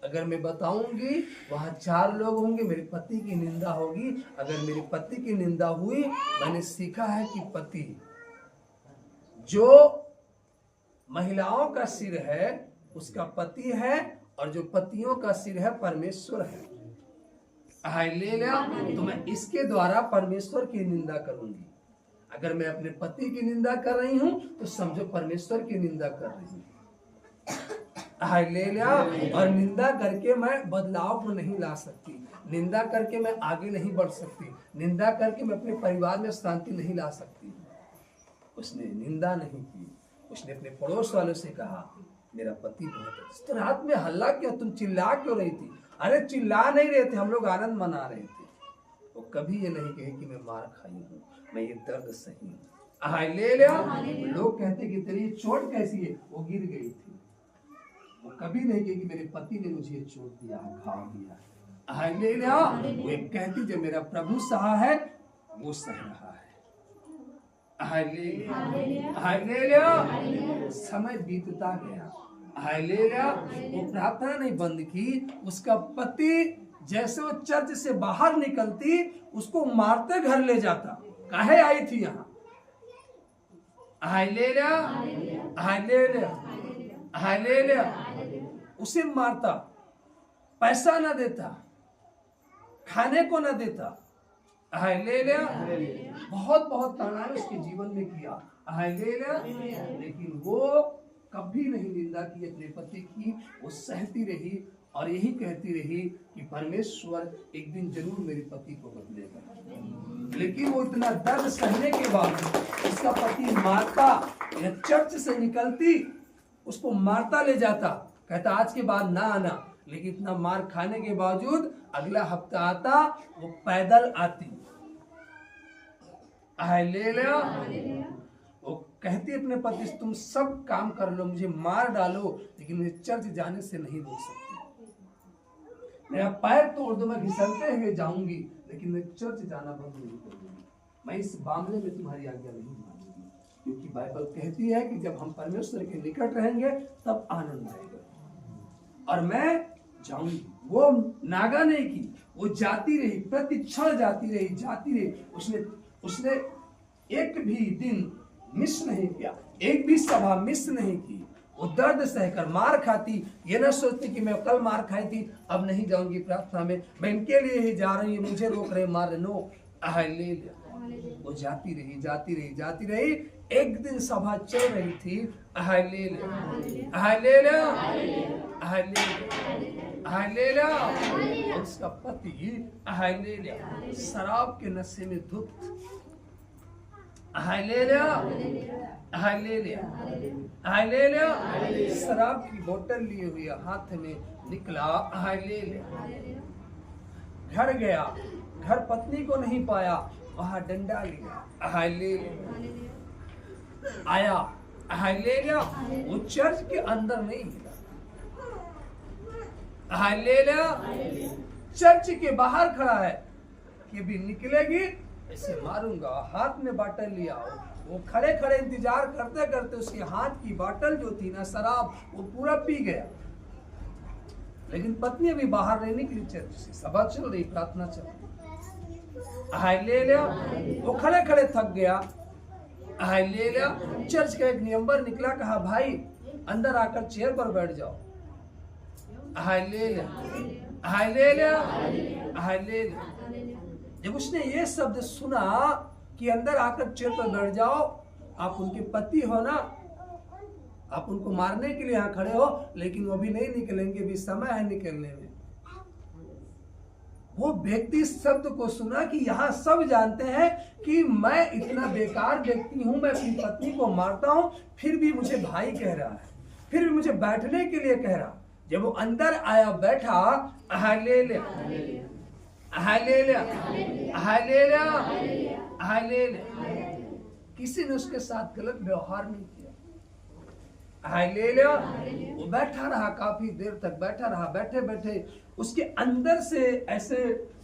अगर मैं बताऊंगी वहां 4 लोग होंगे, मेरे पति की निंदा होगी। अगर मेरे पति की निंदा हुई, मैंने सीखा है कि पति जो महिलाओं का सिर है उसका पति है, और जो पतियों का सिर है परमेश्वर है। हालेलुया, तो मैं इसके द्वारा परमेश्वर की निंदा करूंगी। अगर मैं अपने पति की निंदा कर रही हूं तो समझो परमेश्वर की निंदा कर रही हूं। हालेलुया, और निंदा करके मैं बदलाव को नहीं ला सकती, निंदा करके मैं आगे नहीं बढ़ सकती, निंदा करके मैं अपने परिवार में शांति नहीं ला सकती। उसने निंदा नहीं की, उसने अपने पड़ोस वालों से कहा मेरा पति बहुत अच्छा। तो रात में हल्ला क्यों, तुम चिल्ला क्यों रही थी? अरे चिल्ला नहीं रहे थे, हम लोग आनंद मना रहे थे। वो कभी ये नहीं कहे कि मैं मार खाई हूँ, मैं ये दर्द सही हूँ। हालेलुया, लोग कहते कि तेरी चोट कैसी है, वो गिर गई थी। वो कभी नहीं कहे कि मेरे पति ने मुझे चोट दिया, घाव दिया। हालेलुया, वो एक कहती जो मेरा प्रभु सहा है वो सह रहा है। हालेलुया, हालेलुया, समय बीतता गया। हालेलुया, वो प्रार्थना नहीं बंद की। उसका पति जैसे वो चर्च से बाहर निकलती उसको मारते घर ले जाता। काहे आई थी यहाँ? हालेलुया, हालेलुया, हालेलुया, उसे मारता, पैसा ना देता, खाने को ना देता। हालेलुया, बहुत बहुत तानाएं उसके जीवन में किया। हालेलुया, लेकिन वो कभी नहीं निंदा की अपने पति की, वो सहती रही और यही कहती रही कि परमेश्वर एक दिन जरूर मेरे पति को बदलेगा। लेकिन वो इतना दर्द सहने के बाद उसका पति मारता, या चर्च से निकलती उसको मारता ले जाता, कहता आज के बाद ना आना। लेकिन इतना मार खाने के बावजूद अगला हफ्ता आता, वो पैदल आती। हालेलुया, वो कहती अपने पति से तुम सब काम कर लो, मुझे मार डालो, लेकिन मुझे चर्च जाने से नहीं रोक सकती। मेरा पैर तोड़ दो, मैं घिसलते हुए जाऊंगी, लेकिन मैं चर्च जाना बंद नहीं करूंगी। मैं इस मामले में तुम्हारी आज्ञा नहीं मानूंगी, क्योंकि बाइबल कहती है कि जब हम परमेश्वर के निकट रहेंगे तब आनंद आएगा। और मैं जाऊंगी। वो नागा नहीं की, वो जाती रही, प्रति क्षण जाती रही। उसने एक भी दिन मिस नहीं किया, एक भी सभा मिस नहीं की। वो दर्द सहकर मार खाती, ये ना सोचती कि मैं कल मार खाई थी, अब नहीं जाऊंगी प्रार्थना में, मैं इनके लिए ही जा रही हूँ, मुझे रोक रहे मार रहे। नो, हालेलुया, वो जाती रही। एक दिन सभा चल रही थी। Hallelujah, hallelujah, hallelujah, hallelujah. उसका पति हालेलुया शराब के नशे में धुत। Hallelujah hallelujah hallelujah. शराब की बोतल लिए हुए हाथ में निकला। हालेलुया। घर गया, घर पत्नी को नहीं पाया, वहां डंडा लिया। हालेलुया। आया। हालेलुया। वो चर्च के अंदर नहीं मिला। हालेलुया। चर्च के बाहर खड़ा है कि भी निकलेगी ऐसे मारूंगा। हाथ में बाटल लिया। वो खड़े खड़े इंतजार करते करते उसके हाथ की बाटल जो थी ना शराब, वो पूरा पी गया। लेकिन पत्नी अभी बाहर नहीं निकली चर्च से। सभा चल रही, प्रार्थना चल रही। हालेलुया। वो खड़े खड़े थक गया। हालेलुया। चर्च का एक मेंबर निकला, कहा भाई अंदर आकर चेयर पर बैठ जाओ। Hallelujah hallelujah hallelujah. जब उसने ये शब्द सुना कि अंदर आकर चेयर पर बैठ जाओ, आप उनके पति हो ना, आप उनको मारने के लिए यहाँ खड़े हो, लेकिन वो भी नहीं निकलेंगे, भी समय है निकलने में। वो व्यक्ति इस शब्द को सुना कि यहाँ सब जानते हैं कि मैं इतना बेकार व्यक्ति हूं, मैं अपनी पत्नी को मारता हूं, फिर भी मुझे भाई कह रहा है, फिर भी मुझे बैठने के लिए कह रहा। जब वो अंदर आया, बैठा। Hallelujah hallelujah hallelujah hallelujah. किसी ने उसके साथ गलत व्यवहार नहीं किया। हालेलुया। वो बैठा रहा, काफी देर तक बैठा रहा। बैठे बैठे उसके अंदर से ऐसे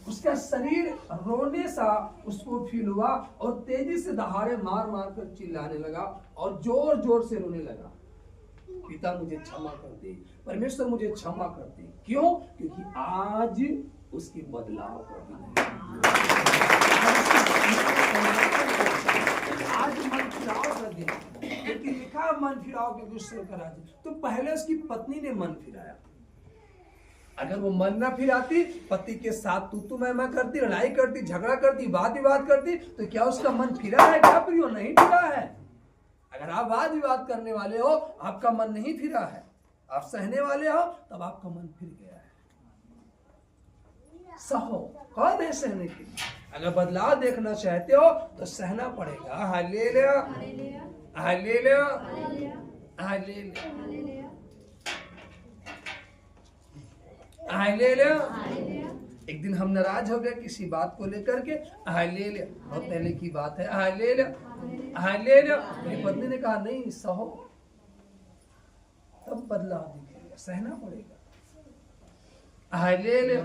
उसका शरीर रोने सा उसको फील हुआ और तेजी से दहाड़े मार मार कर चिल्लाने लगा और जोर जोर से रोने लगा। पिता मुझे क्षमा कर दे, परमेश्वर मुझे क्षमा कर दे। क्यों? क्योंकि आज उसकी बदलाव कर दी। आज मन फिराव कर दिया, क्योंकि लिखा मन फिराव के गुस्से कर आज। तो पहले उसकी पत्नी ने मन फिराया। अगर वो मन ना फिराती, पति के साथ तू मैं करती, लड़ाई करती, झगड़ा करती, वाद विवाद करती, तो क्या उसका मन फिरा है? क्या प्रियो? नहीं फिरा है। अगर आप वाद विवाद करने वाले हो, आपका मन नहीं फिरा है, आप सहने वाले हो, तब आपका मन फिर गया है। सहो। कौन है सहने के लिए? अगर बदलाव देखना चाहते हो तो सहना पड़ेगा। Hallelujah hallelujah hallelujah hallelujah. एक दिन हम नाराज हो गए किसी बात को लेकर के। हालेलुया। बहुत पहले की बात है। Hallelujah hallelujah. मेरी पत्नी ने कहा नहीं सहो, तब बदलाव दिखेगा, सहना पड़ेगा। Hallelujah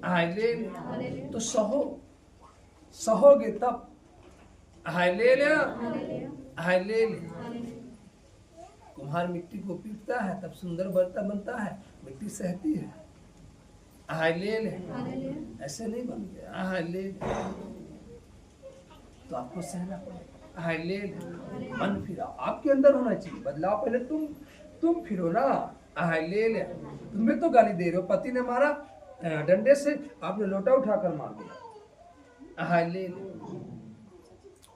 hallelujah. तो सहो, सहोगे तब। Hallelujah hallelujah. कुम्हार मिट्टी को पीटता है तब सुंदर बर्तन बनता है, मिट्टी सहती है। हालेलुया। ऐसे नहीं बन गया। हालेलुया। तो आपको सहना पड़ेगा। हालेलुया। मन फिराओ आपके अंदर होना चाहिए बदलाव। पहले तुम फिरो ना। हालेलुया। तुम भी तो गाली दे रहे हो, पति ने मारा डंडे से, आपने लोटा उठाकर मार दिया। Hallelujah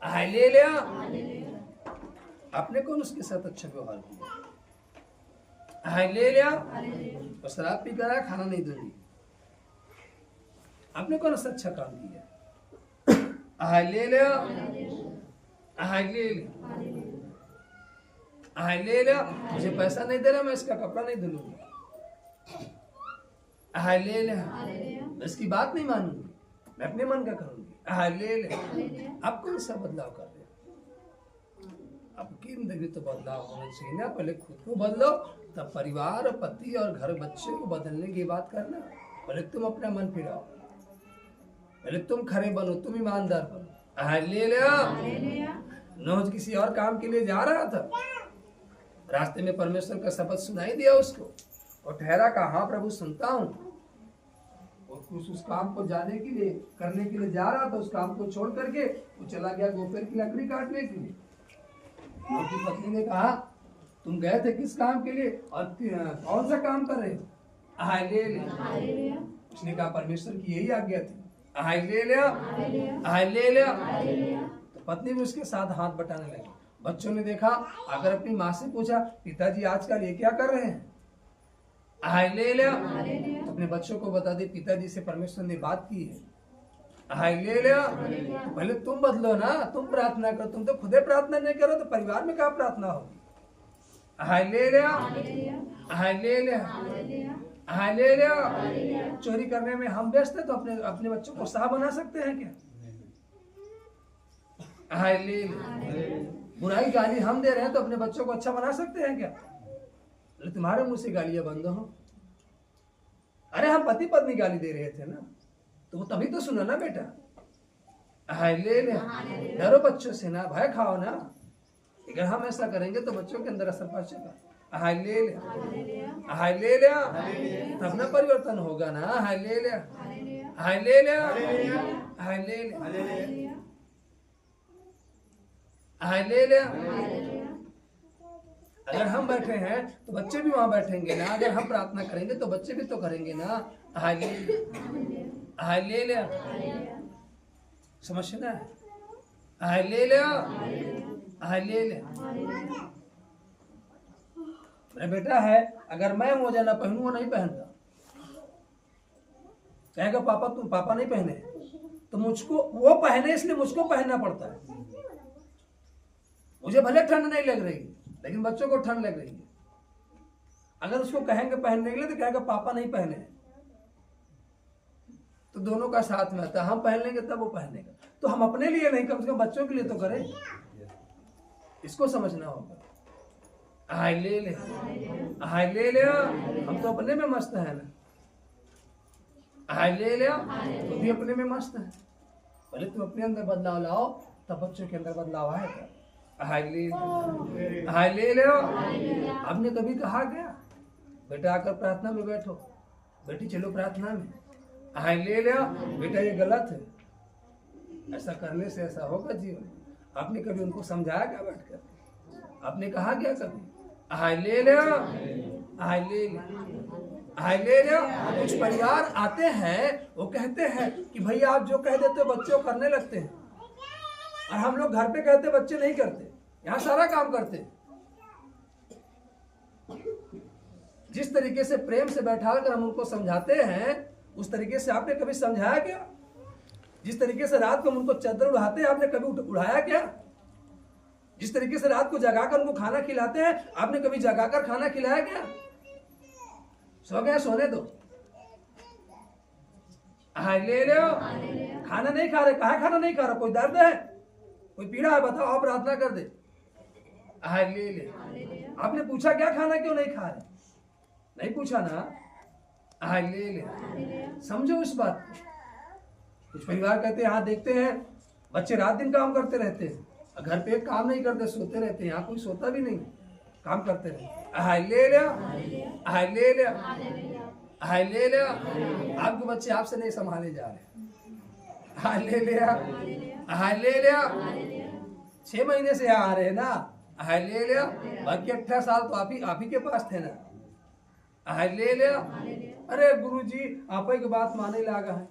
hallelujah. आपने कौन उसके साथ अच्छा व्यवहार किया? हालेलुया। और शराब पी कर खाना नहीं दूंगी, आपने कौन सा अच्छा काम किया? Hallelujah hallelujah hallelujah. मुझे पैसा नहीं दे रहा, मैं इसका कपड़ा नहीं धुलूंगी। हालेलुया। मैं इसकी बात नहीं मानूंगी, मैं अपने मन का करूंगी। हालेलुया। आप कौन सा बदलाव कर रहे हो? आपकी जिंदगी तो बदलाव होना चाहिए ना। पहले खुद को बदलो, तब परिवार, पति और घर बच्चे को बदलने की बात करना। पहले तुम अपना मन फिराओ, पहले तुम खरे बनो, तुम ईमानदार बनो। हालेलुया। नोज किसी और काम के लिए जा रहा था, रास्ते में परमेश्वर का शब्द सुनाई दिया उसको, और ठहरा कहा हाँ प्रभु सुनता हूँ। उस काम को जाने के लिए, करने के लिए जा रहा था, उस काम को छोड़ करके वो चला गया गोपेर की लकड़ी काटने के लिए। उनकी पत्नी ने कहा तुम गए थे किस काम के लिए और कौन सा काम कर रहे हो? हालेलुया। उसने कहा परमेश्वर की यही आज्ञा थी। Hallelujah hallelujah. तो पत्नी भी उसके साथ हाथ बटाने लगी। बच्चों ने देखा, अगर अपनी माँ से पूछा पिताजी आजकल ये क्या कर रहे हैं? हाय ले लिया। हालेलुया। अपने बच्चों को बता दे पिताजी से परमेश्वर ने बात की है। हाय ले लिया। पहले तुम बदलो ना, तुम प्रार्थना करो। तुम तो खुदे प्रार्थना नहीं करो तो परिवार में क्या प्रार्थना होगी। हाय ले लिया। हालेलुया। हाय ले लिया। हालेलुया। हाय ले लिया। चोरी करने में हम व्यस्त हैं तो अपने अपने बच्चों को साह बना सकते हैं क्या। हाय ले लिया। बुराई गाली हम दे रहे हैं तो अपने बच्चों को अच्छा बना सकते हैं क्या। अरे तुम्हारे मुंह से गालियां बंद हो। अरे हम पति पत्नी गाली दे रहे थे ना, तो वो तभी तो सुना ना बेटा। हाय ले ले। डरो बच्चों से ना, भय खाओ ना। अगर हम ऐसा करेंगे तो बच्चों के अंदर असर पहुंचेगा। हाय ले ले। हाय ले ले। तब ना परिवर्तन होगा ना। हाय ले ले। हाय ले ले। हाय ले ले। हाय ले ले। अगर हम बैठे हैं तो बच्चे भी वहां बैठेंगे ना। अगर हम प्रार्थना करेंगे तो बच्चे भी तो करेंगे ना। हाय ले ले। हाय ले ले। समझना है। हाय ले ले। हाय ले ले। मेरा बेटा है, अगर मैं मोजा ना पहनूं वो नहीं पहनता। कहेगा पापा तुम पापा नहीं पहने, तो मुझको वो पहने इसलिए मुझको पहनना पड़ता है। मुझे भले ठंड नहीं लग रही लेकिन बच्चों को ठंड लग रही है। अगर उसको कहेंगे पहनने के लिए तो कहेगा पापा नहीं पहने, तो दोनों का साथ में आता है। हम पहन लेंगे तब वो पहनेगा। तो हम अपने लिए नहीं, कम से कम बच्चों के लिए तो करें। इसको समझना होगा। हाय ले ले। हाय ले ले। हम तो अपने में मस्त है ना। हाय ले ले। तो भी अपने में मस्त है। पहले तुम अपने अंदर बदलाव लाओ तब बच्चों के अंदर बदलाव आएगा। हाय ले ले। हाय ले ले। आपने कभी कहा क्या बेटा आकर प्रार्थना में बैठो, बेटी चलो प्रार्थना में। हाय ले ले। बेटा ये गलत है, ऐसा करने से ऐसा होगा जीवन। आपने कभी उनको समझाया क्या बैठकर? आपने कहा क्या कभी? हाय ले ले। हाय ले ले। हाय ले ले। कुछ परिवार आते हैं, वो कहते हैं कि भैया आप जो कह देते हो बच्चे करने लगते हैं, और हम लोग घर पे कहते बच्चे नहीं करते, यहाँ सारा काम करते। जिस तरीके से प्रेम से बैठा कर हम उनको समझाते हैं उस तरीके से आपने कभी समझाया क्या? जिस तरीके से रात को हम उनको चादर उड़ाते हैं आपने कभी उड़ाया क्या? जिस तरीके से रात को जगाकर उनको खाना खिलाते हैं आपने कभी जगाकर खाना खिलाया क्या? सो गया सोने दो। हाय ले लो। खाना नहीं खा रहे, कहा खाना नहीं खा रहा? कोई दर्द है, कोई पीड़ा है, बताओ, आप प्रार्थना कर दे। हाय ले ले। आपने पूछा क्या खाना क्यों नहीं खा रहे? नहीं पूछा ना। हाय ले ले। समझो इस बात को। कुछ परिवार कहते हैं हाँ देखते हैं बच्चे रात दिन काम करते रहते हैं, घर पे काम नहीं करते, सोते रहते हैं। यहाँ कोई सोता भी नहीं, काम करते रहते। हाय ले ले। हाय ले ले। हाय ले ले। आपके बच्चे आपसे नहीं संभाले जा रहे। हाय ले ले। हाय ले ले। 6 महीने से यहाँ आ रहे हैं ना। हाय ले ले। बाकी 18 साल तो आप ही के पास थे ना। हाय ले ले। अरे गुरुजी आप ही की बात माने लगा है।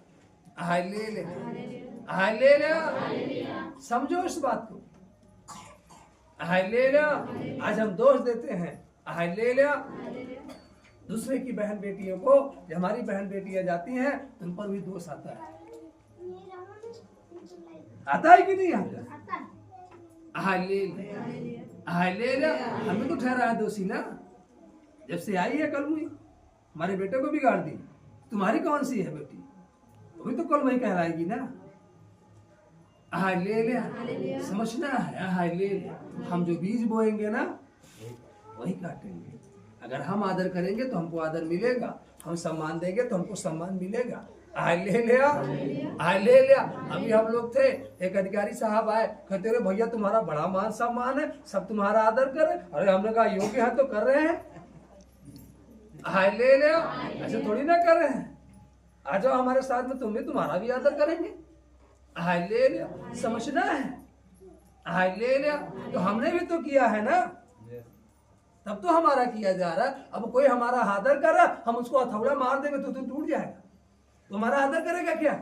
हाय ले ले। हाय ले ले। समझो इस बात को। हाय ले ले। आज हम दोष देते हैं। हाय ले ले। दूसरे की बहन बेटियों को, जब हमारी बहन बेटियां जाती हैं उन पर भी दोष आता है। आता है कि नहीं आता? हाय ले ले। हाय ले ले। हमें तो ठहरा है दोषी ना। जब से आई है कल हुई हमारे बेटे को बिगाड़ दी। तुम्हारी कौन सी है बेटी? वो भी तो कल वही कहलाएगी ना। हाय ले ले। समझना है। हाय ले ले। हम जो बीज बोएंगे ना वही काटेंगे। अगर हम आदर करेंगे तो हमको आदर मिलेगा, हम सम्मान देंगे तो हमको सम्मान मिलेगा। हाय ले ले। हाय ले ले। अभी हम लोग थे, एक अधिकारी साहब आए, कहते रहे भैया तुम्हारा बड़ा मान सम्मान है, सब तुम्हारा आदर करे। अरे हमने कहा योग्य है तो कर रहे हैं। हाय ले ले। ऐसे थोड़ी ना कर रहे हैं। आ जाओ हमारे साथ में, तुम भी तुम्हारा भी आदर करेंगे। हाय ले ले। समझना है। हाय ले ले। तो हमने भी तो किया है ना, तब तो हमारा किया जा रहा है। अब कोई हमारा आदर कर रहा, हम उसको हथौड़ा मार देंगे तो टूट जाएगा। तो हमारा आदर करेगा क्या?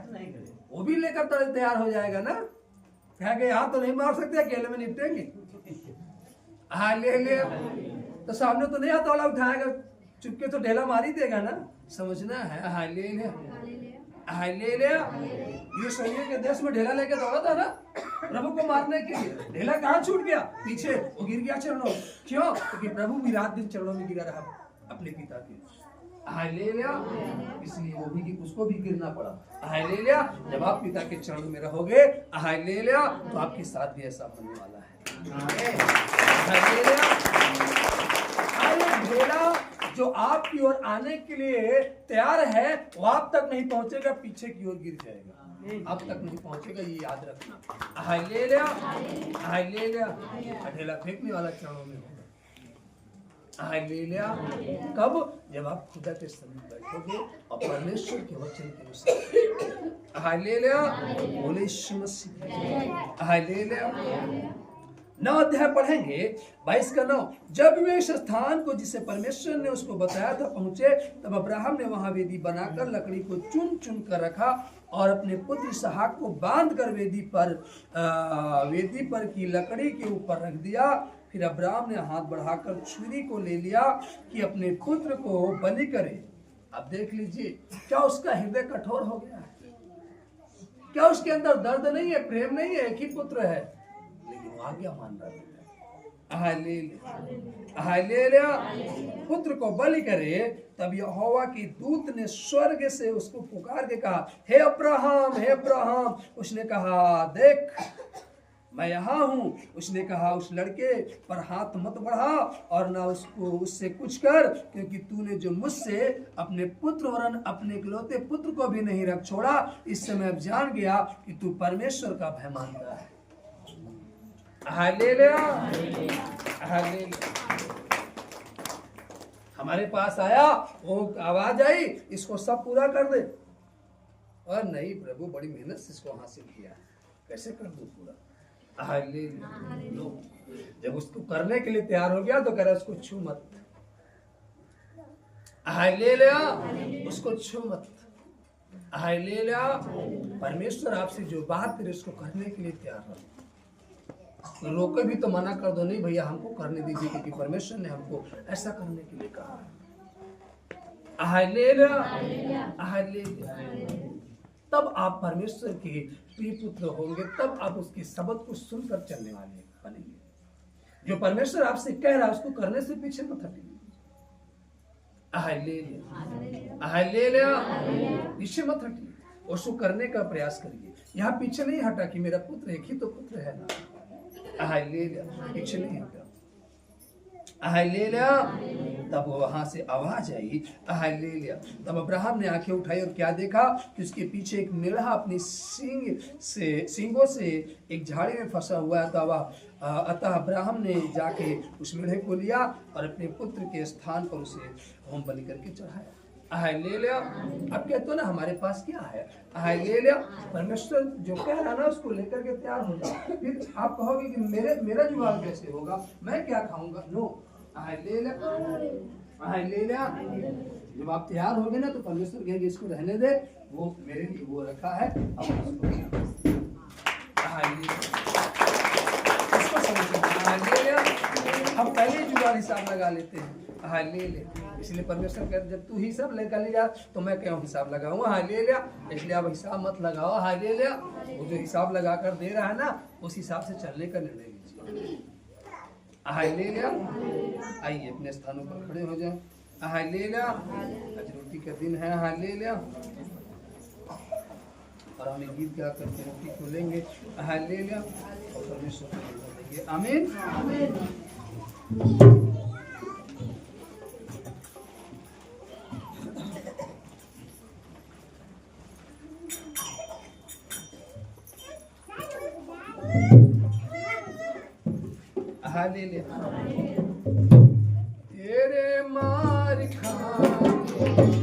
वो भी लेकर तैयार हो जाएगा ना। कहेंगे यहाँ तो नहीं मार सकते, अकेले में निपटेंगे। हाय ले ले। तो सामने तो नहीं हथौड़ा उठाएगा, चुपके तो ढेला मार ही देगा ना, समझना है। Hallelujah hallelujah. ये सैनिक के देश में ढेला लेके दौड़ा था ना प्रभु को मारने के लिए, ढेला कहाँ छूट गया? पीछे, वो गिर गया चरणों। क्यों? क्योंकि प्रभु भी रात दिन चरणों में गिरा रहा अपने पिता के। हालेलुया। इसलिए वो भी, उसको भी गिरना पड़ा। हालेलुया। जब आप पिता के चरणों में रहोगे, हालेलुया, तो आपके साथ भी ऐसा होने वाला है। हालेलुया। ढेला जो आपकी ओर आने के लिए तैयार है, वो आप तक नहीं पहुंचेगा, पीछे की ओर गिर जाएगा, आप तक नहीं पहुंचेगा, ये याद रखना। Hallelujah hallelujah. ढेला फेंकने वाला चरणों में होगा। हालेलुया। कब? जब आप खुदा के समीप बैठोगे और परमेश्वर के वचन के अनुसार। हालेलुया। बोले यीशु मसीह। हालेलुया। 9 अध्याय पढ़ेंगे, 22 का 9। जब वे इस स्थान को जिसे परमेश्वर ने उसको बताया था पहुंचे, तब अब्राहम ने वहां वेदी बनाकर लकड़ी को चुन चुन कर रखा और अपने पुत्र इसहाक को बांध कर वेदी पर की लकड़ी के ऊपर रख दिया। फिर अब्राहम ने हाथ बढ़ाकर छुरी को ले लिया कि अपने पुत्र को बलि करे। अब देख लीजिए, क्या उसका हृदय कठोर हो गया है? क्या उसके अंदर दर्द नहीं है, प्रेम नहीं है? एक ही पुत्र है, लेकिन वो आज्ञा मान रहा है। Hallelujah hallelujah. पुत्र को बलि करे। तब यहोवा के दूत ने स्वर्ग से उसको पुकार के कहा, हे अब्राहम, हे अब्राहम। उसने कहा, देख मैं यहाँ हूँ। उसने कहा, उस लड़के पर हाथ मत बढ़ा और ना उससे कुछ कर, क्योंकि तूने जो मुझसे अपने पुत्र और अपने इकलौते पुत्र को भी नहीं रख छोड़ा, इससे मैं अब जान गया कि तू परमेश्वर का भय मानता है। Hallelujah hallelujah. हमारे पास आया, वो आवाज आई, इसको सब पूरा कर दे। और नहीं प्रभु, बड़ी मेहनत से इसको हासिल किया, कैसे कर दूं पूरा? हालेलुया। जब उसको करने के लिए तैयार हो गया तो कह रहा उसको छू मत। हालेलुया। उसको छू मत। हालेलुया। परमेश्वर आपसे जो बात करे उसको करने के लिए तैयार रहो। रोके भी तो मना कर दो, नहीं भैया हमको करने दीजिए, क्योंकि परमेश्वर ने हमको ऐसा करने के लिए कहा है। Hallelujah hallelujah. तब आप परमेश्वर के प्रिय पुत्र होंगे, तब आप उसके शब्द को सुनकर चलने वाले बनेंगे। जो परमेश्वर आपसे कह रहा है उसको करने से पीछे मत हटिए। Hallelujah hallelujah. पीछे मत हटिए, उसको करने का प्रयास करिए। यहाँ पीछे नहीं हटा कि मेरा पुत्र, एक ही तो पुत्र है ना। हालेलुया। पीछे नहीं हटा। हालेलुया। तब वहां से आवाज आई। हालेलुया। तब अब्राहम ने आंखें उठाई और क्या देखा कि उसके पीछे एक मेढ़ा अपनी सींगों से एक झाड़ी में फंसा हुआ था। अतः अब्राहम ने जाके उस मेढ़े को लिया और अपने पुत्र के स्थान पर उसे होम बलि करके चढ़ाया। हालेलुया। अब कहते हो ना हमारे पास क्या है? हालेलुया। परमेश्वर जो कह रहा ना उसको लेकर के तैयार हो जाओ। फिर आप कहोगे कि मेरा जुगाड़ कैसे होगा, मैं क्या खाऊंगा? नो। Hallelujah hallelujah. जब आप तैयार होगे ना तो परमेश्वर कहेंगे इसको रहने दे, वो मेरे लिए वो रखा है। हम पहले जुगाड़ हिसाब लगा लेते हैं। हालेलुया। इसलिए परमेश्वर कहते जब तू हिसाब लेकर ले जा तो मैं क्यों हिसाब लगाऊंगा? हालेलुया। इसलिए आप हिसाब मत लगाओ। हालेलुया। वो जो हिसाब लगा कर दे रहा है ना, उस हिसाब से चलने का निर्णय लीजिए। हालेलुया। आइए अपने स्थानों पर खड़े हो जाएं। हालेलुया। आज रोटी का दिन है। हालेलुया। और हमें गीत गा करके रोटी को लेंगे। हालेलुया। और परमेश्वर को देंगे। आमीन आमीन। हालेलुया। तेरे मार खाने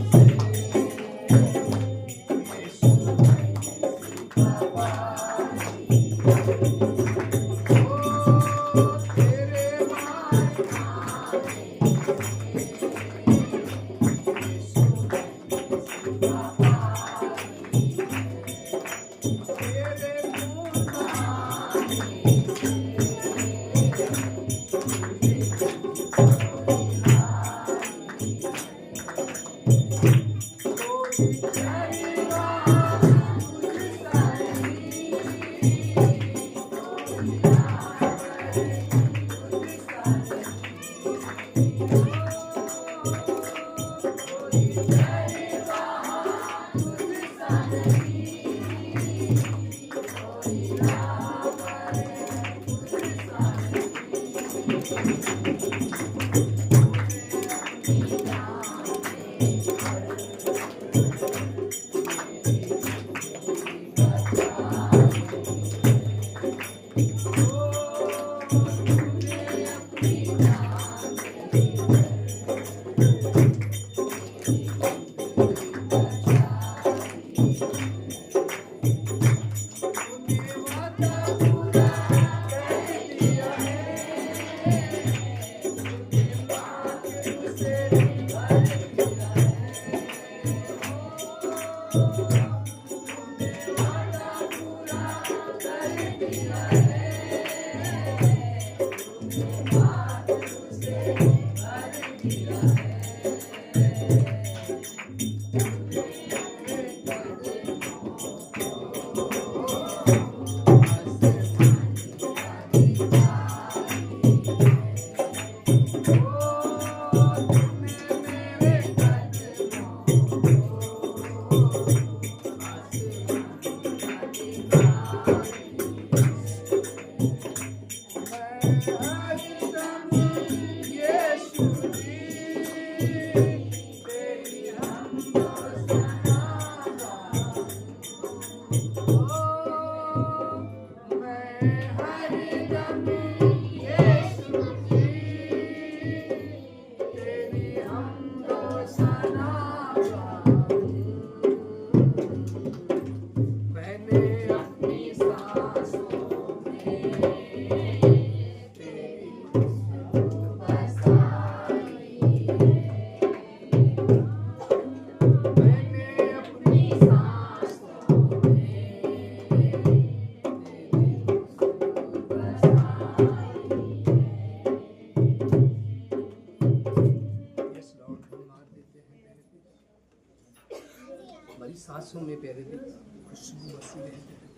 हमारी सांसों में प्यारे खुशबू बसी रहती है,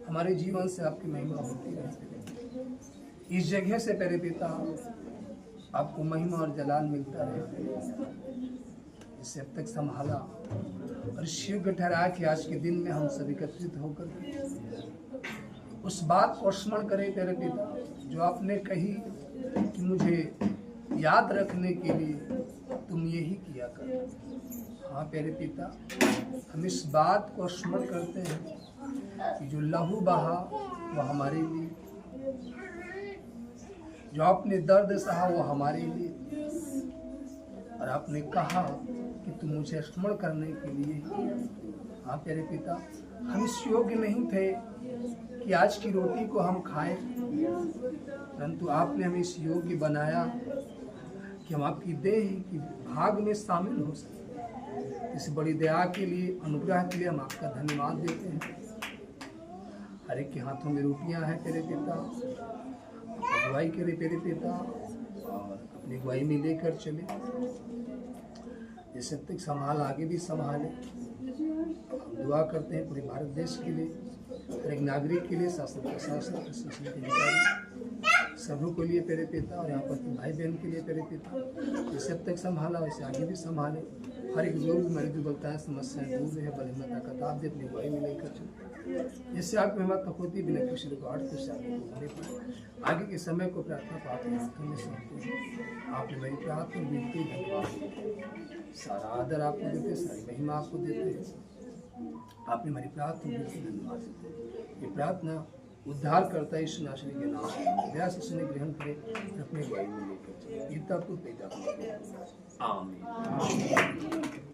हमारे जीवन से आपकी महिमा होती रहती है। इस जगह से प्यारे पिता आपको महिमा और जलाल मिलता रहे, इसे अब तक संभाला और शीघ्र ठहरा कि आज के दिन में हम सब एकत्रित होकर उस बात को स्मरण करें प्यारे पिता जो आपने कही कि मुझे याद रखने के लिए तुम यही किया कर। हाँ प्यारे पिता, हम इस बात को स्मरण करते हैं कि जो लहू बहा वो हमारे लिए, जो आपने दर्द सहा वो हमारे लिए, और आपने कहा कि तुम मुझे स्मरण करने के लिए। हाँ प्यारे पिता, हम इस योग्य नहीं थे कि आज की रोटी को हम खाएं, परंतु आपने हमें इस योग्य बनाया कि हम आपकी देह की भाग में शामिल हो सके। इस बड़ी दया के लिए, अनुग्रह के लिए हम आपका धन्यवाद देते हैं। हर एक के हाथों में रोटियां हैं तेरे पिता, अगुवाई करे तेरे पिता, और अपनी अगुवाई में लेकर चले। जैसे तक संभाल आगे भी संभाले। हम दुआ करते हैं पूरे भारत देश के लिए, हर एक नागरिक के लिए, शासन प्रशासन प्रशासन के अधिकारी सबों के लिए तेरे पिता, और यहाँ पर भाई बहन के लिए तेरे पिता, जैसे अब तक संभाला वैसे आगे भी संभाले। हर एक लोग हमारी दुर्बलता है, समस्याएं दूर है, बल हिम्मत ताकत आप दे, अपनी अगुवाई में लेकर चले। जिससे आपकी हिम्मत होती बिना किसी रुकावट के साथ आगे के समय को प्रार्थना को आपके हाथों में सौंपते हैं। आपने मेरी प्रार्थना बिल्कुल धन्यवाद, सारा आदर आपको देते, सारी महिमा आपको देते हैं। आपने मेरी प्रार्थना बिल्कुल धन्यवाद देते। ये प्रार्थना उद्धार करता है यीशु नासरी के नाम से दया से सुने, ग्रहण करें और अपने अगुवाई में लेकर चले। पिता को आमीन।